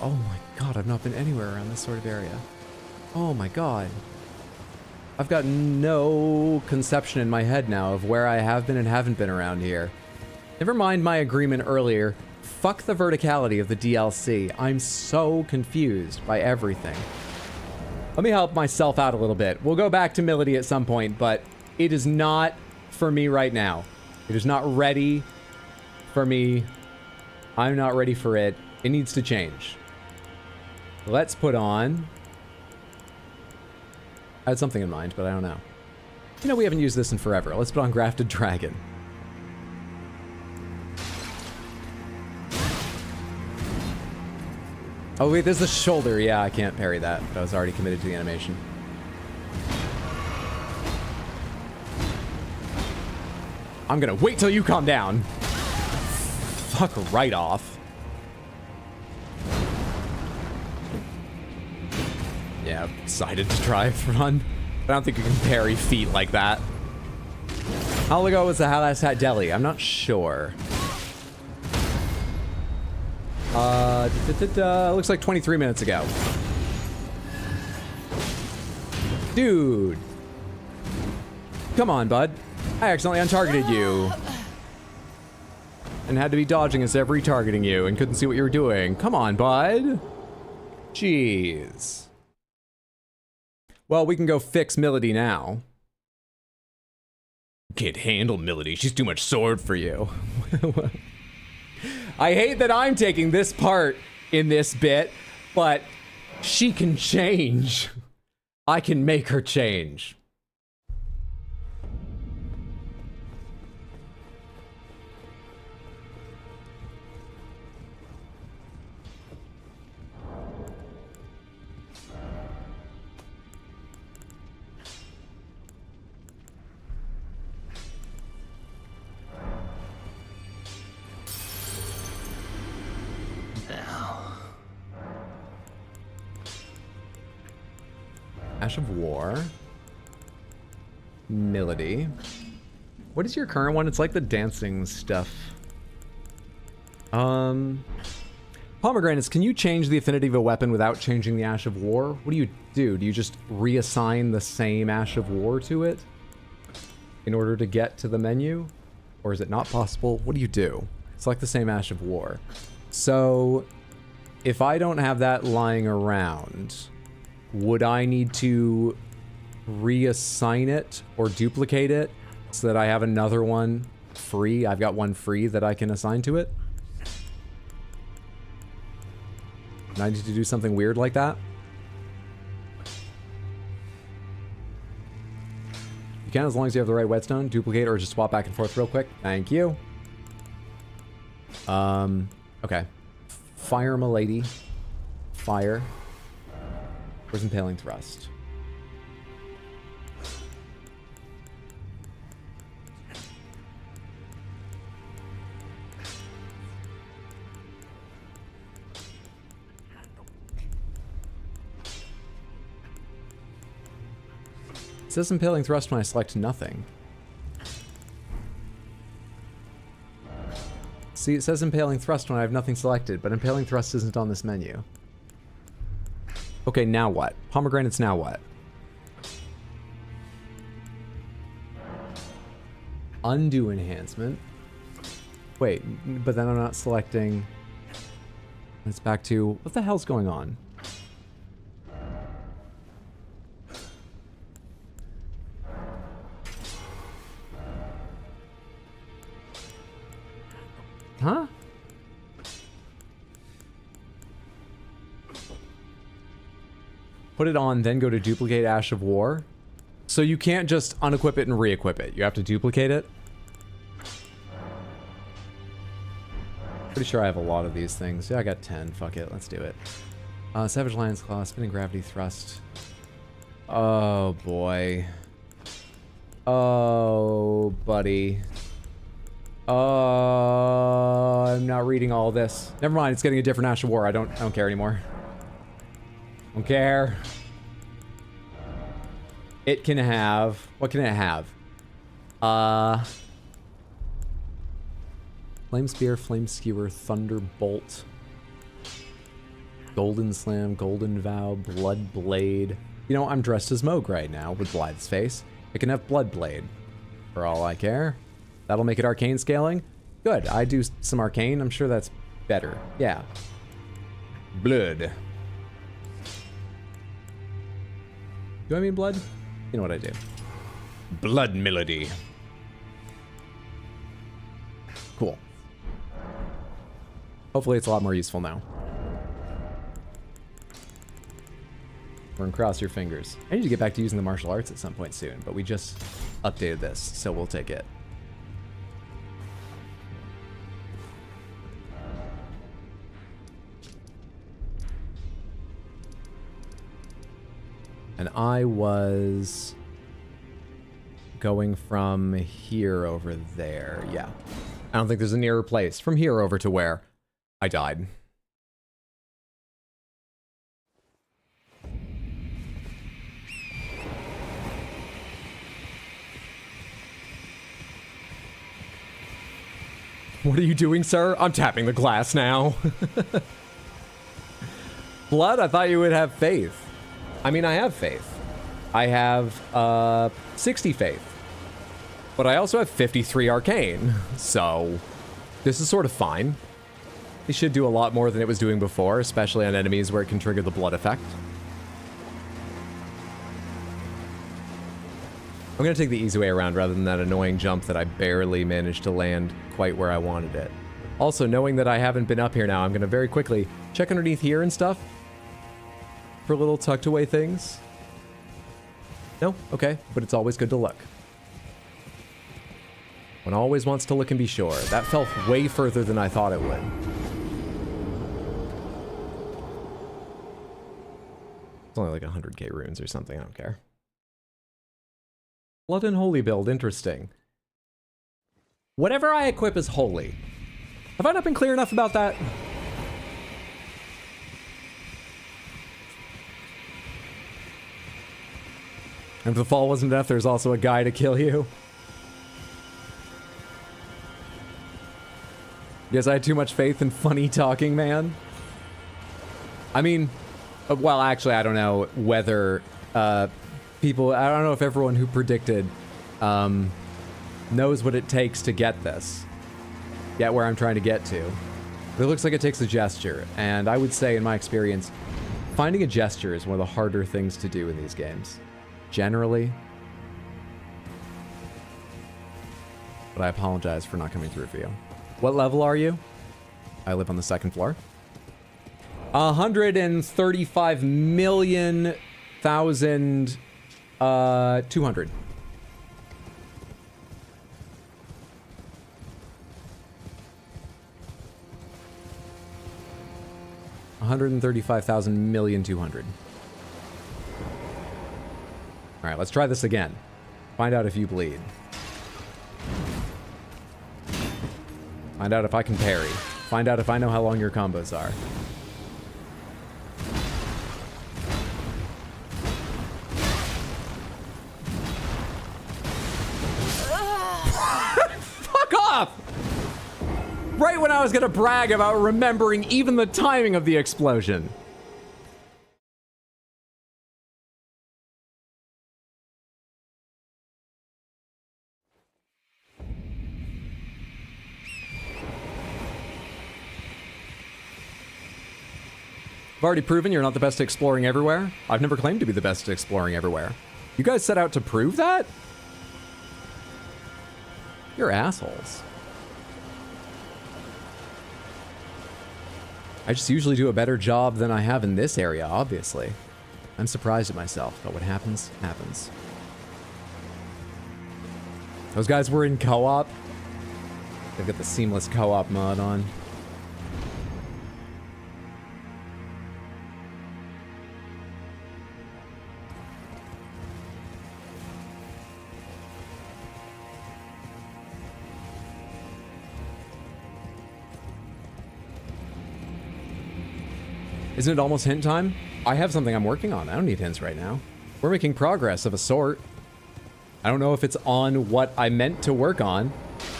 Oh my god, I've not been anywhere around this sort of area. Oh my god. I've got no conception in my head now of where I have been and haven't been around here. Never mind my agreement earlier. Fuck the verticality of the DLC. I'm so confused by everything. Let me help myself out a little bit. We'll go back to Melody at some point, but it is not for me right now. It is not ready for me. I'm not ready for it. It needs to change. Let's put on... I had something in mind, but I don't know. You know, we haven't used this in forever. Let's put on Grafted Dragon. Oh wait, there's the shoulder. Yeah, I can't parry that, but I was already committed to the animation. I'm gonna wait till you calm down. Fuck right off. Yeah, I'm excited to try run. I don't think you can parry feet like that. How long ago was the last hat deli? I'm not sure. Looks like 23 minutes ago. Dude. Come on, bud. I accidentally untargeted you. And had to be dodging instead of retargeting you and couldn't see what you were doing. Come on, bud. Jeez. Well, we can go fix Melody now. Can't handle Melody. She's too much sword for you. I hate that I'm taking this part in this bit, but she can change. I can make her change. Ash of War. Melody. What is your current one? It's like the dancing stuff. Pomegranates, can you change the affinity of a weapon without changing the Ash of War? What do you do? Do you just reassign the same Ash of War to it in order to get to the menu? Or is it not possible? What do you do? It's like the same Ash of War. So, if I don't have that lying around, would I need to reassign it or duplicate it so that I have another one free? I've got one free that I can assign to it. And I need to do something weird like that. You can, as long as you have the right whetstone. Duplicate or just swap back and forth real quick. Thank you. Okay. Fire, milady. Fire. Where's Impaling Thrust? It says Impaling Thrust when I select nothing. See, it says Impaling Thrust when I have nothing selected, but Impaling Thrust isn't on this menu. Okay, now what? Pomegranates, now what? Undo enhancement. Wait, but then I'm not selecting... It's back to... What the hell's going on? Huh? Put it on, then go to duplicate Ash of War. So you can't just unequip it and re-equip it. You have to duplicate it. Pretty sure I have a lot of these things. Yeah, I got 10. Fuck it. Let's do it. Savage Lion's Claw, Spinning Gravity Thrust. Oh, boy. Oh, buddy. Oh, I'm not reading all this. Never mind, it's getting a different Ash of War. I don't care anymore. Don't care. It can have... What can it have? Flame Spear, Flame Skewer, Thunderbolt, Golden Slam, Golden Vow, Blood Blade. You know, I'm dressed as Moog right now with Blythe's face. I can have Blood Blade, for all I care. That'll make it arcane scaling. Good, I do some arcane. I'm sure that's better. Yeah. Blood. Do I mean blood? You know what I do. Blood Melody. Cool. Hopefully it's a lot more useful now. We're gonna cross your fingers. I need to get back to using the martial arts at some point soon, but we just updated this, so we'll take it. And I was going from here over there. Yeah. I don't think there's a nearer place. From here over to where I died. What are you doing, sir? I'm tapping the glass now. Blood, I thought you would have faith. I mean, I have faith. I have 60 faith. But I also have 53 arcane. So this is sort of fine. It should do a lot more than it was doing before, especially on enemies where it can trigger the blood effect. I'm going to take the easy way around rather than that annoying jump that I barely managed to land quite where I wanted it. Also, knowing that I haven't been up here now, I'm going to very quickly check underneath here and stuff for little tucked away things. No? Okay. But it's always good to look. One always wants to look and be sure. That fell way further than I thought it would. It's only like 100k runes or something. I don't care. Blood and Holy build. Interesting. Whatever I equip is holy. Have I not been clear enough about that? If the fall wasn't enough, there's also a guy to kill you. Yes, I had too much faith in funny talking, man. I mean, well, actually, I don't know whether people, I don't know if everyone who predicted knows what it takes to get this. Get where I'm trying to get to. But it looks like it takes a gesture, and I would say, in my experience, finding a gesture is one of the harder things to do in these games. Generally. But I apologize for not coming through for you. What level are you? I live on the second floor. 135 million thousand 200. 135,000 million 200. All right, let's try this again. Find out if you bleed. Find out if I can parry. Find out if I know how long your combos are. Fuck off! Right when I was gonna brag about remembering even the timing of the explosion. I've already proven you're not the best at exploring everywhere. I've never claimed to be the best at exploring everywhere. You guys set out to prove that? You're assholes. I just usually do a better job than I have in this area, obviously. I'm surprised at myself, but what happens, happens. Those guys were in co-op. They've got the seamless co-op mod on. Isn't it almost hint time? I have something I'm working on. I don't need hints right now. We're making progress of a sort. I don't know if it's on what I meant to work on,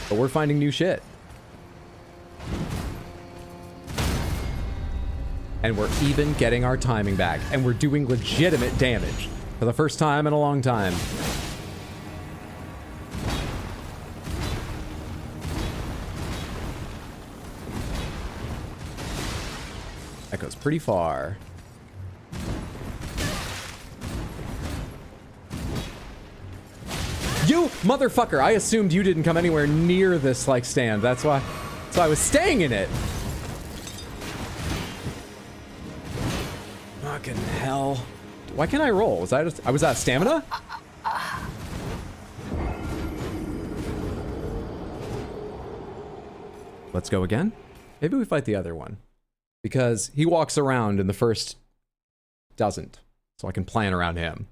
but we're finding new shit. And we're even getting our timing back, and we're doing legitimate damage for the first time in a long time. That goes pretty far. You motherfucker! I assumed you didn't come anywhere near this like stand. That's why I was staying in it. Fucking hell! Why can't I roll? Was I was out of stamina? Let's go again. Maybe we fight the other one. Because he walks around and the first doesn't. So I can plan around him.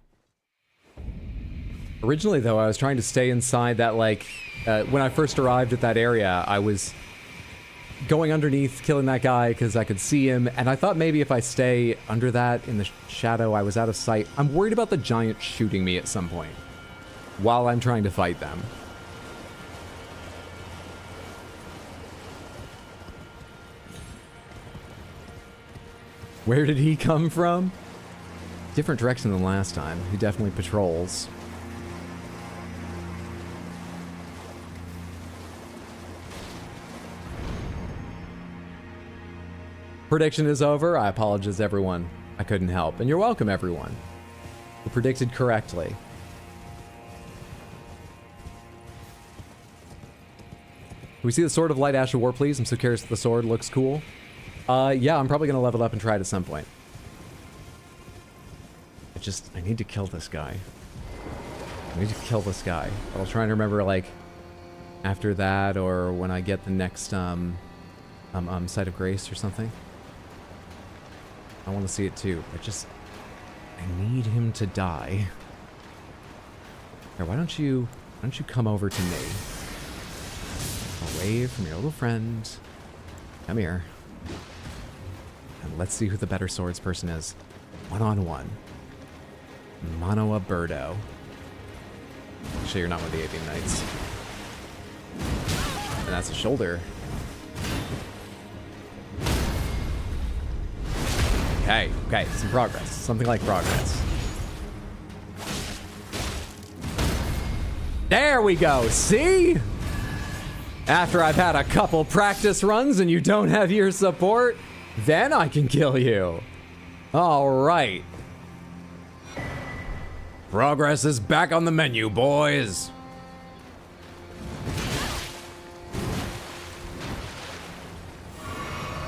Originally, though, I was trying to stay inside that, like... when I first arrived at that area, I was going underneath, killing that guy because I could see him. And I thought maybe if I stay under that in the shadow, I was out of sight. I'm worried about the giant shooting me at some point. While I'm trying to fight them. Where did he come from? Different direction than last time. He definitely patrols. Prediction is over. I apologize, everyone. I couldn't help. And you're welcome, everyone, who predicted correctly. Can we see the Sword of Light Ash of War, please? I'm so curious if the sword looks cool. Yeah, I'm probably gonna level up and try it at some point. I need to kill this guy. I need to kill this guy. I'll try and remember, like, after that, or when I get the next, Site of Grace or something. I want to see it too, but I need him to die. Here, why don't you come over to me? Away from your little friend. Come here. And let's see who the better swords person is. One-on-one. Mono a birdo. Actually, you're not one of the Avian Knights. And that's a shoulder. Okay, some progress. Something like progress. There we go, see? After I've had a couple practice runs and you don't have your support, then I can kill you. All right. Progress is back on the menu, boys.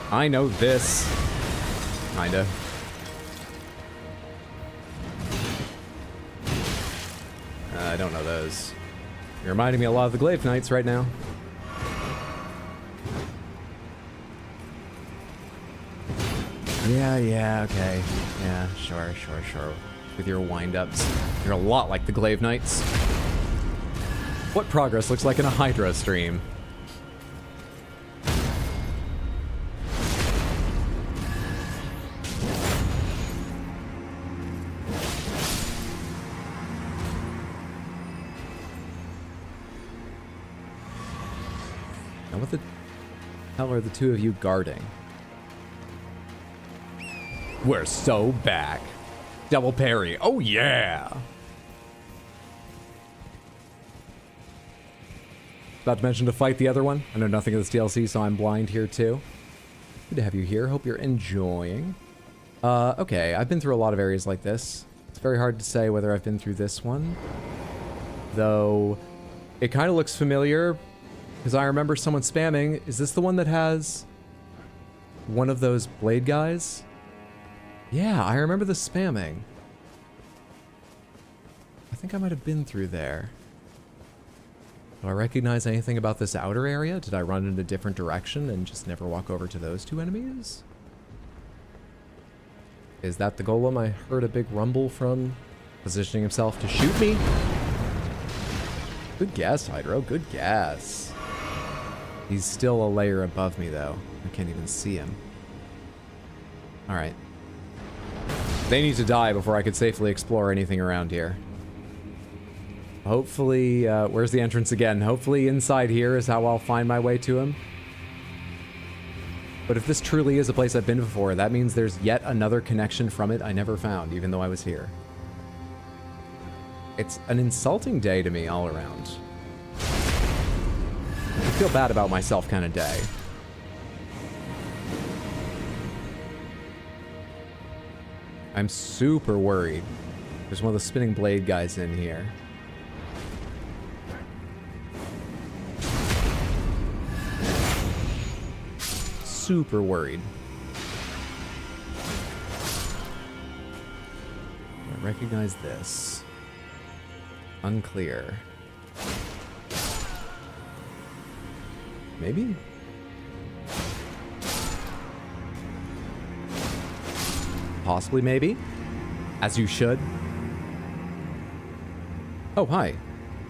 I know this. Kinda. I don't know those. You're reminding me a lot of the Glaive Knights right now. Yeah, okay. Yeah, sure. With your wind-ups. You're a lot like the Glaive Knights. What progress looks like in a Hydra stream? Now what the hell are the two of you guarding? We're so back. Double parry. Oh, yeah. About to mention to fight the other one. I know nothing of this DLC, so I'm blind here too. Good to have you here. Hope you're enjoying. Okay, I've been through a lot of areas like this. It's very hard to say whether I've been through this one. Though, it kind of looks familiar, because I remember someone spamming. Is this the one that has one of those blade guys? Yeah, I remember the spamming. I think I might have been through there. Do I recognize anything about this outer area? Did I run in a different direction and just never walk over to those two enemies? Is that the golem I heard a big rumble from, positioning himself to shoot me? Good guess, Hydro. Good guess. He's still a layer above me, though. I can't even see him. All right. They need to die before I could safely explore anything around here. Hopefully, where's the entrance again? Hopefully inside here is how I'll find my way to him. But if this truly is a place I've been before, that means there's yet another connection from it I never found, even though I was here. It's an insulting day to me all around. I feel bad about myself kind of day. I'm super worried. There's one of the spinning blade guys in here. Super worried. I recognize this. Unclear. Maybe? Possibly, maybe. As you should. Oh, hi.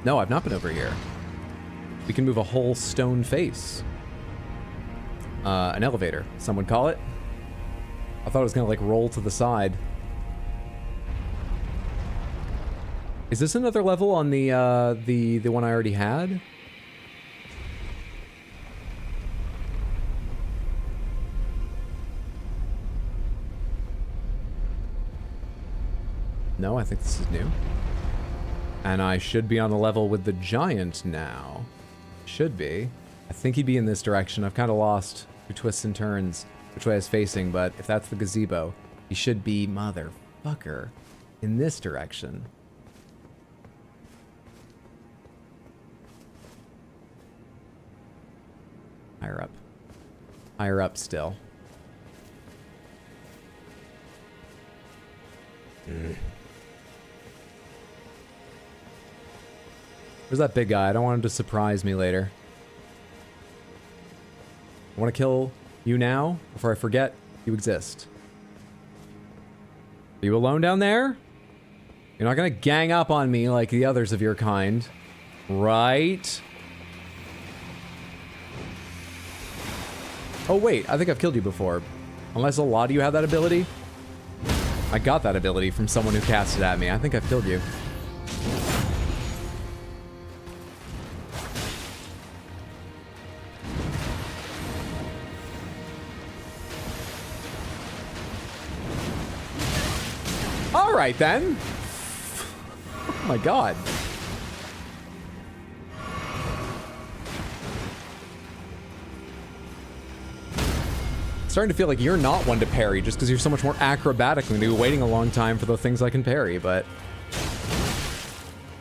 No, I've not been over here. We can move a whole stone face. An elevator, some would call it. I thought it was gonna, like, roll to the side. Is this another level on the one I already had? No, I think this is new. And I should be on a level with the giant now. Should be. I think he'd be in this direction. I've kind of lost through twists and turns which way I was facing, but if that's the gazebo, he should be, motherfucker, in this direction. Higher up. Higher up still. Where's that big guy? I don't want him to surprise me later. I want to kill you now before I forget you exist. Are you alone down there? You're not gonna gang up on me like the others of your kind, right? Oh wait, I think I've killed you before. Unless a lot of you have that ability. I got that ability from someone who cast it at me. I think I've killed you. All right then. Oh my god. Starting to feel like you're not one to parry just because you're so much more acrobatic than me, waiting a long time for the things I can parry, but...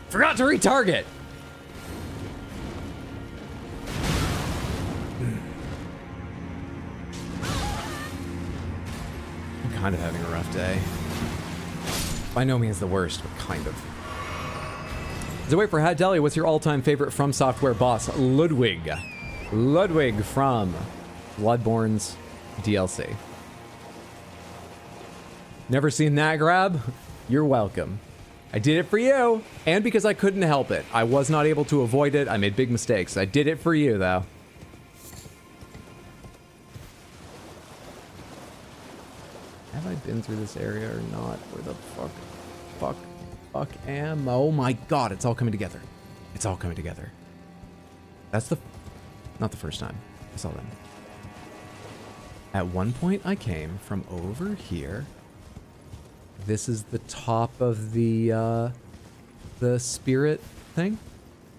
Forgot to retarget! I'm kind of having a rough day. By no means the worst, but kind of. So wait for Hat Deli, what's your all-time favorite From Software boss? Ludwig. Ludwig from Bloodborne's DLC. Never seen that grab? You're welcome. I did it for you, and because I couldn't help it. I was not able to avoid it. I made big mistakes. I did it for you, though. Have I been through this area or not? Where the fuck am? Oh my god, it's all coming together. It's all coming together. That's not the first time I saw them. At one point I came from over here. This is the top of the spirit thing?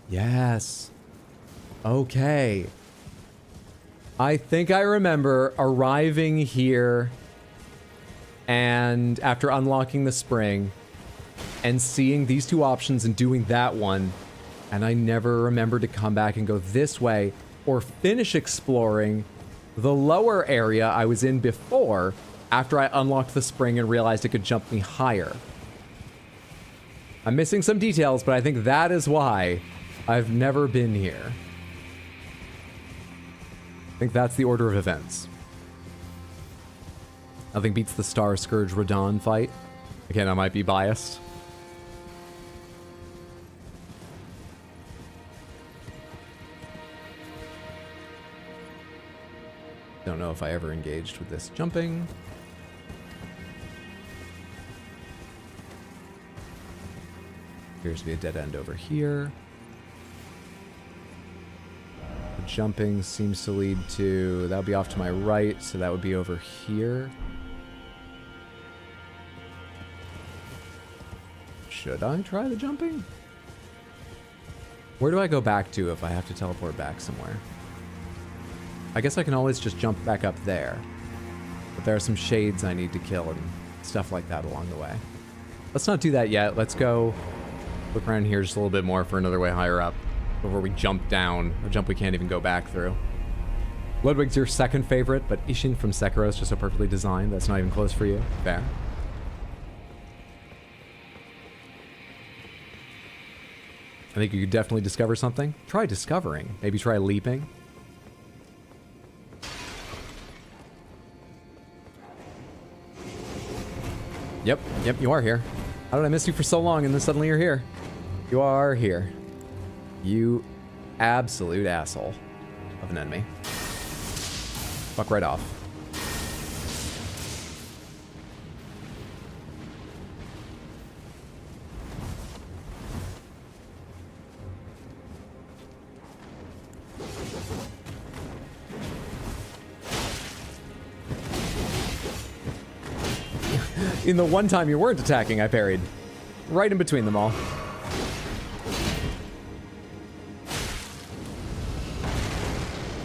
Yes. Okay. I think I remember arriving here and after unlocking the spring and seeing these two options and doing that one, and I never remembered to come back and go this way or finish exploring the lower area I was in before after I unlocked the spring and realized it could jump me higher. I'm missing some details, but I think that is why I've never been here. I think that's the order of events. Nothing beats the Star Scourge Radon fight. Again, I might be biased. Don't know if I ever engaged with this jumping. Appears to be a dead end over here. The jumping seems to lead to... That would be off to my right, so that would be over here. Should I try the jumping? Where do I go back to if I have to teleport back somewhere? I guess I can always just jump back up there. But there are some shades I need to kill and stuff like that along the way. Let's not do that yet. Let's go look around here just a little bit more for another way higher up before we jump down. A jump we can't even go back through. Ludwig's your second favorite, but Ishin from Sekiro is just so perfectly designed. That's not even close for you. Fair. I think you could definitely discover something. Try discovering. Maybe try leaping. Yep, you are here. How did I miss you for so long and then suddenly you're here? You are here. You absolute asshole of an enemy. Fuck right off. In the one time you weren't attacking, I parried. Right in between them all.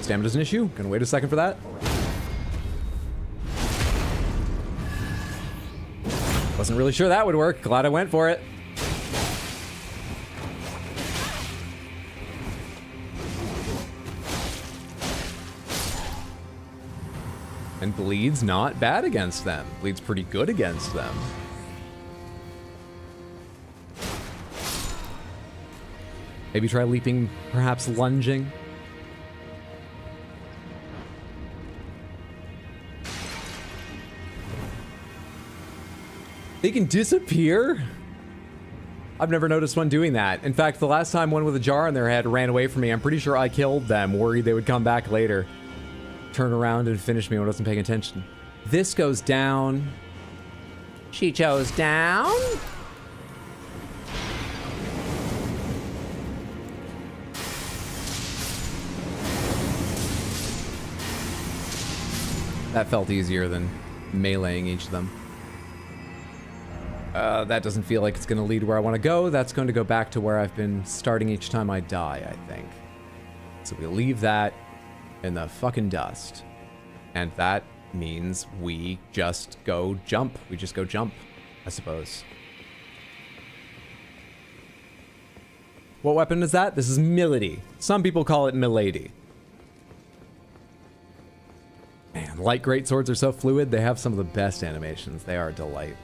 Stamina's an issue. Gonna wait a second for that. Wasn't really sure that would work. Glad I went for it. And bleed's not bad against them. Bleed's pretty good against them. Maybe try leaping, perhaps lunging. They can disappear? I've never noticed one doing that. In fact, the last time one with a jar on their head ran away from me, I'm pretty sure I killed them, worried they would come back later. Turn around and finish me when I wasn't paying attention. This goes down. She chose down. That felt easier than meleeing each of them. That doesn't feel like it's going to lead where I want to go. That's going to go back to where I've been starting each time I die, I think. So we leave that in the fucking dust. And that means we just go jump. We just go jump, I suppose. What weapon is that? This is Milady. Some people call it Milady. Man, light greatswords are so fluid. They have some of the best animations. They are a delight.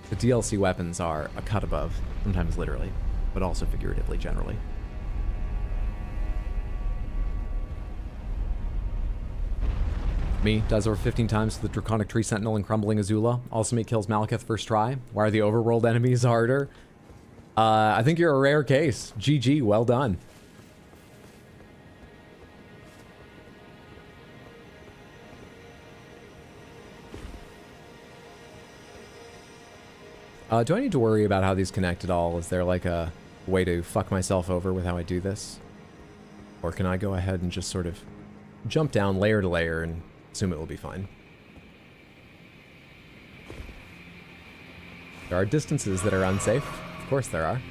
The DLC weapons are a cut above, sometimes literally, but also figuratively generally. Me dies over 15 times to the Draconic Tree Sentinel and Crumbling Azula. Ultimate kills Malekith first try. Why are the overworld enemies harder? I think you're a rare case. GG, well done. Do I need to worry about how these connect at all? Is there like a way to fuck myself over with how I do this? Or can I go ahead and just sort of jump down layer to layer and assume it will be fine? There are distances that are unsafe. Of course there are.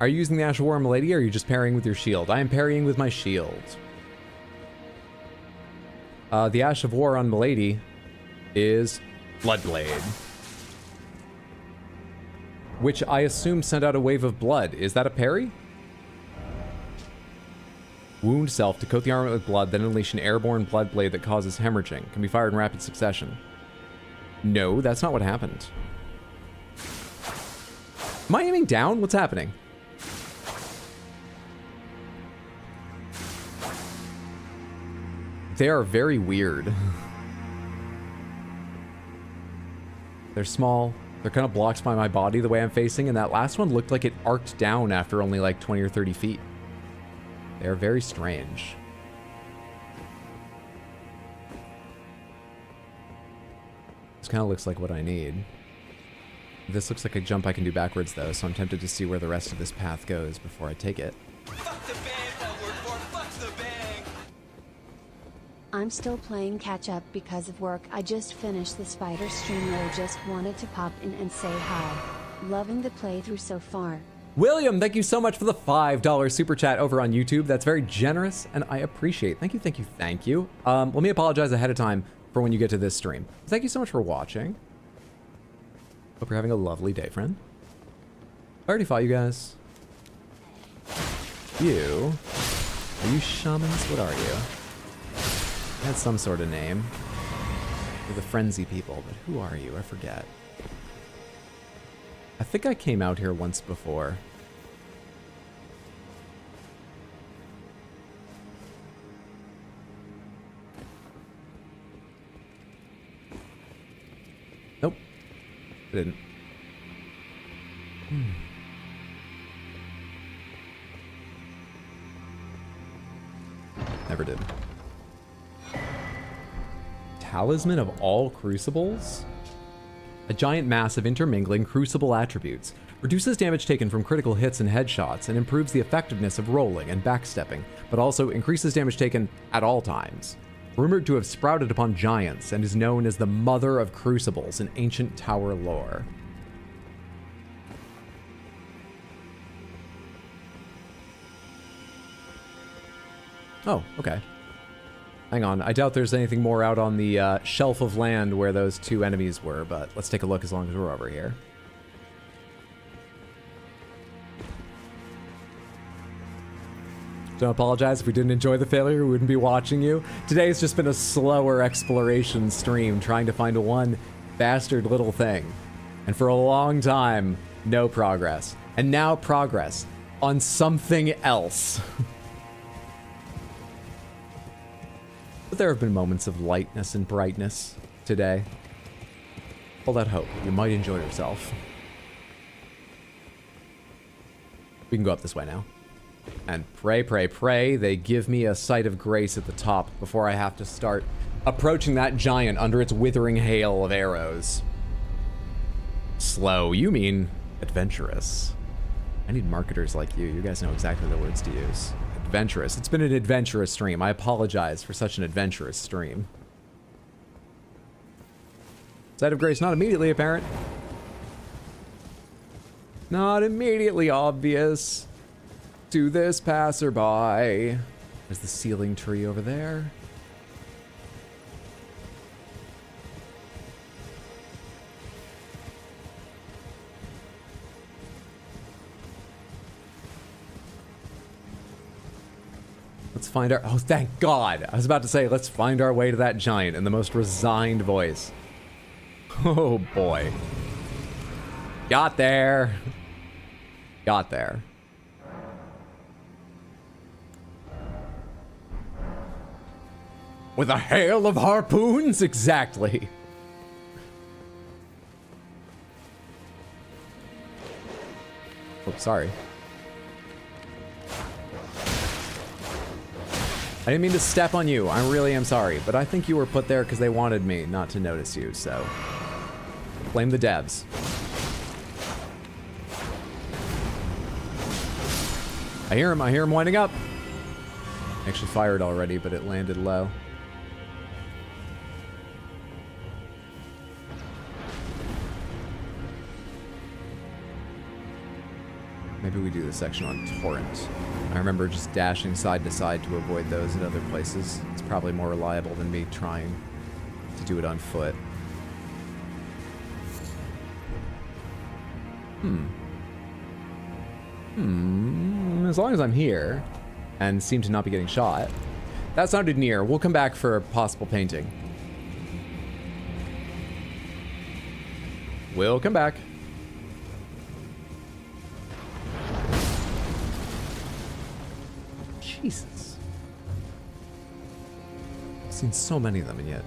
Are you using the Ash of War on Milady, or are you just parrying with your shield? I am parrying with my shield. The Ash of War on Milady is Bloodblade, which I assume sent out a wave of blood. Is that a parry? Wound self to coat the armor with blood, then unleash an airborne blood blade that causes hemorrhaging. Can be fired in rapid succession. No, that's not what happened. Am I aiming down? What's happening? They are very weird. They're small. They're kind of blocked by my body the way I'm facing, and that last one looked like it arced down after only like 20 or 30 feet. They are very strange. This kind of looks like what I need. This looks like a jump I can do backwards though, so I'm tempted to see where the rest of this path goes before I take it. Fuck the band I work for, fuck the bang. I'm still playing catch up because of work. I just finished the spider stream and just wanted to pop in and say hi. Loving the playthrough so far. William, thank you so much for the $5 super chat over on YouTube. That's very generous, and I appreciate. Thank you, thank you, thank you. Let me apologize ahead of time for when you get to this stream. Thank you so much for watching. Hope you're having a lovely day, friend. I already fought you guys. You? Are you shamans? What are you? You had some sort of name. You're the frenzy people, but who are you? I forget. I think I came out here once before. Nope. I didn't. Never did. Talisman of all crucibles? A giant mass of intermingling crucible attributes. Reduces damage taken from critical hits and headshots and improves the effectiveness of rolling and backstepping, but also increases damage taken at all times. Rumored to have sprouted upon giants and is known as the Mother of Crucibles in ancient tower lore. Oh, okay. Hang on, I doubt there's anything more out on the shelf of land where those two enemies were, but let's take a look as long as we're over here. Don't apologize if we didn't enjoy the failure, we wouldn't be watching you. Today's just been a slower exploration stream, trying to find one bastard little thing. And for a long time, no progress. And now progress on something else. But there have been moments of lightness and brightness today. Hold out hope. You might enjoy yourself. We can go up this way now. And pray, pray, pray they give me a sight of grace at the top before I have to start approaching that giant under its withering hail of arrows. Slow, you mean adventurous. I need marketers like you. You guys know exactly the words to use. Adventurous. It's been an adventurous stream. I apologize for such an adventurous stream. Sight of grace not immediately apparent. Not immediately obvious to this passerby. There's the ceiling tree over there. Let's find our... Oh, thank God. I was about to say, let's find our way to that giant in the most resigned voice. Oh boy. Got there. Got there. With a hail of harpoons? Exactly. Oh, sorry. I didn't mean to step on you. I really am sorry. But I think you were put there because they wanted me not to notice you, so... Blame the devs. I hear him winding up. Actually fired already, but it landed low. Maybe we do the section on Torrent. I remember just dashing side to side to avoid those at other places. It's probably more reliable than me trying to do it on foot. As long as I'm here and seem to not be getting shot. That sounded near. We'll come back for a possible painting. We'll come back. Jesus. I've seen so many of them and yet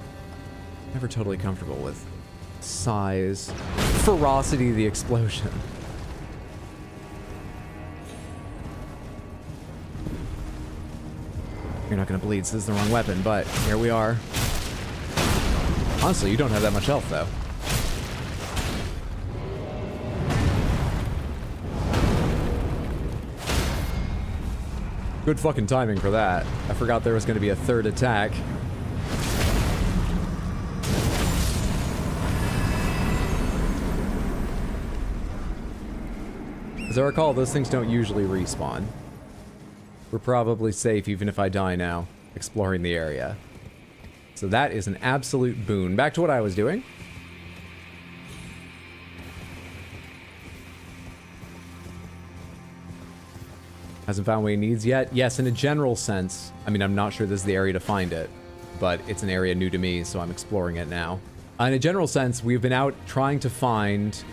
never totally comfortable with size, ferocity of the explosion. You're not gonna bleed, so this is the wrong weapon, but here we are. Honestly, you don't have that much health, though. Good fucking timing for that. I forgot there was gonna be a third attack. As I recall, those things don't usually respawn. We're probably safe even if I die now, exploring the area. So that is an absolute boon. Back to what I was doing. Hasn't found what he needs yet? Yes, in a general sense. I mean, I'm not sure this is the area to find it, but it's an area new to me, so I'm exploring it now. In a general sense, we've been out trying to find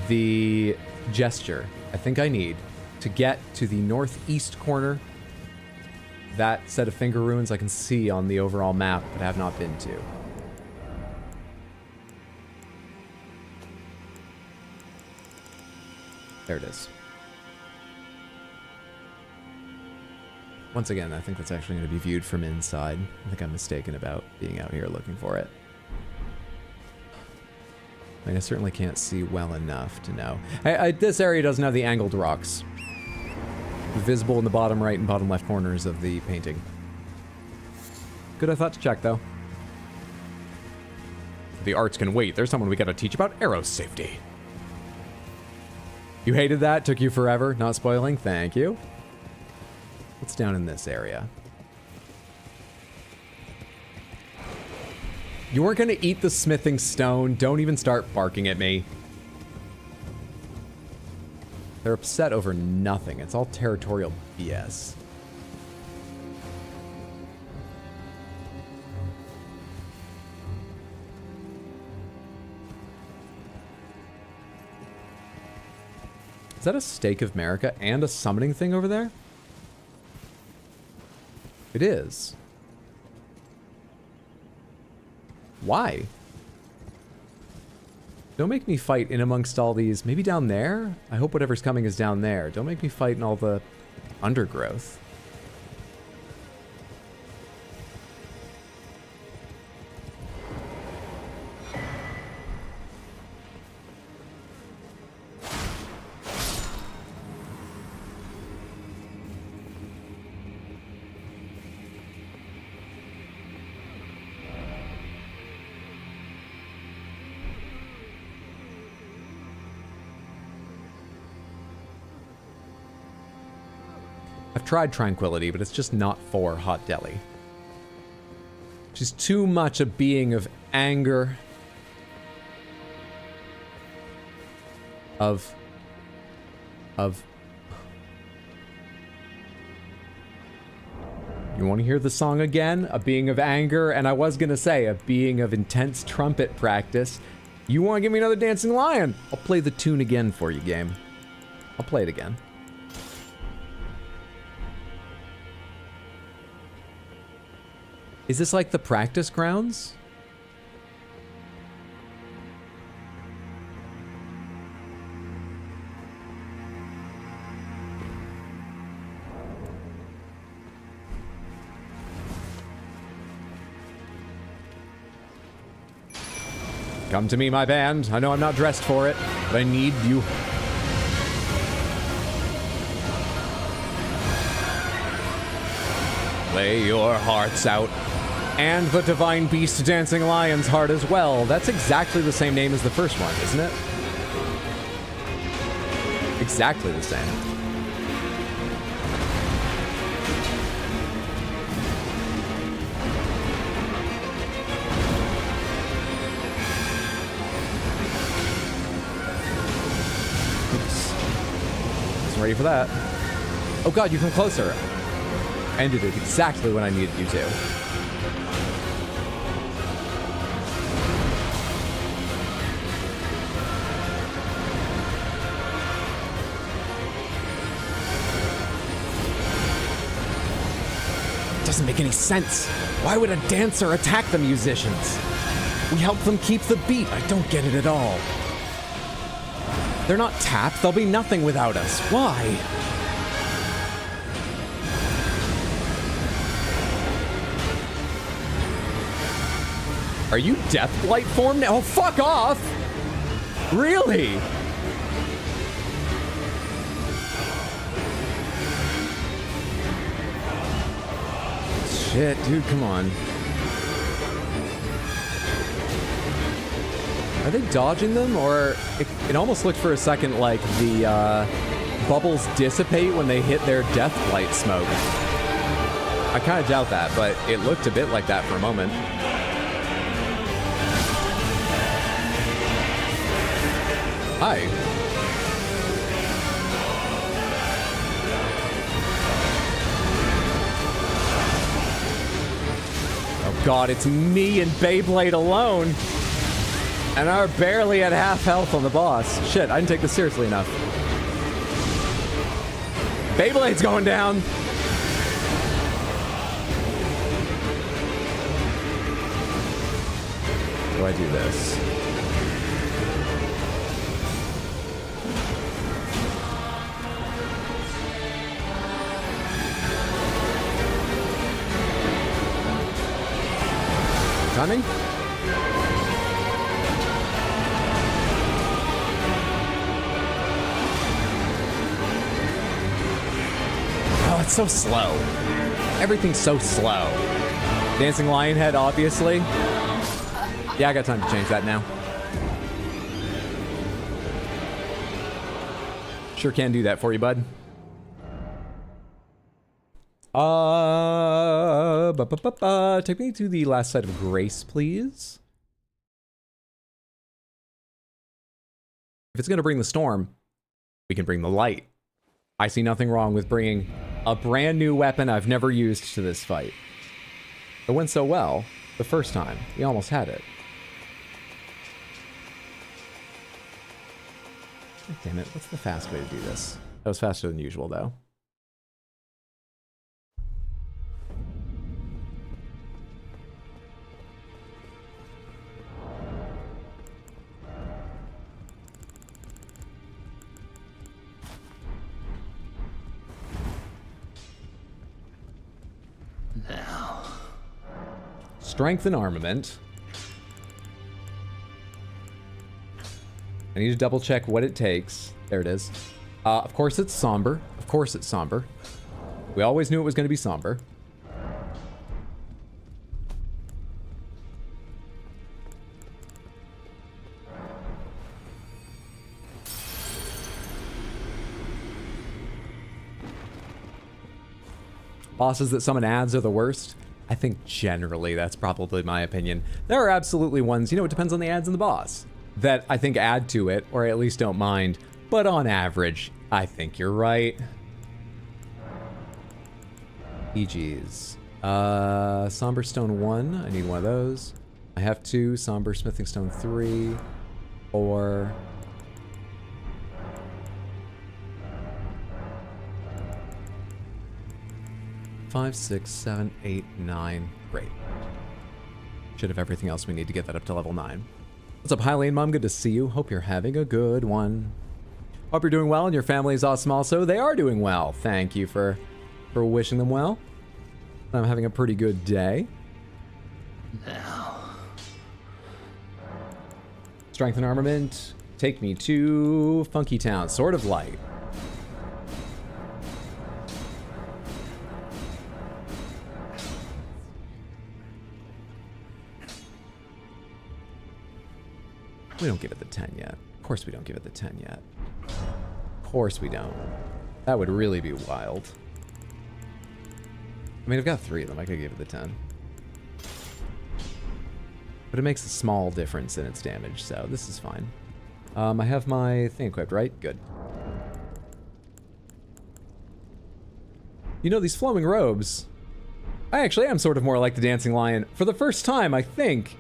the gesture I think I need to get to the northeast corner. That set of finger ruins I can see on the overall map, but I have not been to. There it is. Once again, I think that's actually going to be viewed from inside. I think I'm mistaken about being out here looking for it. I mean, I certainly can't see well enough to know. This area doesn't have the angled rocks. Visible in the bottom right and bottom left corners of the painting. Good, I thought to check, though. The arts can wait. There's someone we gotta teach about arrow safety. You hated that? Took you forever? Not spoiling? Thank you. What's down in this area? You weren't gonna eat the smithing stone. Don't even start barking at me. They're upset over nothing. It's all territorial BS. Is that a Stake of America and a summoning thing over there? It is. Why? Don't make me fight in amongst all these. Maybe down there? I hope whatever's coming is down there. Don't make me fight in all the undergrowth. I've tried Tranquility, but it's just not for Hot Deli. She's too much a being of anger. Of... You You want to hear the song again? A being of anger, and I was gonna say, a being of intense trumpet practice. You want to give me another Dancing Lion? I'll play the tune again for you, game. I'll play it again. Is this like the practice grounds? Come to me, my band. I know I'm not dressed for it, but I need you. Play your hearts out. And the Divine Beast Dancing Lion's heart as well. That's exactly the same name as the first one, isn't it? Exactly the same. Ready for that. Oh god, you come closer. Ended it exactly when I needed you to. It doesn't make any sense. Why would a dancer attack the musicians? We help them keep the beat. I don't get it at all. They're not tapped. They'll be nothing without us. Why? Are you Deathblight form now? Oh, fuck off! Really? Shit, dude, come on. Are they dodging them, or it almost looked for a second like the bubbles dissipate when they hit their Deathblight smoke. I kind of doubt that, but it looked a bit like that for a moment. Hi. Oh god, it's me and Beyblade alone. And are barely at half health on the boss. Shit, I didn't take this seriously enough. Beyblade's going down. Do I do this? Timing? It's so slow. Everything's so slow. Dancing Lion Head, obviously. Yeah, I got time to change that now. Sure can do that for you, bud. Take me to the last site of grace, please. If it's gonna bring the storm, we can bring the light. I see nothing wrong with bringing a brand new weapon I've never used to this fight. It went so well the first time. We almost had it. God damn it, what's the fast way to do this? That was faster than usual, though. Strength and armament. I need to double check what it takes. There it is. Of course it's somber. Of course it's somber. We always knew it was going to be somber. Bosses that summon ads are the worst. I think generally that's probably my opinion. There are absolutely ones, you know, it depends on the ads and the boss, that I think add to it, or at least don't mind. But on average, I think you're right. EGs. Somber Stone 1. I need one of those. I have 2. Somber Smithing Stone 3. 4. 5, 6, 7, 8, 9. Great. Should have everything else we need to get that up to level 9. What's up, Hylian Mom? Good to see you. Hope you're having a good one. Hope you're doing well and your family is awesome also. They are doing well. Thank you for wishing them well. I'm having a pretty good day. Now. Strength and armament. Take me to Funky Town. Sword of Light. We don't give it the 10 yet. Of course we don't give it the 10 yet. Of course we don't. That would really be wild. I mean, I've got 3 of them. I could give it the 10. But it makes a small difference in its damage, so this is fine. I have my thing equipped, right? Good. You know, these flowing robes... I actually am sort of more like the Dancing Lion. For the first time, I think,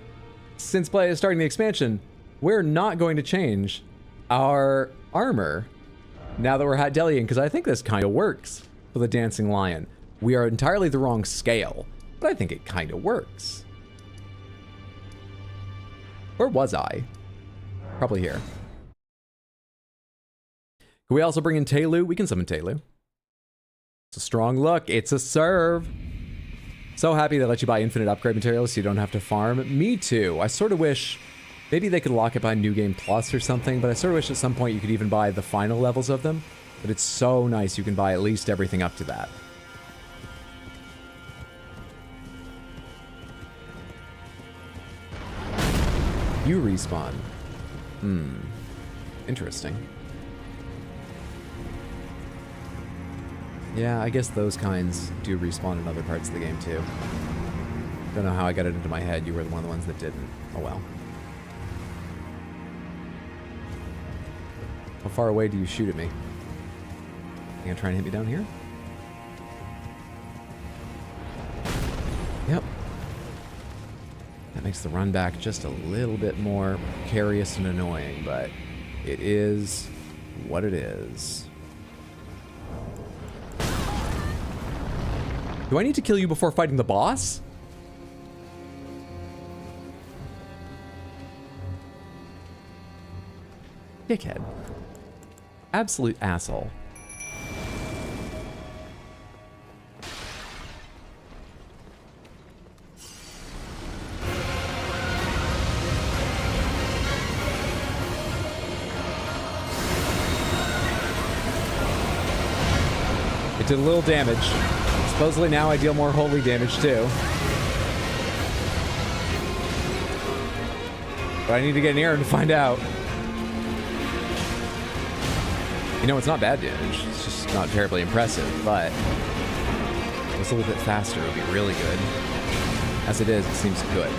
since starting the expansion, we're not going to change our armor now that we're Hat Delian, because I think this kind of works for the Dancing Lion. We are entirely the wrong scale, but I think it kind of works. Where was I? Probably here. Can we also bring in Telu? We can summon Telu. It's a strong look. It's a serve. So happy they let you buy infinite upgrade materials so you don't have to farm. Me too. I sort of wish... Maybe they could lock it by New Game Plus or something, but I sort of wish at some point you could even buy the final levels of them. But it's so nice you can buy at least everything up to that. You respawn. Interesting. Yeah, I guess those kinds do respawn in other parts of the game too. Don't know how I got it into my head. You were one of the ones that didn't. Oh well. How far away do you shoot at me? You gonna try and hit me down here? Yep. That makes the run back just a little bit more precarious and annoying, but it is what it is. Do I need to kill you before fighting the boss? Dickhead. Absolute asshole. It did a little damage. Supposedly now I deal more holy damage too. But I need to get near him to find out. You know, it's not bad damage. It's just not terribly impressive, but if it's a little bit faster, it would be really good. As it is, it seems good.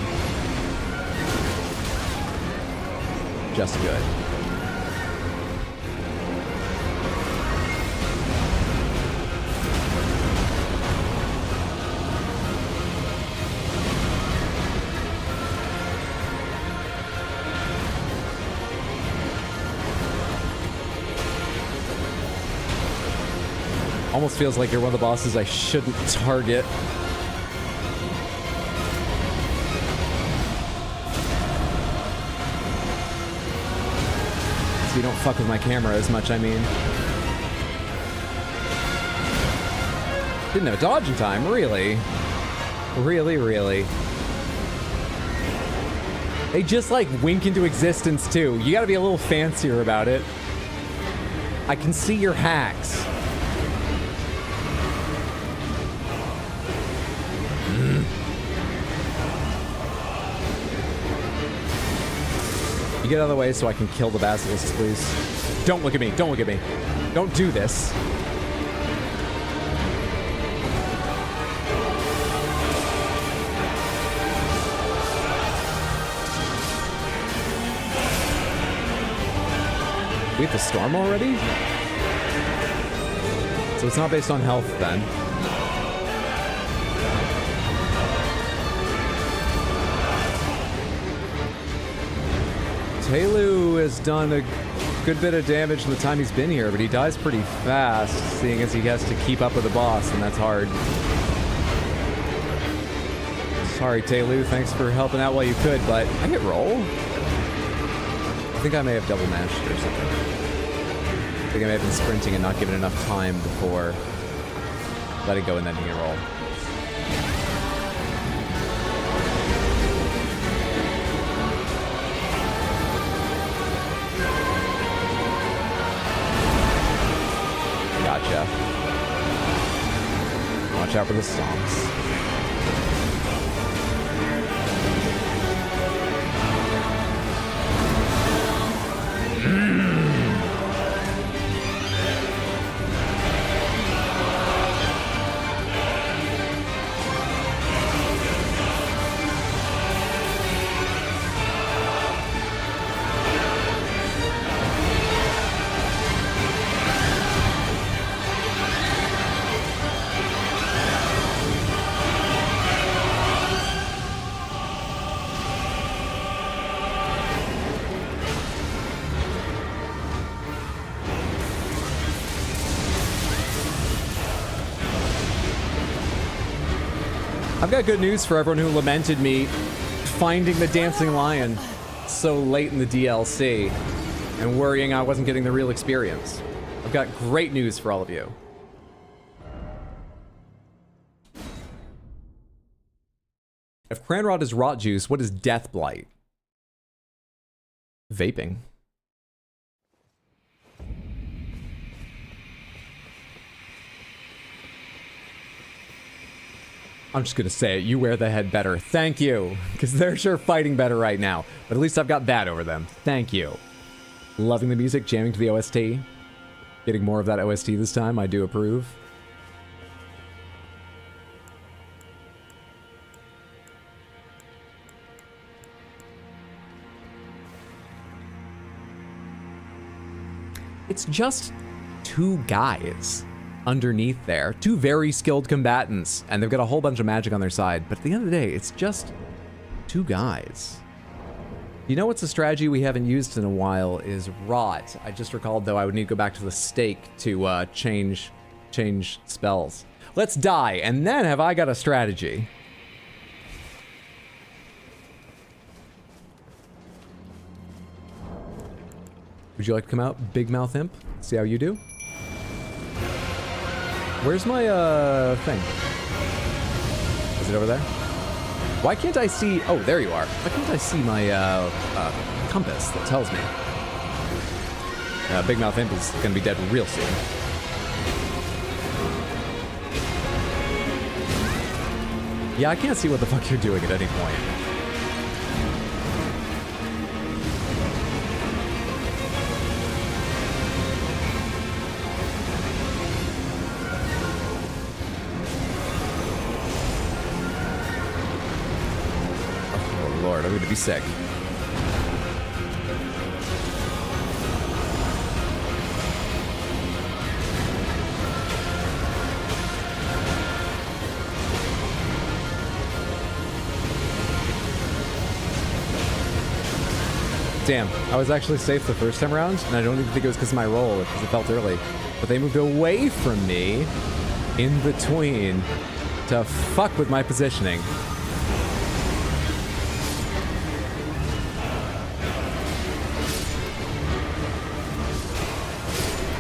Just good. Almost feels like you're one of the bosses I shouldn't target. So you don't fuck with my camera as much, I mean. Didn't have a dodging time, really? Really, really. They just like wink into existence too. You gotta be a little fancier about it. I can see your hacks. You get out of the way so I can kill the basilisks, please. Don't look at me. Don't look at me. Don't do this. We hit the storm already? So it's not based on health then. Telu has done a good bit of damage in the time he's been here, but he dies pretty fast, seeing as he has to keep up with the boss, and that's hard. Sorry, Telu, thanks for helping out while you could, but I get roll? I think I may have double mashed or something. I think I may have been sprinting and not given enough time before letting go and then getting a roll. Gotcha. Watch out for the stomps. I've got good news for everyone who lamented me finding the dancing lion so late in the DLC and worrying I wasn't getting the real experience. I've got great news for all of you. If Cranrod is rot juice, what is death blight? Vaping. I'm just gonna say it, you wear the head better. Thank you, because they're sure fighting better right now. But at least I've got that over them. Thank you. Loving the music, jamming to the OST. Getting more of that OST this time, I do approve. It's just two guys underneath there. Two very skilled combatants, and they've got a whole bunch of magic on their side. But at the end of the day, it's just two guys. You know what's a strategy we haven't used in a while is Rot. I just recalled, though, I would need to go back to the stake to change spells. Let's die, and then have I got a strategy. Would you like to come out, Big Mouth Imp? See how you do? Where's my, thing? Is it over there? Why can't I see... Oh, there you are. Why can't I see my, compass that tells me? Big Mouth Imp is gonna be dead real soon. Yeah, I can't see what the fuck you're doing at any point. I'm gonna be sick. Damn, I was actually safe the first time around, and I don't even think it was because of my roll, because it felt early. But they moved away from me in between to fuck with my positioning.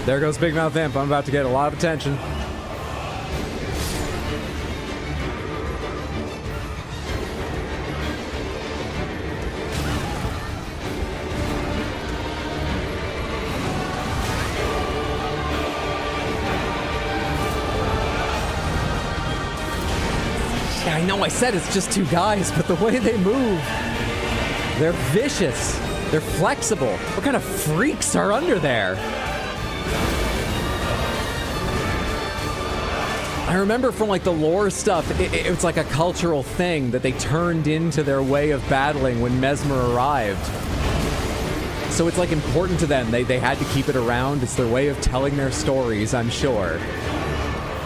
There goes Big Mouth Imp. I'm about to get a lot of attention. Yeah, I know I said it's just two guys, but the way they move, they're vicious. They're flexible. What kind of freaks are under there? I remember from like the lore stuff, it was like a cultural thing that they turned into their way of battling when Mesmer arrived. So it's like important to them. They had to keep it around. It's their way of telling their stories, I'm sure.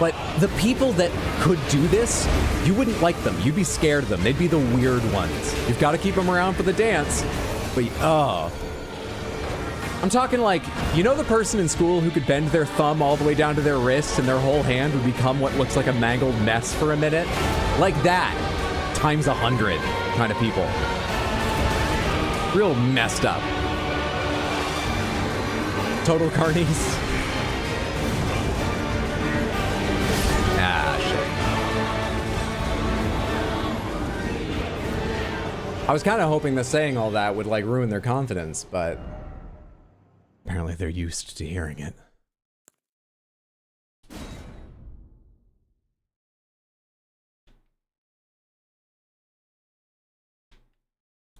But the people that could do this, you wouldn't like them. You'd be scared of them. They'd be the weird ones. You've got to keep them around for the dance. But, oh, I'm talking like, you know the person in school who could bend their thumb all the way down to their wrist and their whole hand would become what looks like a mangled mess for a minute? Like that, times 100 kind of people. Real messed up. Total carnies. Ah, shit. I was kind of hoping that saying all that would like ruin their confidence, but apparently they're used to hearing it.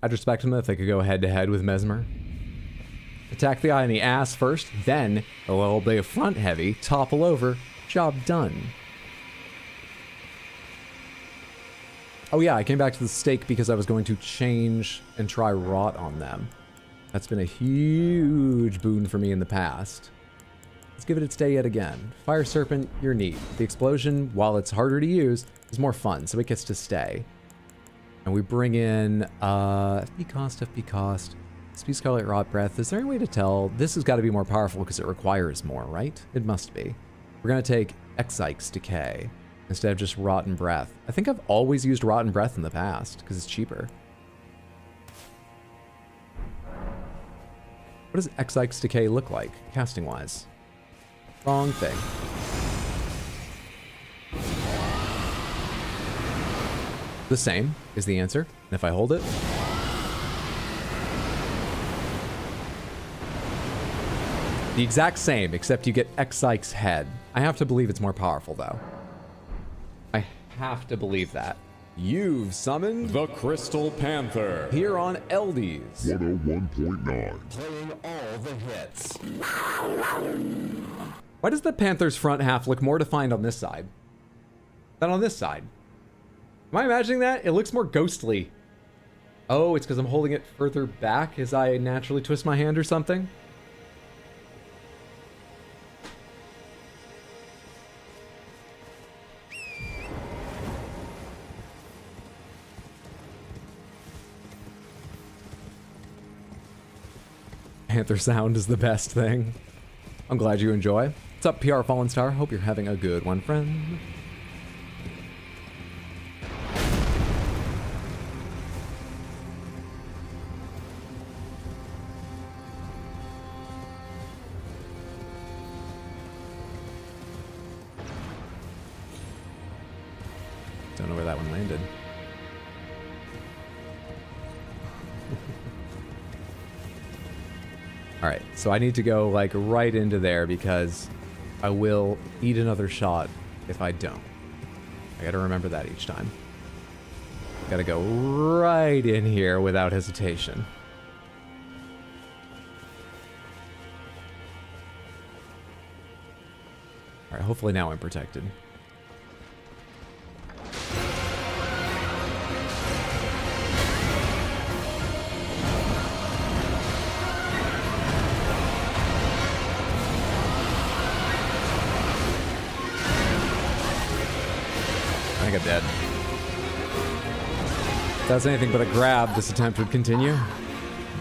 I'd respect them if they could go head to head with Mesmer. Attack the eye in the ass first, then a little bit of front heavy, topple over, job done. Oh yeah, I came back to the stake because I was going to change and try rot on them. That's been a huge boon for me in the past. Let's give it its day yet again. Fire Serpent, you're neat. The explosion, while it's harder to use, is more fun, so it gets to stay. And we bring in FP cost. Speed Scarlet Rot Breath. Is there any way to tell? This has got to be more powerful because it requires more, right? It must be. We're going to take Exike's Decay instead of just Rotten Breath. I think I've always used Rotten Breath in the past because it's cheaper. What does Exike's Decay look like, casting-wise? Wrong thing. The same is the answer. And if I hold it... the exact same, except you get Exike's head. I have to believe it's more powerful, though. I have to believe that. You've summoned The Crystal Panther. here on Eldies. 101.9. Playing all the hits. Why does the Panther's front half look more defined on this side than on this side? Am I imagining that? It looks more ghostly. Oh, it's because I'm holding it further back as I naturally twist my hand or something? Panther sound is the best thing. I'm glad you enjoy. What's up, PR Fallen Star? Hope you're having a good one, friend. Don't know where that one landed. All right, so I need to go like right into there because I will eat another shot if I don't. I gotta remember that each time. Gotta go right in here without hesitation. All right, hopefully now I'm protected. I think I'm dead. If that's anything but a grab, this attempt would continue.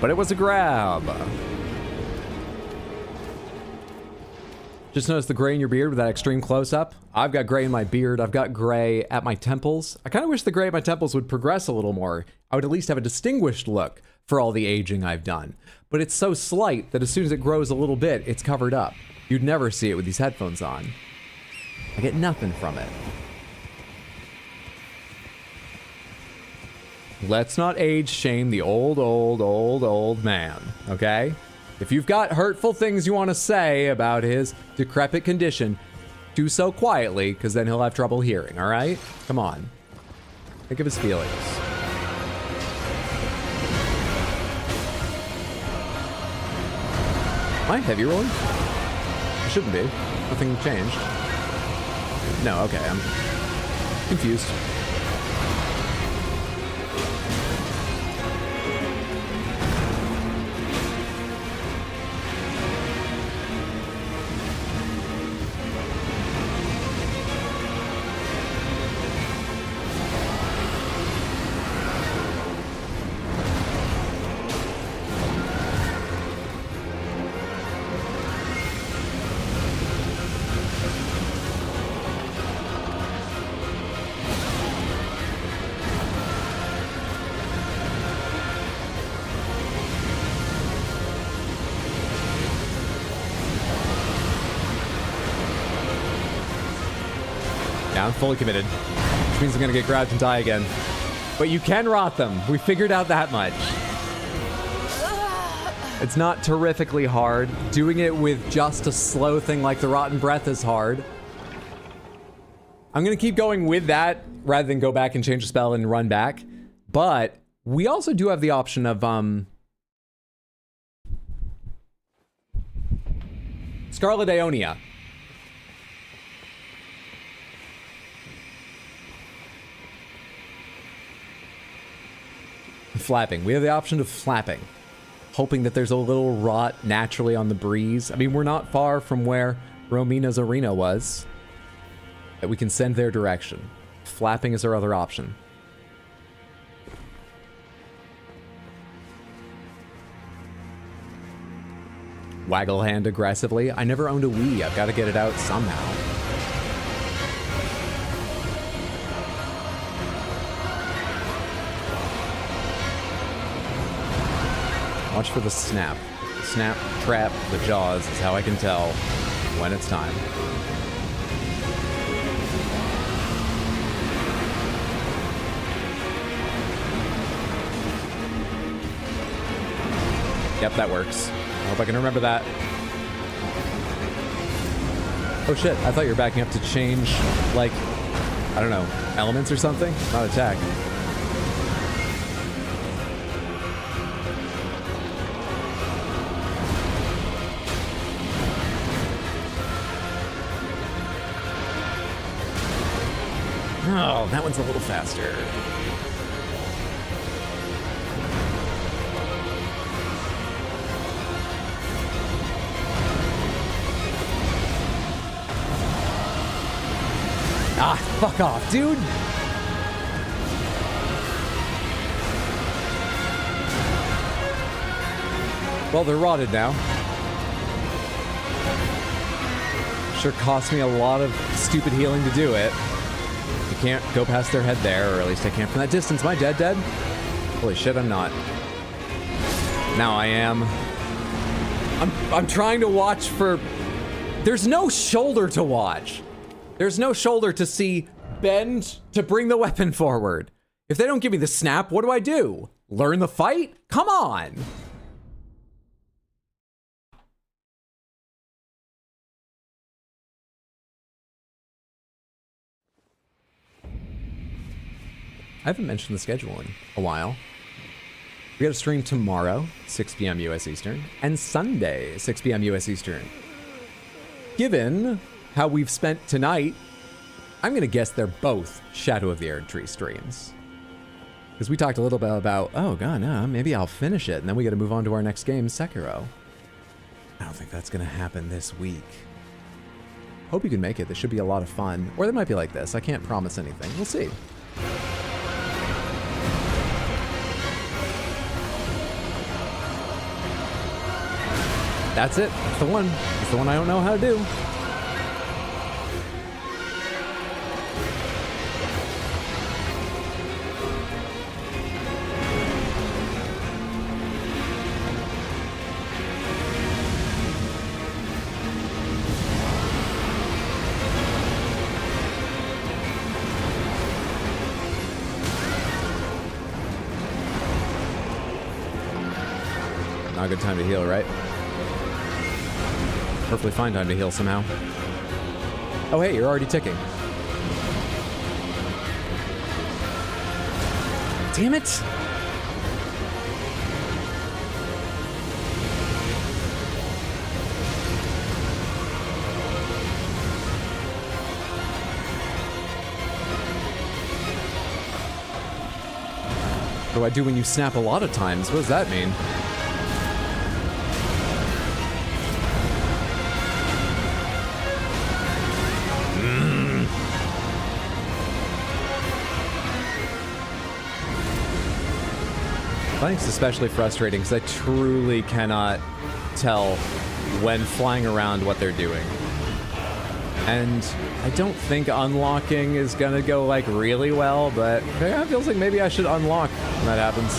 But it was a grab. Just notice the gray in your beard with that extreme close-up. I've got gray in my beard. I've got gray at my temples. I kind of wish the gray at my temples would progress a little more. I would at least have a distinguished look for all the aging I've done. But it's so slight that as soon as it grows a little bit, it's covered up. You'd never see it with these headphones on. I get nothing from it. Let's not age shame the old man, okay? If you've got hurtful things you want to say about his decrepit condition, do so quietly, because then he'll have trouble hearing, all right? Come on. Think of his feelings. Am I heavy rolling? I shouldn't be. Nothing changed. No, okay, I'm confused. Yeah, I'm fully committed. Which means I'm gonna get grabbed and die again. But you can rot them. We figured out that much. It's not terrifically hard. Doing it with just a slow thing like the Rotten Breath is hard. I'm gonna keep going with that rather than go back and change the spell and run back. But we also do have the option of Scarlet Aeonia. Flapping. We have the option of flapping. Hoping that there's a little rot naturally on the breeze. I mean, we're not far from where Romina's arena was. That we can send their direction. Flapping is our other option. Waggle hand aggressively. I never owned a Wii. I've got to get it out somehow. Watch for the snap. Snap, trap, the jaws is how I can tell when it's time. Yep, that works. I hope I can remember that. Oh shit, I thought you were backing up to change, like, I don't know, elements or something? Not attack. Oh, that one's a little faster. Ah, fuck off, dude! Well, they're rotted now. Sure cost me a lot of stupid healing to do it. You can't go past their head there, or at least I can't from that distance. Am I dead? Holy shit, I'm not. Now I am. I'm trying to watch for... There's no shoulder to watch. There's no shoulder to see bend to bring the weapon forward. If they don't give me the snap, what do I do? Learn the fight? Come on! I haven't mentioned the schedule in a while. We got a stream tomorrow, 6 p.m. US Eastern, and Sunday, 6 p.m. US Eastern. Given how we've spent tonight, I'm gonna guess they're both Shadow of the Erdtree streams. Because we talked a little bit about, oh god, no, maybe I'll finish it, and then we gotta move on to our next game, Sekiro. I don't think that's gonna happen this week. Hope you can make it. This should be a lot of fun. Or they might be like this. I can't promise anything. We'll see. That's it. That's the one. That's the one I don't know how to do. Not a good time to heal, right? Perfectly fine time to heal somehow. Oh hey, you're already ticking. Damn it! What do I do when you snap a lot of times? What does that mean? I think it's especially frustrating because I truly cannot tell when flying around what they're doing. And I don't think unlocking is gonna go like really well, but it feels like maybe I should unlock when that happens.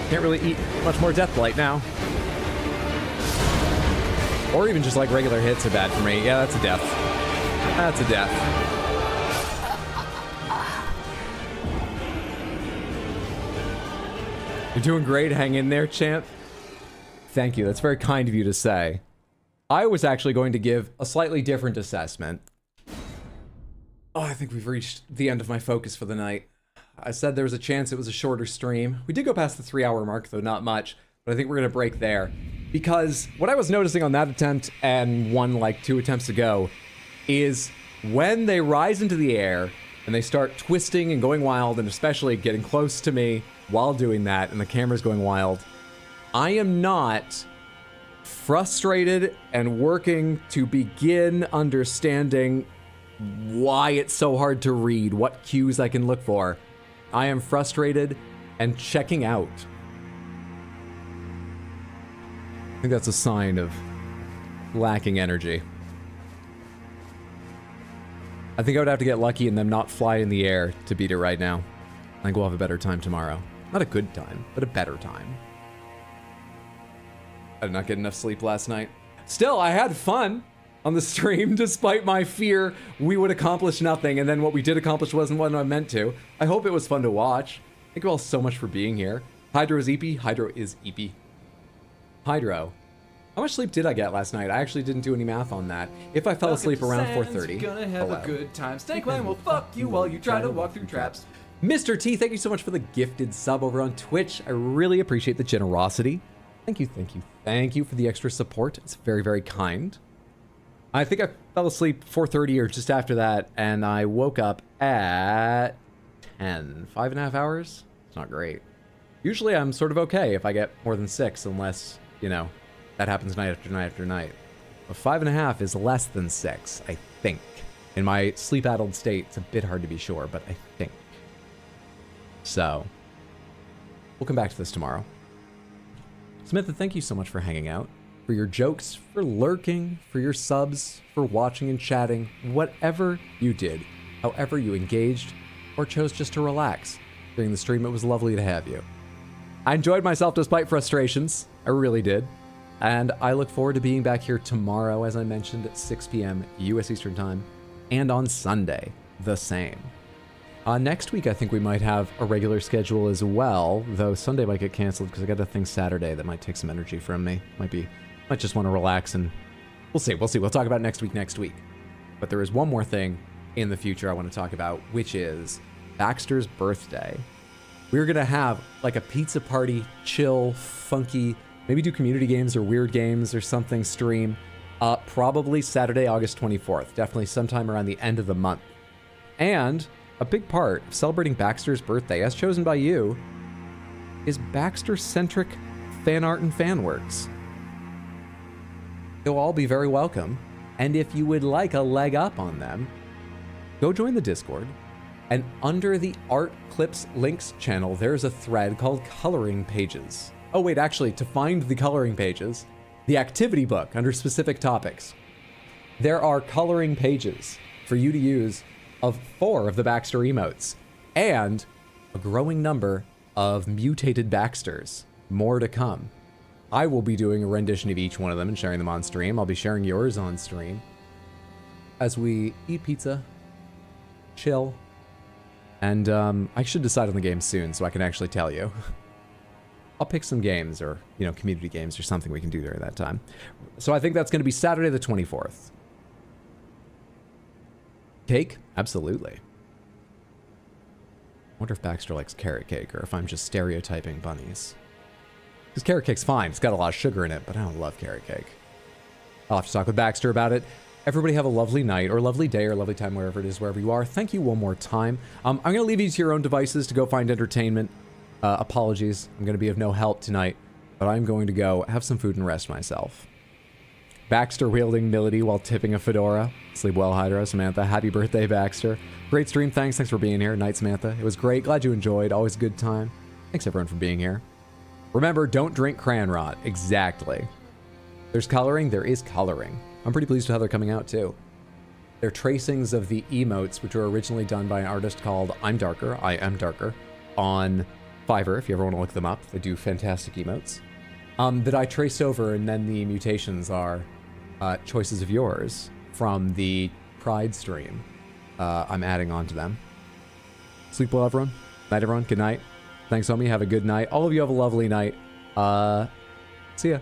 Can't really eat much more Deathblight now. Or even just like regular hits are bad for me. Yeah, that's a death. That's a death. You're doing great. Hang in there, champ. Thank you. That's very kind of you to say. I was actually going to give a slightly different assessment. Oh, I think we've reached the end of my focus for the night. I said there was a chance it was a shorter stream. We did go past the 3-hour mark, though not much. But I think we're going to break there. Because what I was noticing on that attempt and one like 2 attempts ago is when they rise into the air and they start twisting and going wild, and especially getting close to me while doing that and the camera's going wild, I am not frustrated and working to begin understanding why it's so hard to read, what cues I can look for. I am frustrated and checking out. I think that's a sign of lacking energy. I think I would have to get lucky and them not fly in the air to beat it right now. I think we'll have a better time tomorrow. Not a good time, but a better time. I did not get enough sleep last night. Still, I had fun on the stream, despite my fear we would accomplish nothing, and then what we did accomplish wasn't what I meant to. I hope it was fun to watch. Thank you all so much for being here. Hydro is EP. Hydro is EP. Hydro. How much sleep did I get last night? I actually didn't do any math on that. If I fell asleep around 4:30. Gonna have a good time. Snake Line will fuck you while you try to walk through traps. Mr. T, thank you so much for the gifted sub over on Twitch. I really appreciate the generosity. Thank you, thank you, thank you for the extra support. It's very, very kind. I think I fell asleep 4:30 or just after that, and I woke up at 10. 5.5 hours? It's not great. Usually I'm sort of okay if I get more than 6, unless, you know, that happens night after night after night. But 5.5 is less than 6, I think. In my sleep-addled state, it's a bit hard to be sure, but I think. So, we'll come back to this tomorrow. Samantha, thank you so much for hanging out, for your jokes, for lurking, for your subs, for watching and chatting, whatever you did, however you engaged, or chose just to relax. During the stream, it was lovely to have you. I enjoyed myself despite frustrations. I really did. And I look forward to being back here tomorrow, as I mentioned, at 6 p.m. U.S. Eastern Time, and on Sunday, the same. Next week, I think we might have a regular schedule as well, though Sunday might get canceled because I got a thing Saturday that might take some energy from me. Might just want to relax, and we'll see. We'll talk about next week. But there is one more thing in the future I want to talk about, which is Baxter's birthday. We're going to have like a pizza party, chill, funky, maybe do community games or weird games or something stream. Probably Saturday, August 24th. Definitely sometime around the end of the month. And a big part of celebrating Baxter's birthday, as chosen by you, is Baxter-centric fan art and fan works. You'll all be very welcome. And if you would like a leg up on them, go join the Discord. And under the Art Clips Links channel, there's a thread called Coloring Pages. Oh wait, actually, to find the coloring pages, the activity book under specific topics, there are coloring pages for you to use of 4 of the Baxter emotes, and a growing number of mutated Baxters. More to come. I will be doing a rendition of each one of them and sharing them on stream. I'll be sharing yours on stream as we eat pizza, chill, and I should decide on the game soon so I can actually tell you. I'll pick some games or, you know, community games or something we can do during that time. So I think that's going to be Saturday the 24th. Cake? Absolutely. I wonder if Baxter likes carrot cake or if I'm just stereotyping bunnies. Because carrot cake's fine. It's got a lot of sugar in it, but I don't love carrot cake. I'll have to talk with Baxter about it. Everybody have a lovely night or lovely day or lovely time wherever it is, wherever you are. Thank you one more time. I'm going to leave you to your own devices to go find entertainment. Apologies. I'm going to be of no help tonight, but I'm going to go have some food and rest myself. Baxter wielding Milady while tipping a fedora. Sleep well, Hydra. Samantha, happy birthday, Baxter. Great stream. Thanks for being here. Night, Samantha. It was great. Glad you enjoyed. Always a good time. Thanks, everyone, for being here. Remember, don't drink crayon rot. Exactly. There's coloring. There is coloring. I'm pretty pleased with how they're coming out, too. They're tracings of the emotes, which were originally done by an artist called I Am Darker, on Fiverr, if you ever want to look them up. They do fantastic emotes. That I traced over, and then the mutations are choices of yours from the Pride stream. I'm adding on to them. Sleep well, everyone. Night, everyone. Good night. Thanks, homie. Have a good night. All of you have a lovely night. See ya.